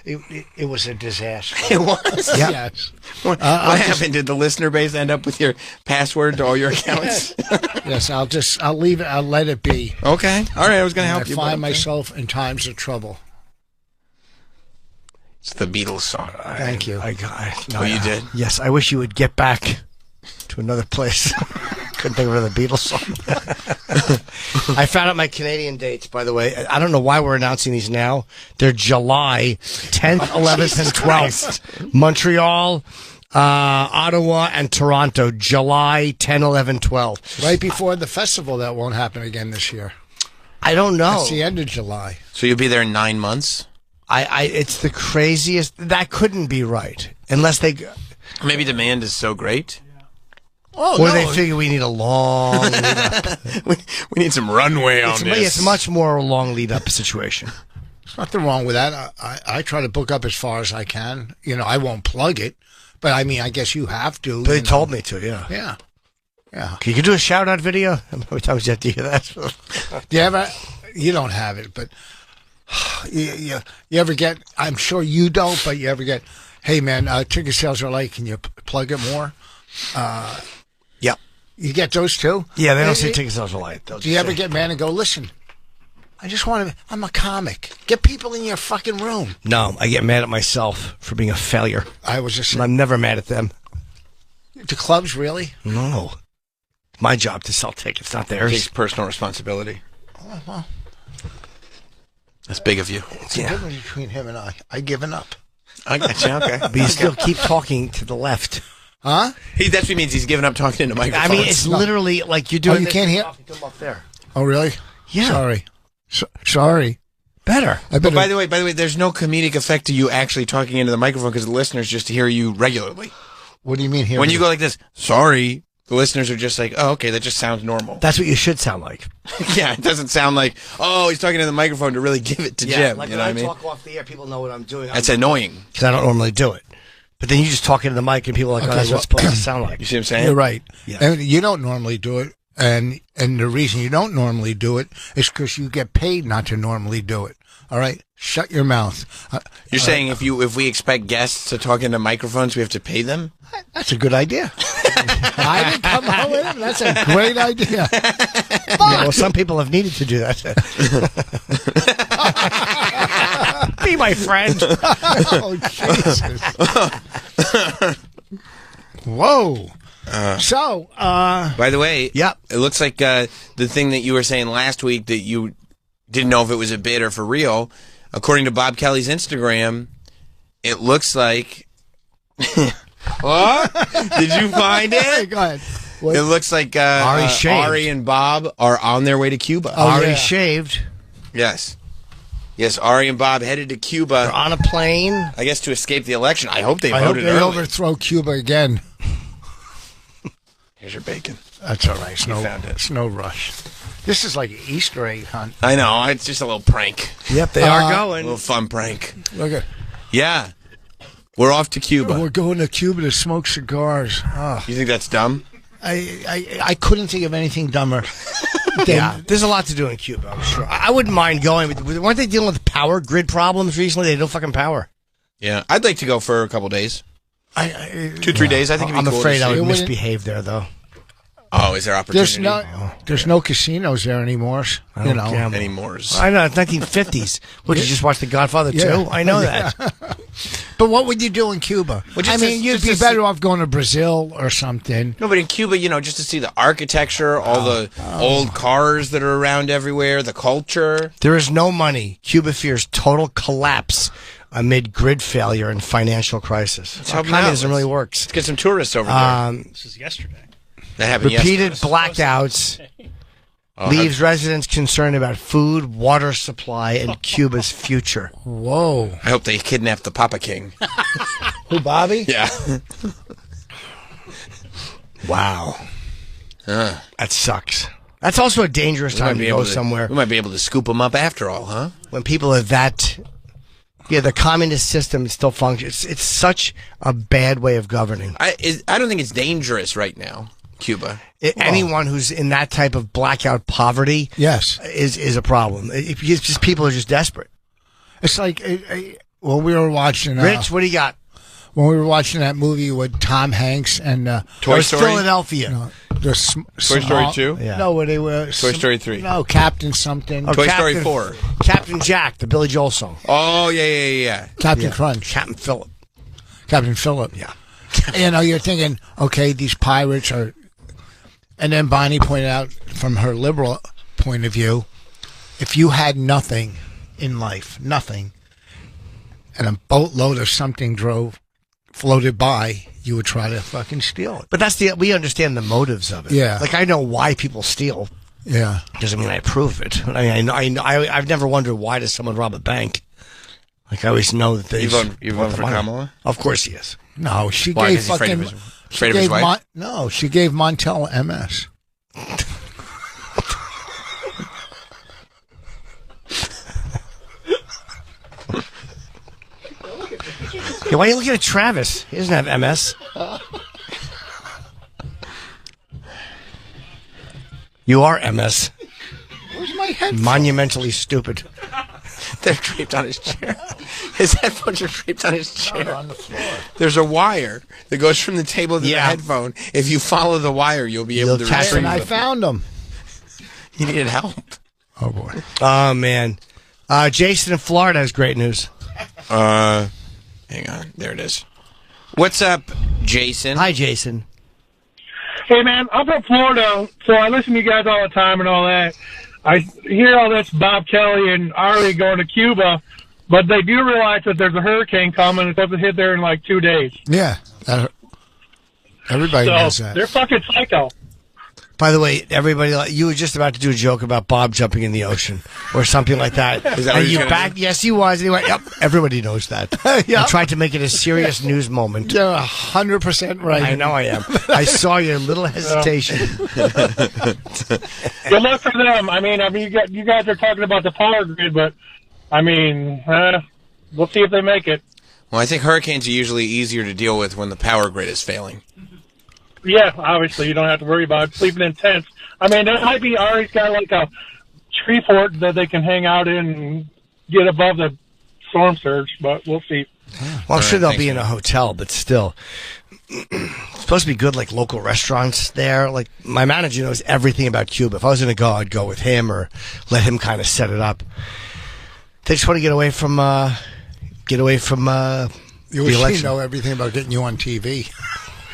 it was a disaster. It was. Yeah. Yes. What I'll happened? Did the listener base end up with your password to all your accounts? Yes. I'll leave it. I'll let it be. Okay. All right. I was going to I help you. but find okay. myself in times of trouble. It's the Beatles song. Thank you. Oh, you did? Yes, I wish you would get back to another place. Couldn't think of another Beatles song. I found out my Canadian dates, by the way. I don't know why we're announcing these now. They're July 10th, 11th, and 12th. Montreal, Ottawa, and Toronto. July 10, 11, 12. Right before the festival, that won't happen again this year. I don't know. It's the end of July. So you'll be there in 9 months? It's the craziest. That couldn't be right. Unless they... Maybe demand is so great. Oh, Or no. they figure we need a long lead up. we need some runway on It's much more a long lead up situation. There's nothing wrong with that. I try to book up as far as I can. You know, I won't plug it, but I mean, I guess you have to. They you know. told me to, yeah. Yeah. Yeah. Can you do a shout out video? How many times do you have to hear that? Do you ever? You don't have it, but you ever get? I'm sure you don't, but you ever get? Hey man, ticket sales are like. Can you plug it more? Yep. You get those too? Yeah, they don't say ticket sales are light. Do you ever get mad and go, listen? I just want to. I'm a comic. Get people in your fucking room. No, I get mad at myself for being a failure. I was just. And I'm never mad at them. The clubs really? No. It's my job to sell tickets, not Takes theirs. personal responsibility. Oh, well, That's big of you. it's a difference between him and I. I given up. I got you. Okay. But you still keep talking to the left. Huh? That's what he means. He's giving up talking into I microphones. mean, it's literally like you're doing you this can't and hear- talking to them up there. Oh really? Yeah. Sorry. Sorry. Better. I But better. by the way, there's no comedic effect to you actually talking into the microphone because the listeners just hear you regularly. What do you mean here? When you go like this, sorry, the listeners are just like, oh, okay, that just sounds normal. That's what you should sound like. Yeah, it doesn't sound like, oh, he's talking to the microphone to really give it to Jim. Like You when know what I I mean? talk off the air, people know what I'm doing. That's annoying. Because I don't normally do it. But then you just talk into the mic and people are like, oh, that's what it's supposed to sound like. You see what I'm saying? You're right. Yeah. And you don't normally do it, and the reason you don't normally do it is because you get paid not to normally do it. All right, shut your mouth. You're saying if we expect guests to talk into microphones, we have to pay them? That's a good idea. I didn't come up with it. That's a great idea. Yeah, well, some people have needed to do that. Be my friend. Oh Jesus! Whoa. So, By the way, Yep. it looks like the thing that you were saying last week that you didn't know if it was a bit or for real. According to Bob Kelly's Instagram, it looks like. What? Did you find it? go ahead. It looks like Ari shaved. Ari and Bob are on their way to Cuba. Already yeah. shaved. Yes. Yes, Ari and Bob headed to They're Cuba, on a plane. I guess to escape the election. I hope they I hope voted they early. overthrow Cuba again. Here's your bacon. That's all right. It's no, found it. it's no rush. This is like an Easter egg hunt. I know, it's just a little prank. Yep, they are going. A little fun prank. Look at. Yeah. We're off to Cuba. We're going to Cuba to smoke cigars. Oh, You think that's dumb? I couldn't think of anything dumber. Yeah, there's a lot to do in Cuba, I'm sure. I wouldn't mind going. But weren't they dealing with power grid problems recently? They had no fucking power. Yeah. I'd like to go for a couple days. 2-3 days, I think it'd be I'm cool afraid to I see. would It wouldn't- misbehave there, though. Oh, is there opportunity? There's no casinos there anymore. I don't gamble. Anymore. I know, it's 1950s. Would you just watch The Godfather 2? I know that. But what would you do in Cuba? Well, I mean, you'd be better off going to Brazil or something. No, but in Cuba, just to see the architecture, all the old cars that are around everywhere, the culture. There is no money. Cuba fears total collapse amid grid failure and financial crisis. That's how communism really works. Let's get some tourists over there. This is yesterday. That happened Repeated blackouts leaves residents concerned about food, water supply, and Cuba's future. Whoa. I hope they kidnapped the Papa King. Who, Bobby? Yeah. Wow. That sucks. That's also a dangerous time to go somewhere. We might be able to scoop them up after all, huh? When people are that... Yeah, the communist system still functions. It's such a bad way of governing. I don't think it's dangerous right now, Cuba. Anyone who's in that type of blackout poverty is a problem. It's just people are just desperate. It's like when we were watching... Rich, what do you got? When we were watching that movie with Tom Hanks and... Toy Story? Philadelphia. Toy Story 2? Yeah. No, where they were... Toy Story 3. No, Captain something. Toy Story 4. Captain Jack, the Billy Joel song. Oh, yeah. Captain Crunch. Captain Phillip. Captain Phillip. Yeah. You're thinking, okay, these pirates are... And then Bonnie pointed out, from her liberal point of view, if you had nothing in life, nothing, and a boatload of something floated by, you would try to fucking steal it. But we understand the motives of it. Yeah. Like, I know why people steal. Yeah. Doesn't mean I approve of it. I've never wondered, why does someone rob a bank? Like, I always know that they... You vote for Kamala? Of course he is. No, she Why, gave 'cause he's fucking... afraid of his wife? No, she gave Montel MS. Yeah, why are you looking at Travis? He doesn't have MS. You are MS. Where's my headphones? Monumentally stupid. They're draped on his chair. His headphones are draped on his chair. On the floor. There's a wire that goes from the table to the headphone. If you follow the wire, you'll be able to catch retrieve And I them. found them. He needed help. Oh, boy. Oh, man. Jason in Florida has great news. Hang on. There it is. What's up, Jason? Hi, Jason. Hey, man, I'm from Florida, so I listen to you guys all the time and all that. I hear all this Bob Kelly and Ari going to Cuba, but they do realize that there's a hurricane coming. It's supposed to hit there in like 2 days. Yeah. Everybody knows that. They're fucking psycho. By the way, everybody, you were just about to do a joke about Bob jumping in the ocean or something like that. Is that what and you're you gonna back? do? Yes, he was. And he went, yep, everybody knows that. Yep. I tried to make it a serious news moment. You're 100% right. I know I am. I saw your little hesitation. Good luck for them. I mean, you guys are talking about the power grid, but I mean, we'll see if they make it. Well, I think hurricanes are usually easier to deal with when the power grid is failing. Yeah, obviously, you don't have to worry about sleeping in tents. I mean, there might be Ari's got like a tree fort that they can hang out in and get above the storm surge, but we'll see. Well, I'm sure they'll be in a hotel, but still. It's supposed to be good, like, local restaurants there. Like, my manager knows everything about Cuba. If I was going to go, I'd go with him or let him kind of set it up. They just want to get away from the election. You know everything about getting you on TV.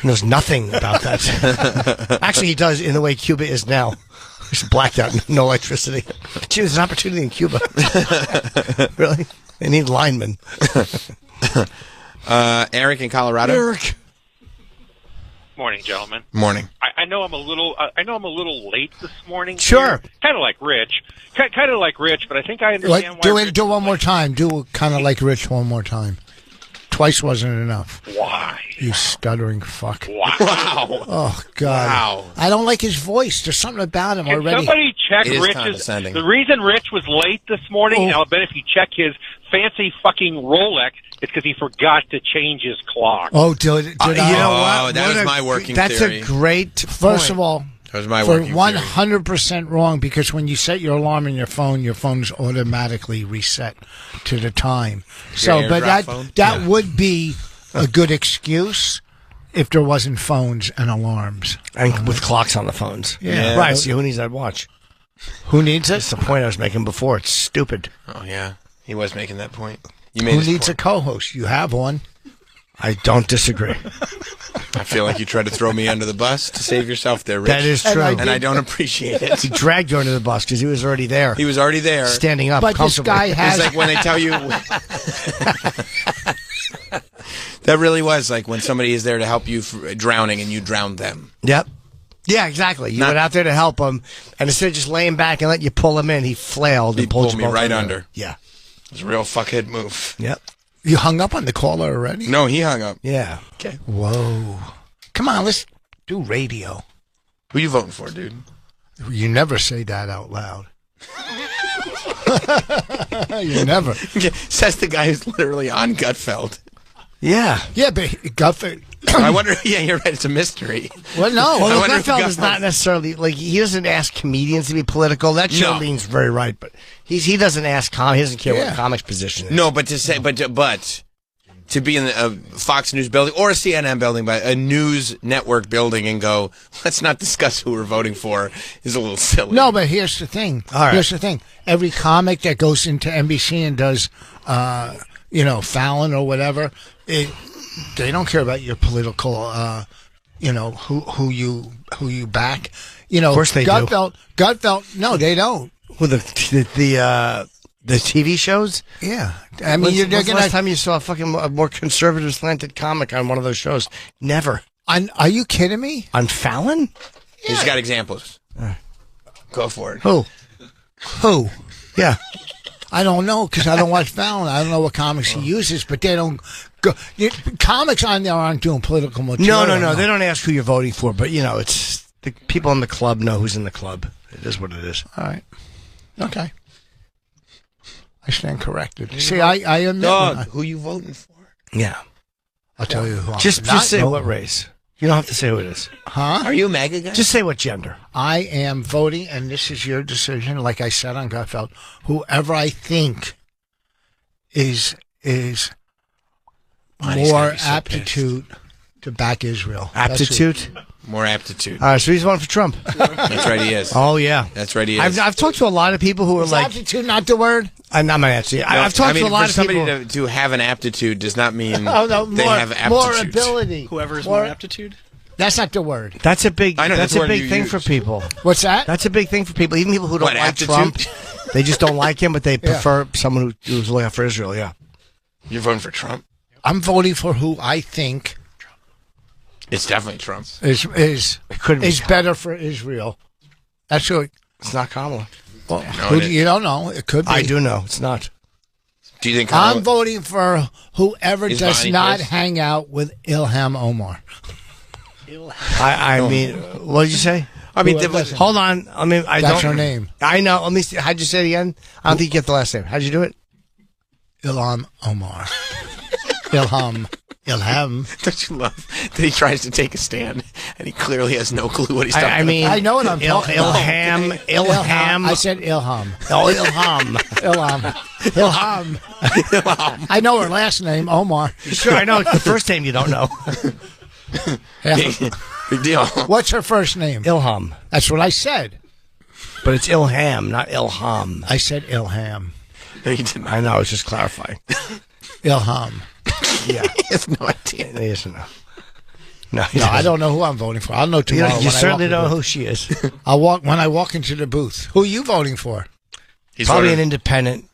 He knows nothing about that. Actually, he does in the way Cuba is now. There's blacked out, no electricity. Gee, there's an opportunity in Cuba. Really? They need linemen. Eric in Colorado. Eric. Morning, gentlemen. Morning. I know I'm a little. I know I'm a little late this morning. Sure. Kind of like Rich. Kind of like Rich, but I think I understand why. Do one more time. Do kind of like Rich one more time. Twice wasn't enough. Why? You stuttering fuck. Wow. Oh, God. Wow. I don't like his voice. There's something about him Can already. somebody check It is Rich's... condescending. The reason Rich was late this morning, and I'll bet if you check his fancy fucking Rolex, it's because he forgot to change his clock. Oh, did You I? know what? that What was a- my working That's theory. a great First point. of all, That was my for working 100% wrong, because when you set your alarm in your phone's automatically reset to the time. So, Your but AirDrop phone? that would be a good excuse. if there wasn't phones and alarms. And with clocks on the phones. Yeah. Right, so who needs that watch? Who needs it? That's the point I was making before. It's stupid. Oh, yeah. He was making that point. Who needs a co-host? You have one. I don't disagree. I feel like you tried to throw me under the bus to save yourself there, Rich. That is true. And I don't appreciate it. He dragged you under the bus because he was already there. He was already there. Standing up But this comfortably. guy has... It's like when they tell you... That really was like when somebody is there to help you drowning and you drowned them. Yep. Yeah, exactly. You went out there to help him, and instead of just laying back and let you pull him in, he flailed and pulled you me both right under. Yeah. It was a real fuckhead move. Yep. You hung up on the caller already? No, he hung up. Yeah. Okay. Whoa. Come on, let's do radio. Who you voting for, dude? You never say that out loud. You never. Says the guy who's literally on Gutfeld. Yeah. Yeah, but Gutfeld... I wonder... Yeah, you're right. It's a mystery. Well, no. Well, I wonder if Gutfeld is not necessarily... Like, he doesn't ask comedians to be political. That show leans very right, but he doesn't ask... He doesn't care what comics position is. No, but to say... But to be in a Fox News building or a CNN building, but a news network building and go, let's not discuss who we're voting for is a little silly. No, but here's the thing. All right. Here's the thing. Every comic that goes into NBC and does, Fallon or whatever, they don't care about your political, who you back. Of course they do. Gutfeld, no, they don't. With the TV shows? Yeah. I mean, when's the last time you saw a more conservative slanted comic on one of those shows? Never. Are you kidding me? On Fallon? He's got examples. Go for it. Who? Yeah. I don't know because I don't watch Fallon. I don't know what comics he uses, but they don't go. Comics on there aren't doing political material. No. They don't ask who you're voting for, but it's the people in the club know who's in the club. It is what it is. All right. Okay. I stand corrected. See, I admit. Dog, who you voting for? Yeah. I'll tell you who. Just say what race. You don't have to say who it is. Huh? Are you a MAGA guy? Just say what gender. I am voting, and this is your decision. Like I said on Gutfeld, whoever I think is more aptitude to back Israel. Aptitude? More aptitude. All right, so he's voting for Trump. That's right, he is. Oh, yeah. That's right, he is. I've talked to a lot of people who are Is like... aptitude not the word? I'm not actually. I've talked to a lot of people... For somebody to have an aptitude does not mean they have aptitude. More ability. Whoever's more aptitude? That's not the word. That's a big. That's a big thing use. for people. What's that? That's a big thing for people. Even people who don't What, like aptitude? Trump, they just don't like him, but they prefer someone who's looking out for Israel. Yeah. You're voting for Trump? I'm voting for who I think It's definitely Trump. is could be better for Israel. That's who. It's not Kamala. Well, you don't know. It could be. I do know. It's not. Do you think Kamala... I'm voting for whoever Is does Bonnie not Chris? hang out with Ilham Omar. I mean, what did you say? I mean, hold on. I mean, That's her name. I know. Let me see. How'd you say it again? I don't think you get the last name. How'd you do it? Ilham Omar. Ilham. Don't you love that he tries to take a stand and he clearly has no clue what he's talking I mean, I know what I'm talking about. Ilham. I said Ilham. Oh, Ilham. Ilham. I know her last name, Omar. Sure, I know. It's the first name you don't know. Big deal. What's her first name? Ilham. That's what I said. But it's Ilham, not Ilham. I said Ilham. No, you didn't. I know. I was just clarifying. Ilham. Yeah. He has no idea. He doesn't know. No, No, I don't know who I'm voting for. I'll know tomorrow. You certainly don't know who she is. When I walk into the booth. Who are you voting for? He's Probably voting- an independent.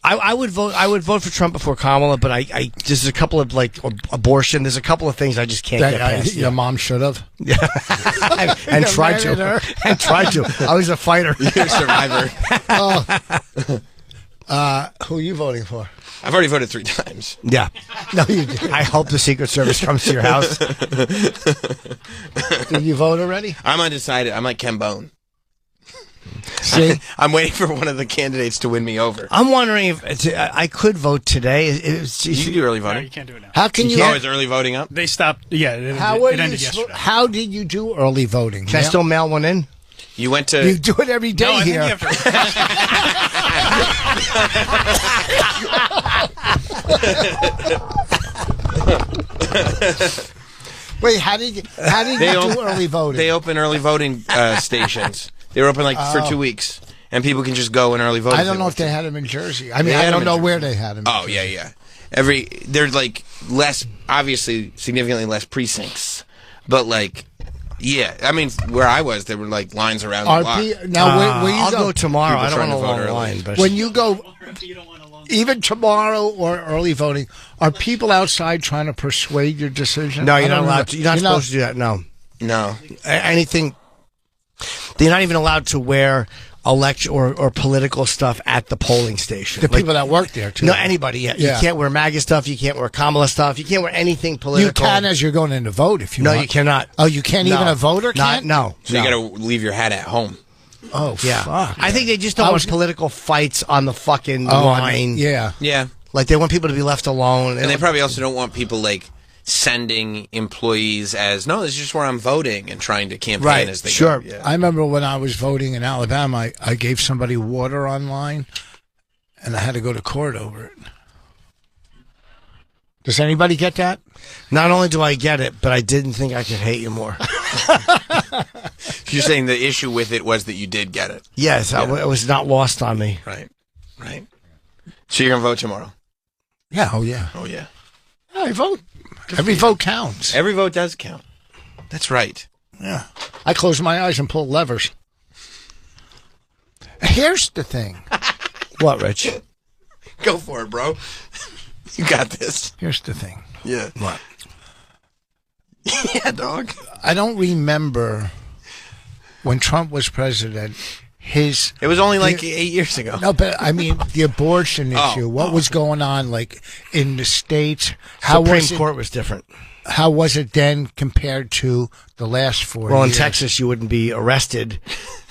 I would vote. I would vote for Trump before Kamala, but I there's a couple of abortion. There's a couple of things I just can't get past. Your mom should have. Yeah, and tried to. And tried to. I was a fighter. You're a survivor. Who are you voting for? I've already voted 3 times. Yeah. No, you didn't. I hope the Secret Service comes to your house. Did you vote already? I'm undecided. I'm like Ken Bone. See? I'm waiting for one of the candidates to win me over. I'm wondering if I could vote today. You can do early No, voting. you can't do it now. How can you? Oh, is early voting up? They stopped. Yeah, it ended yesterday. How did you do early voting? Can I still mail one in? You went to... You do it every day No, I think here. you have to. Wait, how did you do early voting? They open early voting stations. They were open for 2 weeks, and people can just go and early vote. I don't know if they had them in Jersey. I mean, I don't know where they had them. Oh yeah. They're like less, obviously, significantly less precincts, but like. Yeah, I mean, where I was, there were like lines around the block. Now, where you I'll go tomorrow. I don't want a long line. But when you go, even tomorrow or early voting, are people outside trying to persuade your decision? No, you're not allowed to. You're not supposed to do that. No. Anything. They're not even allowed to wear election or political stuff at the polling station. The people that work there, too. No, anybody. Yeah. You can't wear MAGA stuff. You can't wear Kamala stuff. You can't wear anything political. You can as you're going in to vote if you want. No, you cannot. Oh, you can't even a voter can't? No. So you got to leave your hat at home. Oh, yeah. Fuck. I think they just don't want political fights on the fucking line. Yeah. Like they want people to be left alone. And they probably also don't want people like sending employees as, no, this is just where I'm voting and trying to campaign as they go. Yeah. I remember when I was voting in Alabama, I gave somebody water online, and I had to go to court over it. Does anybody get that? Not only do I get it, but I didn't think I could hate you more. You're saying the issue with it was that you did get it? Yes, it was not lost on me. Right. So you're going to vote tomorrow? Yeah, oh yeah. I vote. Every vote counts. Every vote does count. That's right. Yeah. I close my eyes and pull levers. Here's the thing. What, Rich? Go for it, bro. You got this. Here's the thing. Yeah. What? Yeah, dog. I don't remember when Trump was president. It was only like 8 years ago. No, but I mean the abortion issue. What was going on, like in the states? Supreme Court was different. How was it then compared to the last 4 years? Well, in Texas, you wouldn't be arrested,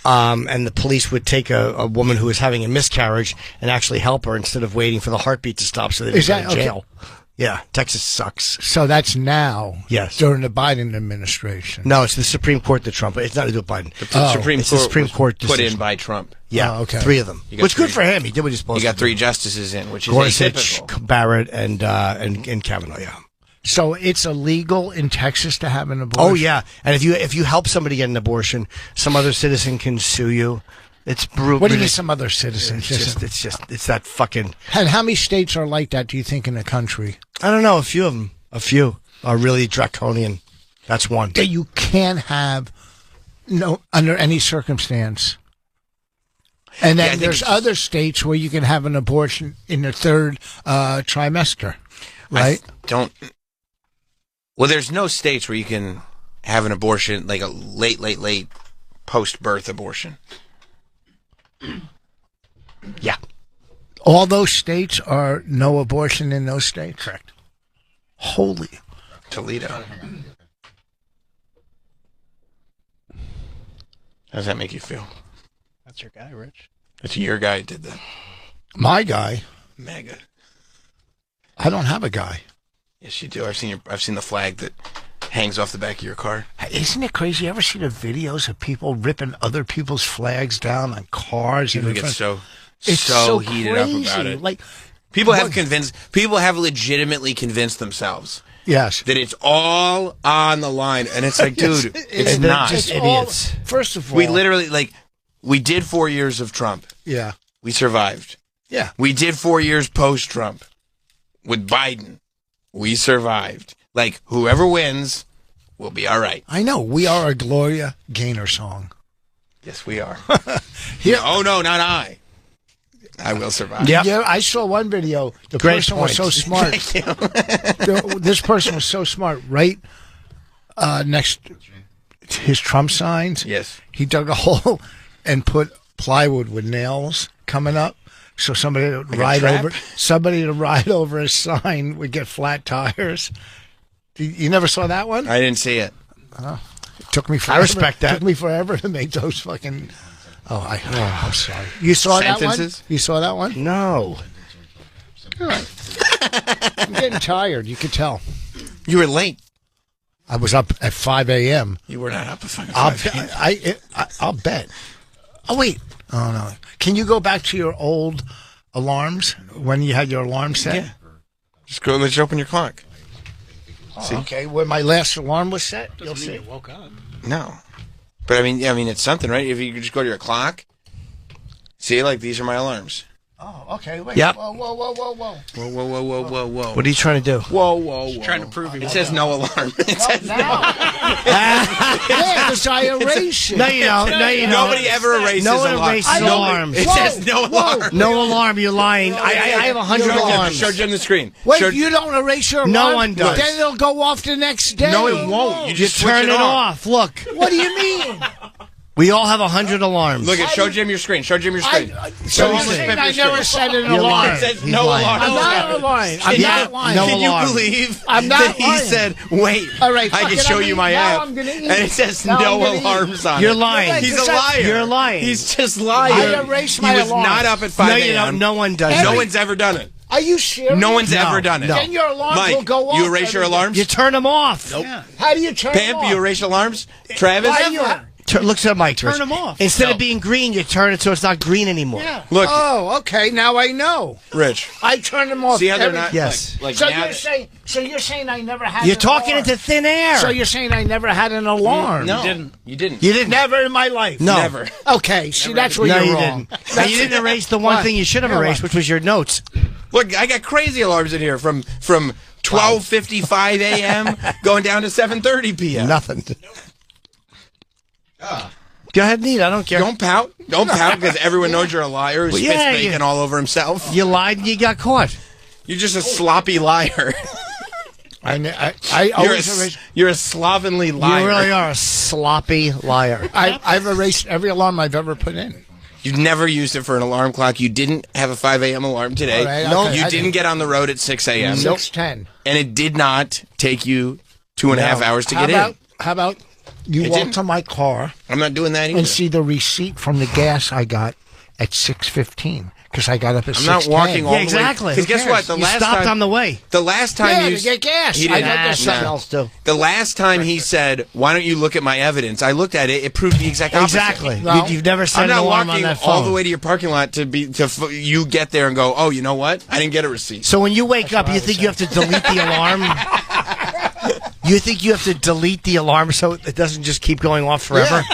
and the police would take a woman who was having a miscarriage and actually help her instead of waiting for the heartbeat to stop so they didn't go to jail. Okay. Yeah, Texas sucks. So that's now, yes, during the Biden administration. No, it's the Supreme Court that Trump. It's not to do with Biden. The Supreme Court put in by Trump. Yeah, okay. 3 of them. Which good for him. He did what he's supposed to. He got 3 justices in, which is Gorsuch, atypical. Barrett, and Kavanaugh. Yeah. So it's illegal in Texas to have an abortion? Oh yeah, and if you help somebody get an abortion, some other citizen can sue you. It's brutal. What do you mean some other citizen? It's that fucking. And how many states are like that, do you think, in the country? I don't know. A few of them. A few are really draconian. That's one. That you can't have under any circumstance. And then there's other states where you can have an abortion in the 3rd trimester, right? Well, there's no states where you can have an abortion, like a late post-birth abortion. Yeah. All those states are no abortion in those states? Correct. Holy. Toledo. How does that make you feel? That's your guy, Rich. That's your guy who did that. My guy? Mega. I don't have a guy. Yes, you do. I've seen the flag that hangs off the back of your car. Isn't it crazy? You ever see the videos of people ripping other people's flags down on cars? People get so heated crazy. Up about it. Like people have legitimately convinced themselves. Yes. That it's all on the line, and it's like, dude, it's not. Just idiots. First of all, we literally we did 4 years of Trump. Yeah. We survived. Yeah. We did 4 years post-Trump with Biden. We survived. Like, whoever wins will be all right. I know. We are a Gloria Gaynor song. Yes, we are. Here, oh, no, not I. I will survive. Yeah, I saw one video. The person was so smart. This person was so smart. Right next to his Trump signs, yes, he dug a hole and put plywood with nails coming up. So somebody to ride over his sign would get flat tires. You never saw that one? I didn't see it. It took me forever. I respect that. It took me forever to make those fucking. I'm sorry. You saw sentences? That one? You saw that one? No. All right. I'm getting tired. You could tell. You were late. I was up at 5 a.m. You were not up at fucking 5 a.m. I'll bet. Oh, wait. Oh, no. Can you go back to your old alarms when you had your alarm set? Yeah. Just go. Let's open your clock. Oh, okay, where my last alarm was set, you'll see. You woke up. No. But I mean, it's something, right? If you could just go to your clock, see, like, these are my alarms. Oh, okay. Wait. Yep. Whoa. Whoa. What are you trying to do? Whoa. Trying to prove It says no alarm. It says now. Yeah, because I erase it. No, you don't. No, you don't. Nobody ever erases No one alarms. erases alarms. It says no alarm. No alarm. You're lying. I have 100 alarms. Show Jim the screen. Wait, you don't erase your alarm? No one does. Then it'll go off the next day. No, it won't. You just turn switch it off. Look. What do you mean? We all have 100 alarms. Look, show Jim your screen. Show Jim your screen. So you're saying I never set an alarm? It says no alarm. I'm not lying. I'm not lying. No Can you alarm. believe I'm not that he lying. said, wait, All right, I fuck can it, show I'm you eating. my Now app. I'm gonna eat. And it says Now I'm no gonna eat. alarms on it. You're lying. He's a liar. You're lying. He's just lying. I erase my He was alarms. not up at 5 No, a.m. you don't. No one does. No that. one's ever done it. Are you serious? No one's ever done it. no. Then your alarms Mike, will go off. you erase your every day. alarms? You turn them off. Nope. How do you turn them Pamp, off? you erase alarms? Travis? Why do you Looks at Mike. Turn them off. Instead of being green, you turn it so it's not green anymore. Yeah. Look. Oh, okay. Now I know. Rich. I turn them off. See how they're every- not? Yes. Like So now you're saying? So you're saying I never had? You're an talking alarm. into thin air. So you're saying I never had an alarm? No. You didn't. You didn't. Never in my life. No. Never. Okay. See, that's where No, you're you wrong. didn't. And you didn't erase the one What? thing you should have Yeah, erased, what? which was your notes. Look, I got crazy alarms in here from 12:55 a.m. going down to 7:30 p.m. Nothing. Go ahead and eat. I don't care. Don't pout. Don't pout because everyone knows you're a liar who Well, spits yeah, bacon all over himself. You lied and you got caught. You're just a sloppy liar. I always erase. You're a slovenly liar. You really are a sloppy liar. I've erased every alarm I've ever put in. You've never used it for an alarm clock. You didn't have a 5 a.m. alarm today. All right, No, okay, you I didn't get on the road at 6 a.m. 6:10. And it did not take you 2.5 hours to get in. How about you It walk didn't? to my car I'm not doing that either. and see the receipt from the gas I got at 6:15 because I got up at 6:10. I'm not walking all Yeah, the exactly. way. Because guess Who what? cares? The You last stopped time, on the way. The last time Yeah, you to get gas. He I didn't. thought there's something No. else too. The last time he said, "Why don't you look at my evidence?" I looked at it. It proved the exact opposite. Exactly. No. You've never set I'm an not alarm on walking that phone. all the way to your parking lot you get there and go, "Oh, you know what? I didn't get a receipt." So when you wake up, you think you have to delete the alarm? You think you have to delete the alarm so it doesn't just keep going off forever?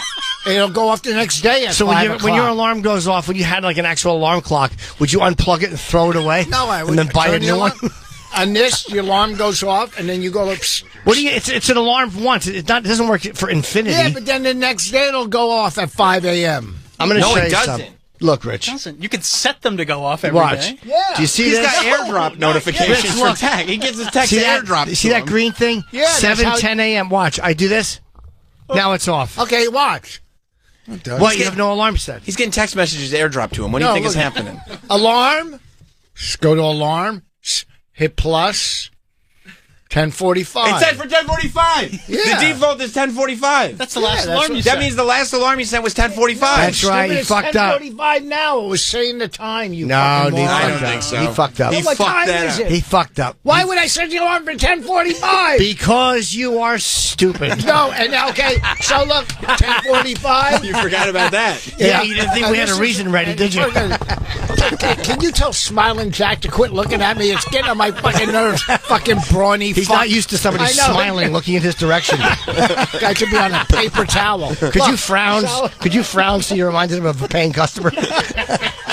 Yeah. It'll go off the next day at So 5 when your o'clock. alarm goes off, when you had like an actual alarm clock, would you unplug it and throw it away? No, I would and then buy a turn the new one. alarm- On this, the alarm goes off, and then you go up. What do you? It's an alarm once. It doesn't work for infinity. Yeah, but then the next day it'll go off at 5 a.m. I'm going to No, show it you doesn't. something. Look, Rich. You can set them to go off every Watch. day. Yeah. Do you see He's this? got airdrop notifications Rich, for look. tag. He gets his text See that? airdrop. See that green thing? Yeah, that's 7:10 a.m. Watch. I do this. Now it's off. Okay, watch. What? You have no alarm set. He's getting text messages airdrop to him. What do you No, think is look. happening? Alarm. Go to alarm. Hit plus. 10:45. It said for 10:45. Yeah. The default is 10:45. That's the last that's alarm what- you That set. means the last alarm you sent was 10:45. That's right. He fucked up. 10:45 now. It was saying the time. You No, fucking he moron. I fucked don't up. think so. He fucked up. He What fucked time that is up. it? He fucked up. Why would I set the alarm for 10:45? Because you are stupid. No, and okay, so look, 10:45. You forgot about that. Yeah, you didn't think we had a This is- reason ready, did you? Can you tell Smiling Jack to quit looking at me? It's getting on my fucking nerves. Fucking brawny. He's fuck. not used to somebody I know. smiling, looking in his direction. Guy should be on a paper towel. Could you frown? Could you frown so you reminded him of a paying customer?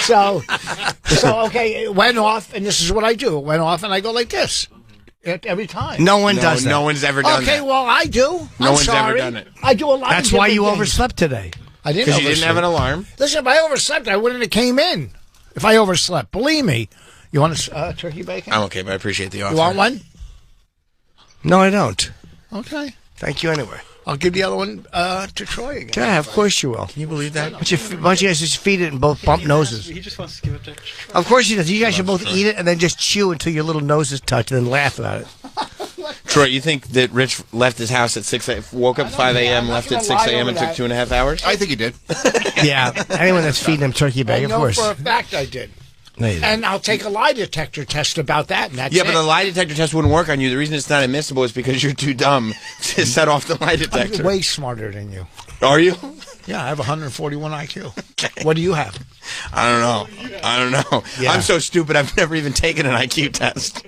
So okay, it went off, and this is what I do. It went off, and I go like this every time. No one does that. No one's ever done Okay, that. well, I do. No I'm one's ever sorry. done it. I do a lot. That's of why you different things. overslept today. I didn't. Because you didn't have an oversleep. alarm. Listen, if I overslept, I wouldn't have came in. If I overslept, believe me. You want a turkey bacon? I'm okay, but I appreciate the offer. You want one? No, I don't. Okay. Thank you anyway. I'll give the other one to Troy again. Yeah, of course you will. Can you believe that? Why don't you guys just feed it and both bump noses? He just wants to give it to Of course he does. You guys should both eat it and then just chew until your little noses touch and then laugh about it. Troy, you think that Rich left his house at 6 a.m., woke up at 5 a.m., I'm not left gonna at 6 lie a.m., and over took that. 2.5 hours? I think he did. Yeah, anyone that's feeding them turkey I bacon, of know course. for a fact I did. No, you didn't. And I'll take a lie detector test about that, and that's Yeah, it. but the lie detector test wouldn't work on you. The reason it's not admissible is because you're too dumb to set off the lie I'm detector. way smarter than you. Are you? Yeah, I have 141 IQ. What do you have? I don't know. Yeah. I'm so stupid I've never even taken an IQ test.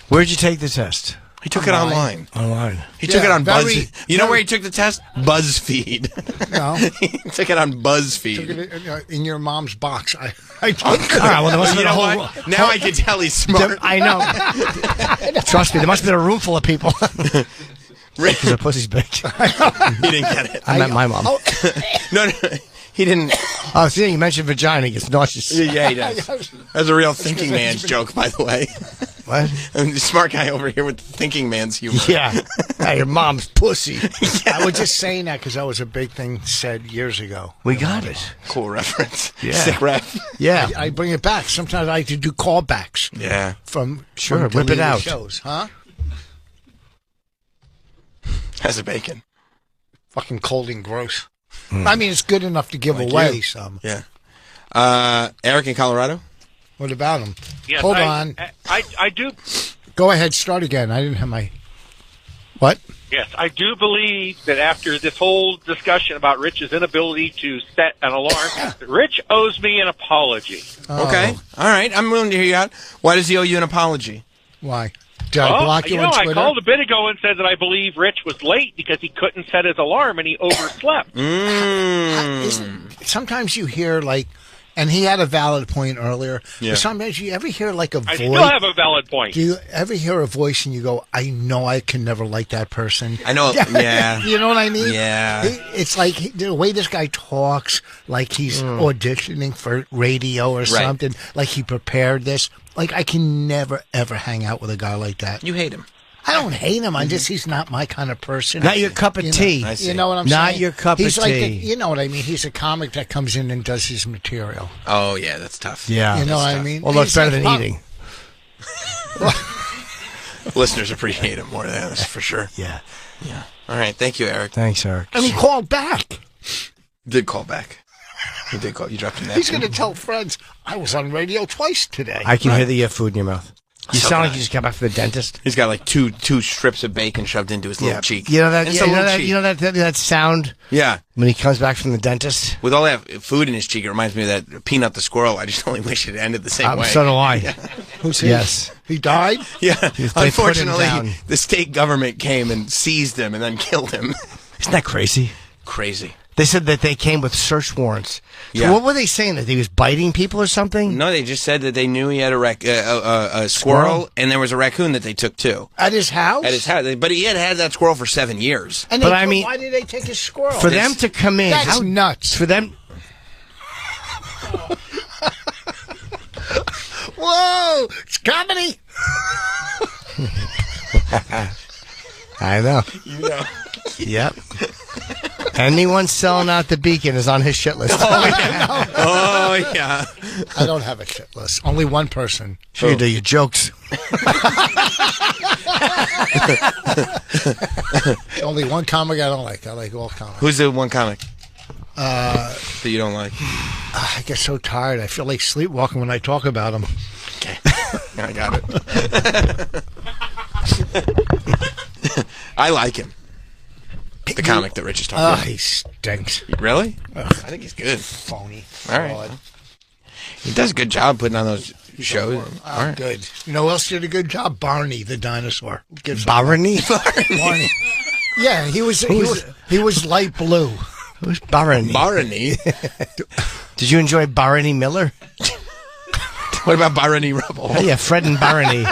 Where'd you take the test? He took it online. Online. He took it on Buzz. You know where he took the test? BuzzFeed. No. He took it on BuzzFeed. Took it in your mom's box. I took All right, well, there must have You been a know whole... what? Now I can tell he's smart. I know. Trust me, there must have been a room full of people. Because the pussy's big. He didn't get it. I met my mom. No, he didn't. Oh, see, you mentioned vagina. He gets nauseous. Yeah, he does. That's a real thinking man's joke, by the way. What? I'm the smart guy over here with the thinking man's humor. Yeah. Hey, your mom's pussy. I was just saying that because that was a big thing said years ago. We got it. Cool reference. Yeah. Sick ref. Yeah. I bring it back. Sometimes I like to do callbacks. Yeah. From Sure, from whip it deleted out. Shows, huh? How's the bacon? Fucking cold and gross. I mean, it's good enough to give Like away you. some. Yeah. Eric in Colorado? What about him? Yes, Hold on. I do. Go ahead. Start again. I didn't have my... What? Yes, I do believe that after this whole discussion about Rich's inability to set an alarm, Rich owes me an apology. Okay. All right. I'm willing to hear you out. Why does he owe you an apology? Why? Did I block you on I Twitter? called a bit ago and said that I believe Rich was late because he couldn't set his alarm and he overslept. Sometimes you hear like, and he had a valid point earlier. Yeah. But sometimes you ever hear like a voice. I still have a valid point. Do you ever hear a voice and you go, I know I can never like that person? I know. Yeah. You know what I mean? Yeah. It's like the way this guy talks, like he's auditioning for radio or something, like he prepared this. Like, I can never, ever hang out with a guy like that. You hate him. I don't hate him. I just, he's not my kind of person. Not your cup of tea. You know what I'm saying? Not your cup he's of like tea. you know what I mean? He's a comic that comes in and does his material. Oh, yeah. That's tough. Yeah. You know what I tough. mean? Although it's He's better like, than eating. Listeners appreciate him more than this, for sure. Yeah. Yeah. All right. Thank you, Eric. Thanks, Eric. And he called back. Did call back. He did call. You dropped him that. He's going to tell friends, I was on radio twice today. I can hear that you have food in your mouth. You So sound like bad. you just got back from the dentist. He's got like two strips of bacon shoved into his little cheek. You know that? It's Yeah, a you know little that? cheek. You know that sound Yeah. when he comes back from the dentist. With all that food in his cheek, it reminds me of that Peanut the squirrel. I just only wish it ended the same way. So do I. Who's he? Yes. He died? Yeah. They put him Unfortunately, down. the state government came and seized him and then killed him. Isn't that crazy? Crazy. They said that they came with search warrants. So Yeah. what were they saying? That he was biting people or something? No, they just said that they knew he had a squirrel, and there was a raccoon that they took too. At his house? At his house. But he had that squirrel for 7 years. And But they I mean- why did they take his squirrel? For them to come in. That's nuts. For them. Whoa! It's comedy! I know. You know. Yep. Anyone selling out the Beacon is on his shit list. Oh, yeah. I don't have a shit list. Only one person. Sure you do. Your jokes. Only one comic I don't like. I like all comics. Who's the one comic that you don't like? I get so tired. I feel like sleepwalking when I talk about them. Okay. I got it. I like him. The comic that Rich is talking about. He stinks. Really? I think he's good. Phony. All right. He does a good job putting on those shows. All right. Good. You know who else did a good job? Barney the dinosaur. Barney? Barney. Yeah, he was light blue. Who's Barney? Barney. Did you enjoy Barney Miller? What about Barney Rubble? Oh, yeah, Fred and Barney.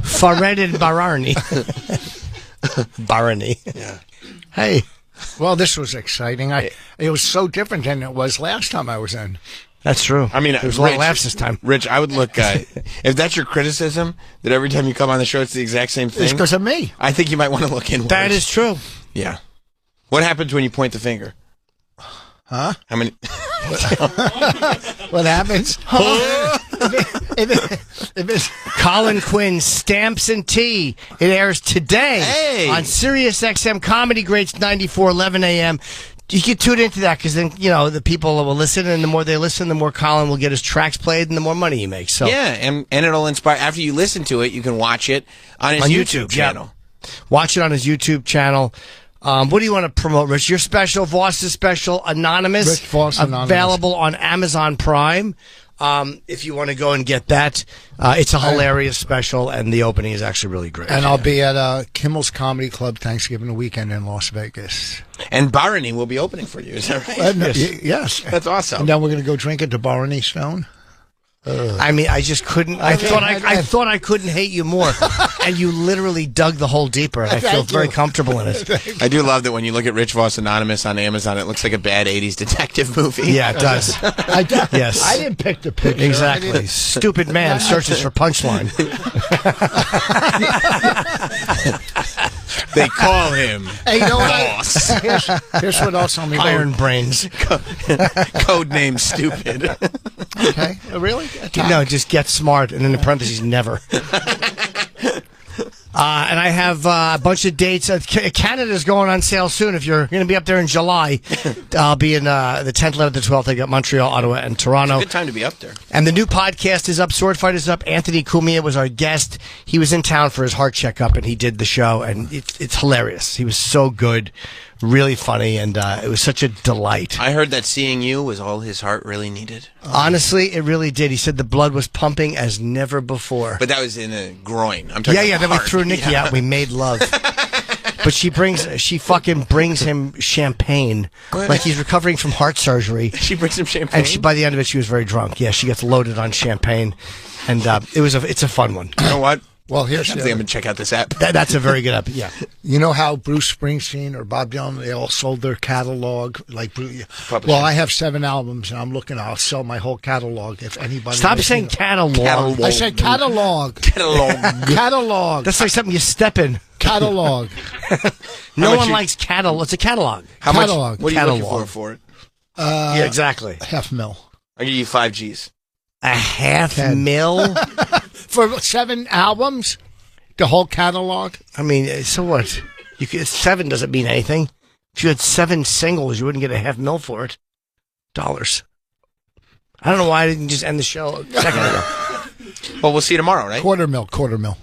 Fred and Barney. Barney. Yeah. Hey. Well, this was exciting. It was so different than it was last time I was in. That's true. I mean, there's a lot of laughs this time. Rich, I would look. If that's your criticism, that every time you come on the show, it's the exact same thing. It's because of me. I think you might want to look inward. That is true. Yeah. What happens when you point the finger? Huh? How many? What happens? If it's Colin Quinn, Stamps and Tea. It airs today on Sirius XM Comedy Greats 94, 11 a.m. You can tune into that because then, you know, the people will listen, and the more they listen, the more Colin will get his tracks played and the more money he makes. So Yeah, and it'll inspire. After you listen to it, you can watch it on his YouTube channel. Yeah. Watch it on his YouTube channel. What do you want to promote, Rich? Your special, Voss's special, Anonymous. Rich Voss, Anonymous. Available on Amazon Prime. If you want to go and get that, it's a hilarious special, and the opening is actually really great. And I'll be at Kimmel's Comedy Club Thanksgiving weekend in Las Vegas. And Barney will be opening for you, is that right? Yes. That's awesome. And then we're going to go drink at the Barney Stone. I mean, I just couldn't. I thought I couldn't hate you more, and you literally dug the hole deeper. And I feel very comfortable in it. I do love that when you look at Rich Voss Anonymous on Amazon, it looks like a bad '80s detective movie. Yeah, it does. Yes, I didn't pick the picture. Exactly. Stupid man searches for punchline. They call him Hey, you know what? Boss. Here's what else on me. Iron brains. Code name stupid. Okay, really? No, just get smart, and then in parentheses, never. And I have a bunch of dates. Canada's going on sale soon. If you're going to be up there in July, I'll be in the 10th, 11th, 12th. I got Montreal, Ottawa, and Toronto. It's a good time to be up there. And the new podcast is up. Sword Fight is up. Anthony Cumia was our guest. He was in town for his heart checkup, and he did the show, and it's hilarious. He was so good, really funny, and it was such a delight. I heard that seeing you was all his heart really needed. Honestly, it really did. He said the blood was pumping as never before. But that was in the groin. I'm talking about then we threw Nikki out. We made love. But she fucking brings him champagne, like he's recovering from heart surgery. She brings him champagne, and by the end of it, she was very drunk. Yeah, she gets loaded on champagne, and it's a fun one. You know what? Well, here's I think I'm gonna check out this app. That's a very good app. Yeah. You know how Bruce Springsteen or Bob Dylan, they all sold their catalog? Well, I have 7 albums, and I'm looking. I'll sell my whole catalog if anybody. Stop saying catalog. I said catalog. Catalog. That's like something you step in. Catalog. No one likes catalog. It's a catalog. How catalog. much? What are you looking for it? Yeah, exactly. $500,000. I'll give you 5 G's. $500,000 for 7 albums, the whole catalog. I mean, so what? 7 doesn't mean anything. If you had 7 singles, you wouldn't get $500,000 for it. Dollars. I don't know why I didn't just end the show a second ago. Well, we'll see you tomorrow, right? $250,000.